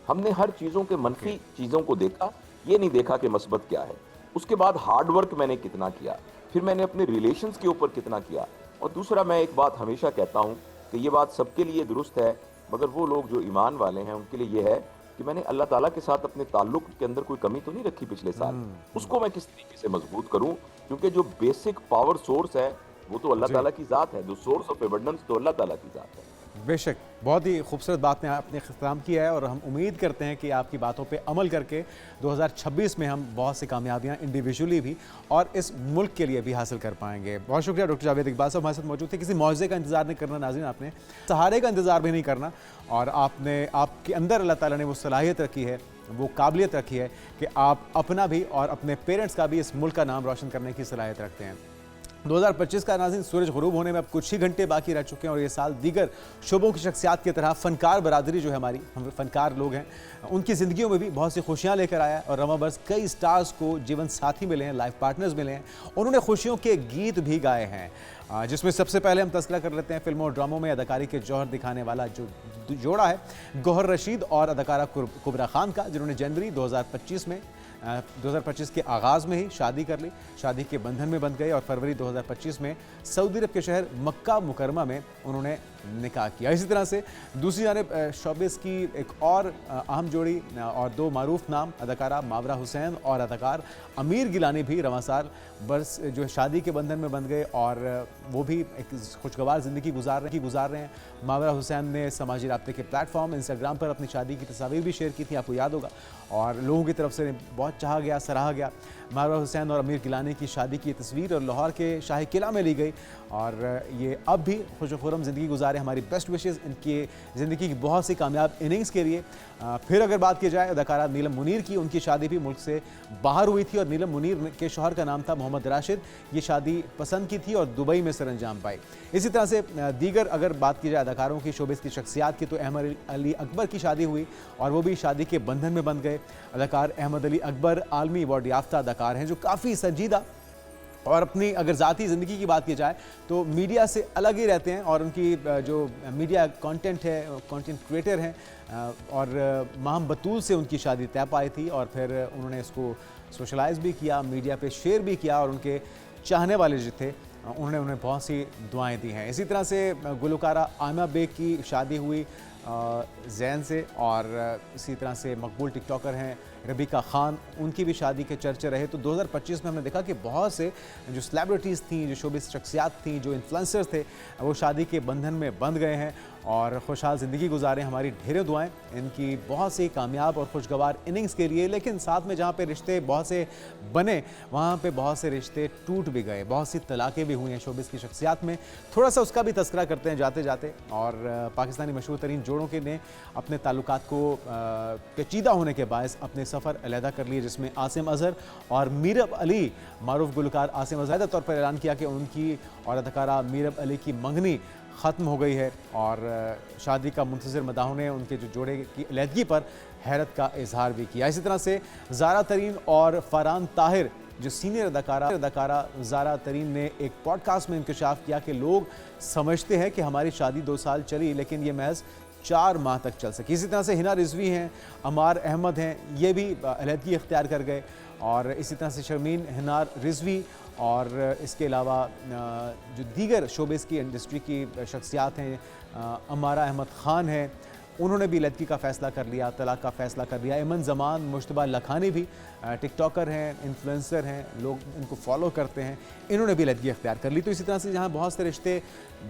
हमने हर चीज़ों के मनफी चीज़ों को देखा, ये नहीं देखा कि मस्बत क्या है। उसके बाद हार्ड वर्क मैंने कितना किया, फिर मैंने अपने रिलेशंस के ऊपर कितना किया। और दूसरा, मैं एक बात हमेशा कहता हूँ कि ये बात सबके लिए दुरुस्त है, मगर वो लोग जो ईमान वाले हैं उनके लिए ये है कि मैंने अल्लाह ताला के साथ अपने ताल्लुक के अंदर कोई कमी तो नहीं रखी पिछले साल, उसको मैं किस तरीके से मजबूत करूँ, क्योंकि जो बेसिक पावर सोर्स है वो तो अल्लाह ताला की ज़ात है, जो सोर्स ऑफ एविडेंस तो अल्लाह ताला की ज़ात है। बेशक, बहुत ही खूबसूरत बात ने आपने इख्तिताम किया है और हम उम्मीद करते हैं कि आपकी बातों पे अमल करके 2026 में हम बहुत सी कामयाबियां इंडिविजुअली भी और इस मुल्क के लिए भी हासिल कर पाएंगे। बहुत शुक्रिया डॉक्टर जावेद इकबाल साहब हमारे साथ मौजूद थे। किसी मौजज़े का इंतज़ार नहीं करना नाज़रीन, आपने सहारे का इंतज़ार भी नहीं करना, और आपके अंदर अल्लाह ताला ने वो सलाहियत रखी है, वो काबिलियत रखी है कि आप अपना भी और अपने पेरेंट्स का भी इस मुल्क का नाम रोशन करने की सलाहियत रखते हैं। 2025 का नाज़रीन सूरज ग़ुरूब होने में अब कुछ ही घंटे बाकी रह चुके हैं और ये साल दीगर शोबों की शख्सियात की तरह फ़नकार बरादरी जो है हमारी, हम फ़नकार लोग हैं, उनकी ज़िंदगियों में भी बहुत सी खुशियाँ लेकर आया और रवां बरस कई स्टार्स को जीवन साथी मिले हैं, लाइफ पार्टनर्स मिले हैं, उन्होंने खुशियों के गीत भी गाए हैं, जिसमें सबसे पहले हम तज़किरा कर लेते हैं फिल्मों और ड्रामों में अदाकारी के जौहर दिखाने वाला जो जोड़ा है गौहर रशीद और अदाकारा कुबरा खान का, जिन्होंने जनवरी 2025 के आगाज़ में ही शादी कर ली, शादी के बंधन में बंध गए और फरवरी 2025 में सऊदी अरब के शहर मक्का मुकरमा में उन्होंने निकाह किया। इसी तरह से दूसरी जानिब शोबिस की एक और अहम जोड़ी और दो मारूफ नाम अदाकारा मावरा हुसैन और अदाकार अमीर गिलानी भी रवां साल बरस जो शादी के बंधन में बंध गए और वो भी एक खुशगवार ज़िंदगी गुजार रहे हैं। मावरा हुसैन ने समाजी राब्ते के प्लेटफॉर्म इंस्टाग्राम पर अपनी शादी की तस्वीर भी शेयर की थी, आपको याद होगा, और लोगों की तरफ से बहुत चाहा गया, सराहा गया। मावरा हुसैन और अमीर गिलानी की शादी की तस्वीर और लाहौर के शाही किला में ली गई और ये अब भी खुशखुरम ज़िंदगी गुजारे। हमारी बेस्ट विशेज़ इनकी ज़िंदगी की बहुत सी कामयाब इनिंग्स के लिए। फिर अगर बात की जाए अदाकारा नीलम मुनीर की, उनकी शादी भी मुल्क से बाहर हुई थी और नीलम मुनीर के शौहर का नाम था मोहम्मद राशिद। ये शादी पसंद की थी और दुबई में सरअंजाम पाई। इसी तरह से दीगर अगर बात की जाए अदाकारों की, शोबिस की शख्सियात की, तो अहमद अली अकबर की शादी हुई और वो भी शादी के बंधन में बंध गए। अदाकार अहमद अली अकबर आलमी अवार्ड याफ्ता अदाकार हैं जो काफ़ी संजीदा और अपनी अगर ज़ाती ज़िंदगी की बात की जाए तो मीडिया से अलग ही रहते हैं और उनकी जो मीडिया कंटेंट है, कंटेंट क्रिएटर हैं, और माहम बतूल से उनकी शादी तय पाई थी और फिर उन्होंने इसको सोशलाइज़ भी किया, मीडिया पे शेयर भी किया और उनके चाहने वाले जो थे उन्होंने उन्हें बहुत सी दुआएं दी हैं। इसी तरह से गुलकारा आमिना बेग की शादी हुई जैन से और इसी तरह से मकबूल टिकटॉकर हैं रबीका खान, उनकी भी शादी के चर्चे रहे। तो 2025 में हमने देखा कि बहुत से जो सेलिब्रिटीज़ थी, जो शोबिस शख्सियात थी, जो इन्फ्लुएंसर्स थे, वो शादी के बंधन में बंध गए हैं और खुशहाल ज़िंदगी गुजारें। हमारी ढेरों दुआएं इनकी बहुत सी कामयाब और खुशगवार इनिंग्स के लिए। लेकिन साथ में जहाँ पे रिश्ते बहुत से बने वहाँ पे बहुत से रिश्ते टूट भी गए, बहुत सी तलाक़ें भी हुई हैं शोबिस की शख्सियात में। थोड़ा सा उसका भी तज़किरा करते हैं जाते जाते। और पाकिस्तानी मशहूर तरीन जोड़ों के ने अपने ताल्लुकात को पेचीदा होने के बायस अपने सफ़र अलहदा कर लिए, जिसमें आसिम अज़हर और मीरब अली, मारूफ गुलकार आसिम अज़हर तौर पर ऐलान किया कि उनकी और अदाकारा मीरब अली की मंगनी ख़त्म हो गई है और शादी का मुंतज़िर मदाहों ने उनके जो जोड़े की अलहदगी पर हैरत का इजहार भी किया। इसी तरह से ज़ारा तरीन और फरहान ताहिर जो सीनियर अदाकारा ज़ारा तरीन ने एक पॉडकास्ट में इंकशाफ किया कि लोग समझते हैं कि हमारी शादी 2 साल चली लेकिन ये महज 4 माह तक चल सकी। इसी तरह से हिना रिजवी हैं, अमार अहमद हैं, ये भी अलहदगी इख्तियार कर गए। और इसी तरह से शर्मीन हिनार रिजवी और इसके अलावा जो दीगर शोबिस की इंडस्ट्री की शख्सियात हैं, अमारा अहमद ख़ान है, उन्होंने भी अलहदगी का फ़ैसला कर लिया, तलाक़ का फ़ैसला कर लिया। इमन ज़मान मुश्तबा लखानी भी टिकटॉकर हैं, इन्फ्लुएंसर हैं, लोग इनको फॉलो करते हैं, इन्होंने भी अलहदगी अख्तियार कर ली। तो इसी तरह से जहाँ बहुत से रिश्ते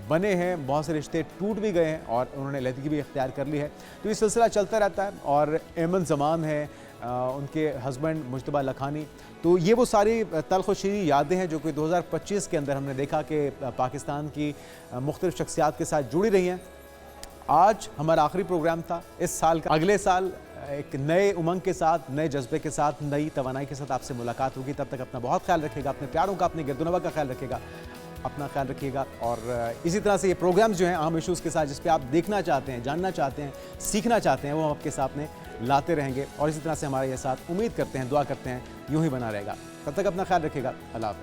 बने हैं, बहुत से रिश्ते टूट भी गए हैं और उन्होंने अलहदगी भी अख्तियार कर ली है। तो ये सिलसिला चलता रहता है। और इमन ज़मान है, उनके हस्बैंड मुश्तबा लखानी, तो ये वो सारी तल्ख़ व शीरीं यादें हैं जो कि 2025 के अंदर हमने देखा कि पाकिस्तान की मुख्तलिफ़ शख्सियात के साथ जुड़ी रही हैं। आज हमारा आखिरी प्रोग्राम था इस साल का। अगले साल एक नए उमंग के साथ, नए जज्बे के साथ, नई तवानाई के साथ आपसे मुलाकात होगी। तब तक अपना बहुत ख्याल रखिएगा, अपने प्यारों का, अपने गिरदुनवा का ख्याल रखिएगा। अपना ख्याल रखिएगा। और इसी तरह से ये प्रोग्राम्स जो हैं अहम इश्यूज़ के साथ, जिस पे आप देखना चाहते हैं, जानना चाहते हैं, सीखना चाहते हैं, वो हम आपके सामने लाते रहेंगे। और इसी तरह से हमारे ये साथ उम्मीद करते हैं, दुआ करते हैं यूँ ही बना रहेगा। तब तक अपना ख्याल रखिएगा। अल्लाह हाफ़िज़।